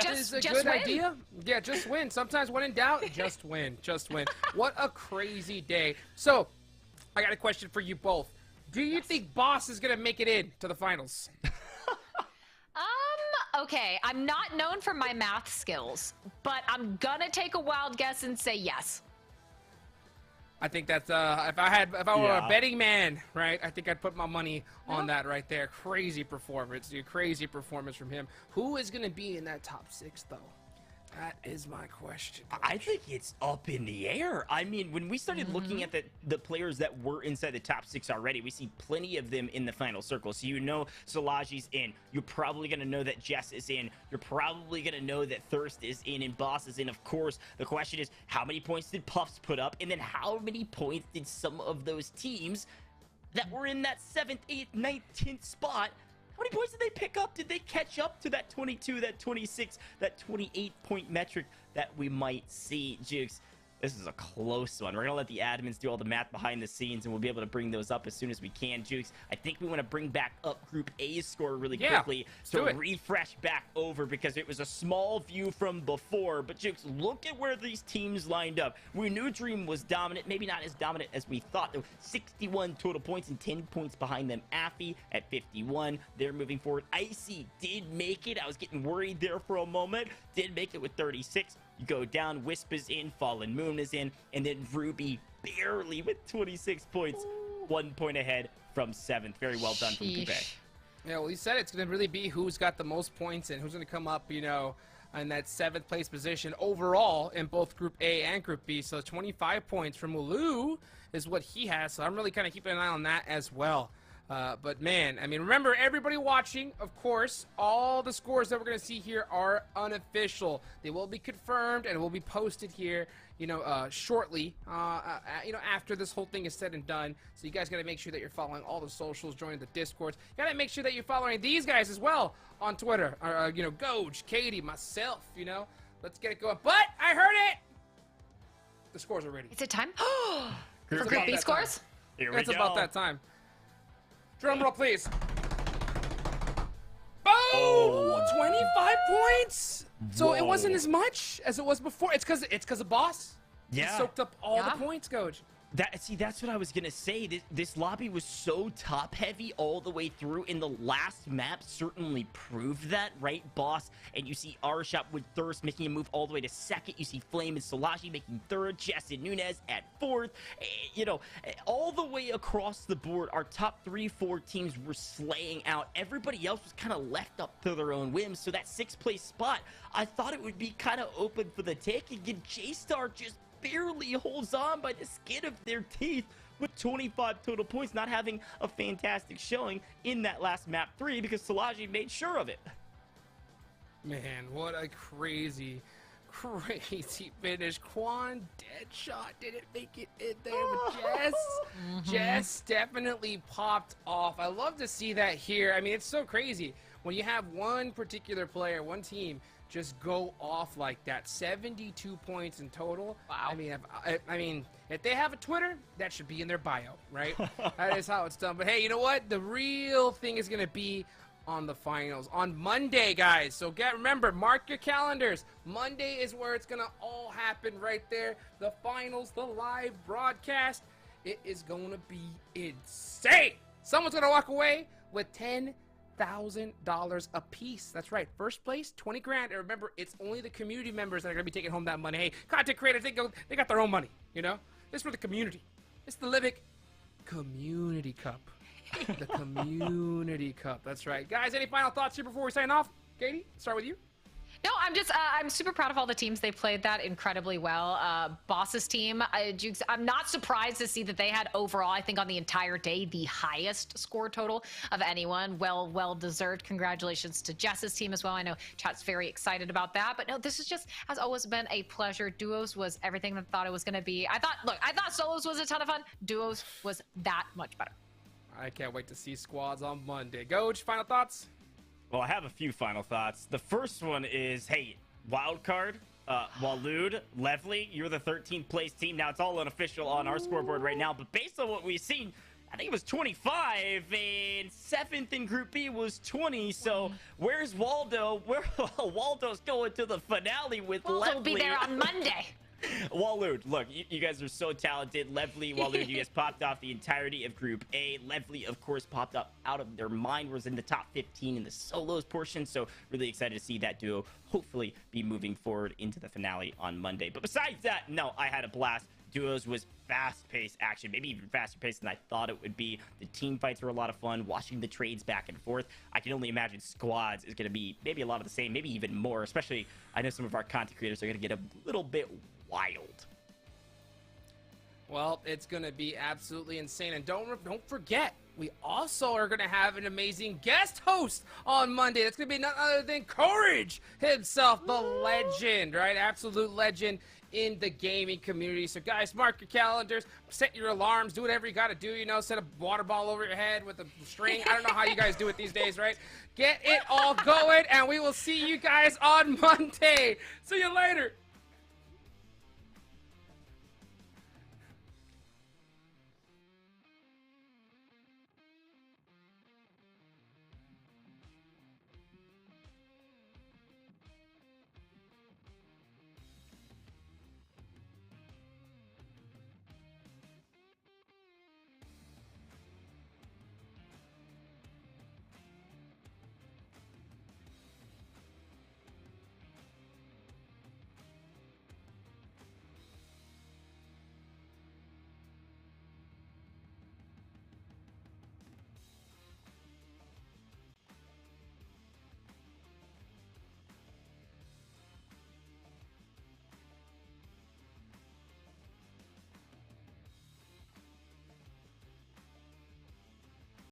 [SPEAKER 4] Is a good idea. Yeah, just win. Sometimes when in doubt, just win. Just win. What a crazy day. So, I got a question for you both. Do you think Boss is going to make it in to the finals?
[SPEAKER 2] Okay, I'm not known for my math skills, but I'm gonna take a wild guess and say yes.
[SPEAKER 4] I think that's if I were a betting man, right? I think I'd put my money on that right there. Crazy performance, dude. Crazy performance from him. Who is going to be in that top 6 though? That is my question.
[SPEAKER 1] I think it's up in the air. I mean, when we started looking at the players that were inside the top 6 already, we see plenty of them in the final circle. So you know Solaji's in. You're probably going to know that Jess is in. You're probably going to know that Thirst is in and Boss is in. Of course, the question is, how many points did Puffs put up? And then how many points did some of those teams that were in that 7th, 8th, 9th, 10th spot, how many points did they pick up? Did they catch up to that 22, that 26, that 28 point metric that we might see, Jukes? This is a close one. We're going to let the admins do all the math behind the scenes, and we'll be able to bring those up as soon as we can. Jukes, I think we want to bring back up Group A's score really quickly to refresh back over because it was a small view from before. But Jukes, look at where these teams lined up. We knew Dream was dominant, maybe not as dominant as we thought, though. 61 total points and 10 points behind them. Affy at 51. They're moving forward. Icy did make it. I was getting worried there for a moment. Did make it with 36. You go down, Wisp is in, Fallen Moon is in, and then Ruby barely with 26 points. 1 point ahead from 7th. Very well done from Group A.
[SPEAKER 4] Yeah, well, you said it's going to really be who's got the most points and who's going to come up, you know, in that 7th place position overall in both Group A and Group B. So 25 points from Ulu is what he has. So I'm really kind of keeping an eye on that as well. But man, I mean, remember, everybody watching, of course, all the scores that we're going to see here are unofficial. They will be confirmed and will be posted here, you know, shortly, you know, after this whole thing is said and done. So you guys got to make sure that you're following all the socials, joining the Discords. You got to make sure that you're following these guys as well on Twitter. You know, Goj, Katie, myself, you know. Let's get it going. But I heard it! The scores are ready.
[SPEAKER 2] Is it time? For
[SPEAKER 4] Group
[SPEAKER 2] Group B scores?
[SPEAKER 1] Here we
[SPEAKER 4] It's
[SPEAKER 1] go.
[SPEAKER 4] about that time. Drum roll, please. Oh, 25 points. So it wasn't as much as it was before. It's because of Boss.
[SPEAKER 1] Yeah.
[SPEAKER 4] He soaked up all the points, Coach.
[SPEAKER 1] That's what I was gonna say. This lobby was so top heavy all the way through, and the last map certainly proved that, right, Boss? And you see Arshop with Thirst making a move all the way to 2nd. You see Flame and Solaji making 3rd. Jess and Nunez at 4th. You know, all the way across the board, our top 3-4 teams were slaying out. Everybody else was kind of left up to their own whims. So that 6th place spot, I thought it would be kind of open for the taking. And J-Star just barely holds on by the skin of their teeth with 25 total points, not having a fantastic showing in that last map 3 because Solaji made sure of it.
[SPEAKER 4] Man, what a crazy finish. Quan Deadshot didn't make it in there, but Jess definitely popped off. I love to see that here. I mean, it's so crazy when you have one particular player, one team, just go off like that. 72 points in total. Wow. I mean, if they have a Twitter, that should be in their bio, right? That is how it's done. But hey, you know what? The real thing is going to be on the finals on Monday, guys. So remember, mark your calendars. Monday is where it's going to all happen right there. The finals, the live broadcast. It is going to be insane. Someone's going to walk away with $10,000 a piece. That's right. First place, 20 grand. And remember, it's only the community members that are going to be taking home that money. Hey, content creators, they got their own money, you know? This is for the community. It's the Livik Community Cup. The Community Cup. That's right. Guys, any final thoughts here before we sign off? Katie, start with you.
[SPEAKER 2] No, I'm super proud of all the teams. They played that incredibly well. Boss's team, Jukes, I'm not surprised to see that they had overall, I think on the entire day, the highest score total of anyone. Well deserved. Congratulations to Jess's team as well. I know chat's very excited about that. But no, this has always been a pleasure. Duos was everything that I thought it was going to be. I thought solos was a ton of fun. Duos was that much better.
[SPEAKER 4] I can't wait to see squads on Monday. Goj, final thoughts?
[SPEAKER 1] Well, I have a few final thoughts. The first one is, hey, wildcard, Walud, Levely, you're the 13th place team. Now, it's all unofficial on our scoreboard right now, but based on what we've seen, I think it was 25, and 7th in Group B was 20, so where's Waldo? Waldo's going to the finale with Levely.
[SPEAKER 2] We'll be there on Monday.
[SPEAKER 1] Walud, look, you guys are so talented. Levely, Walud, you guys popped off the entirety of Group A. Levely, of course, popped up out of their mind, was in the top 15 in the solos portion, so really excited to see that duo hopefully be moving forward into the finale on Monday. But besides that, no, I had a blast. Duos was fast-paced action, maybe even faster-paced than I thought it would be. The team fights were a lot of fun, watching the trades back and forth. I can only imagine squads is going to be maybe a lot of the same, maybe even more, especially I know some of our content creators are going to get a little bit wild.
[SPEAKER 4] Well, it's going to be absolutely insane. And don't forget, we also are going to have an amazing guest host on Monday. That's going to be none other than Courage himself, the legend, right? Absolute legend in the gaming community. So guys, mark your calendars, set your alarms, do whatever you got to do, you know, set a water ball over your head with a string. I don't know how you guys do it these days, right? Get it all going, and we will see you guys on Monday. See you later.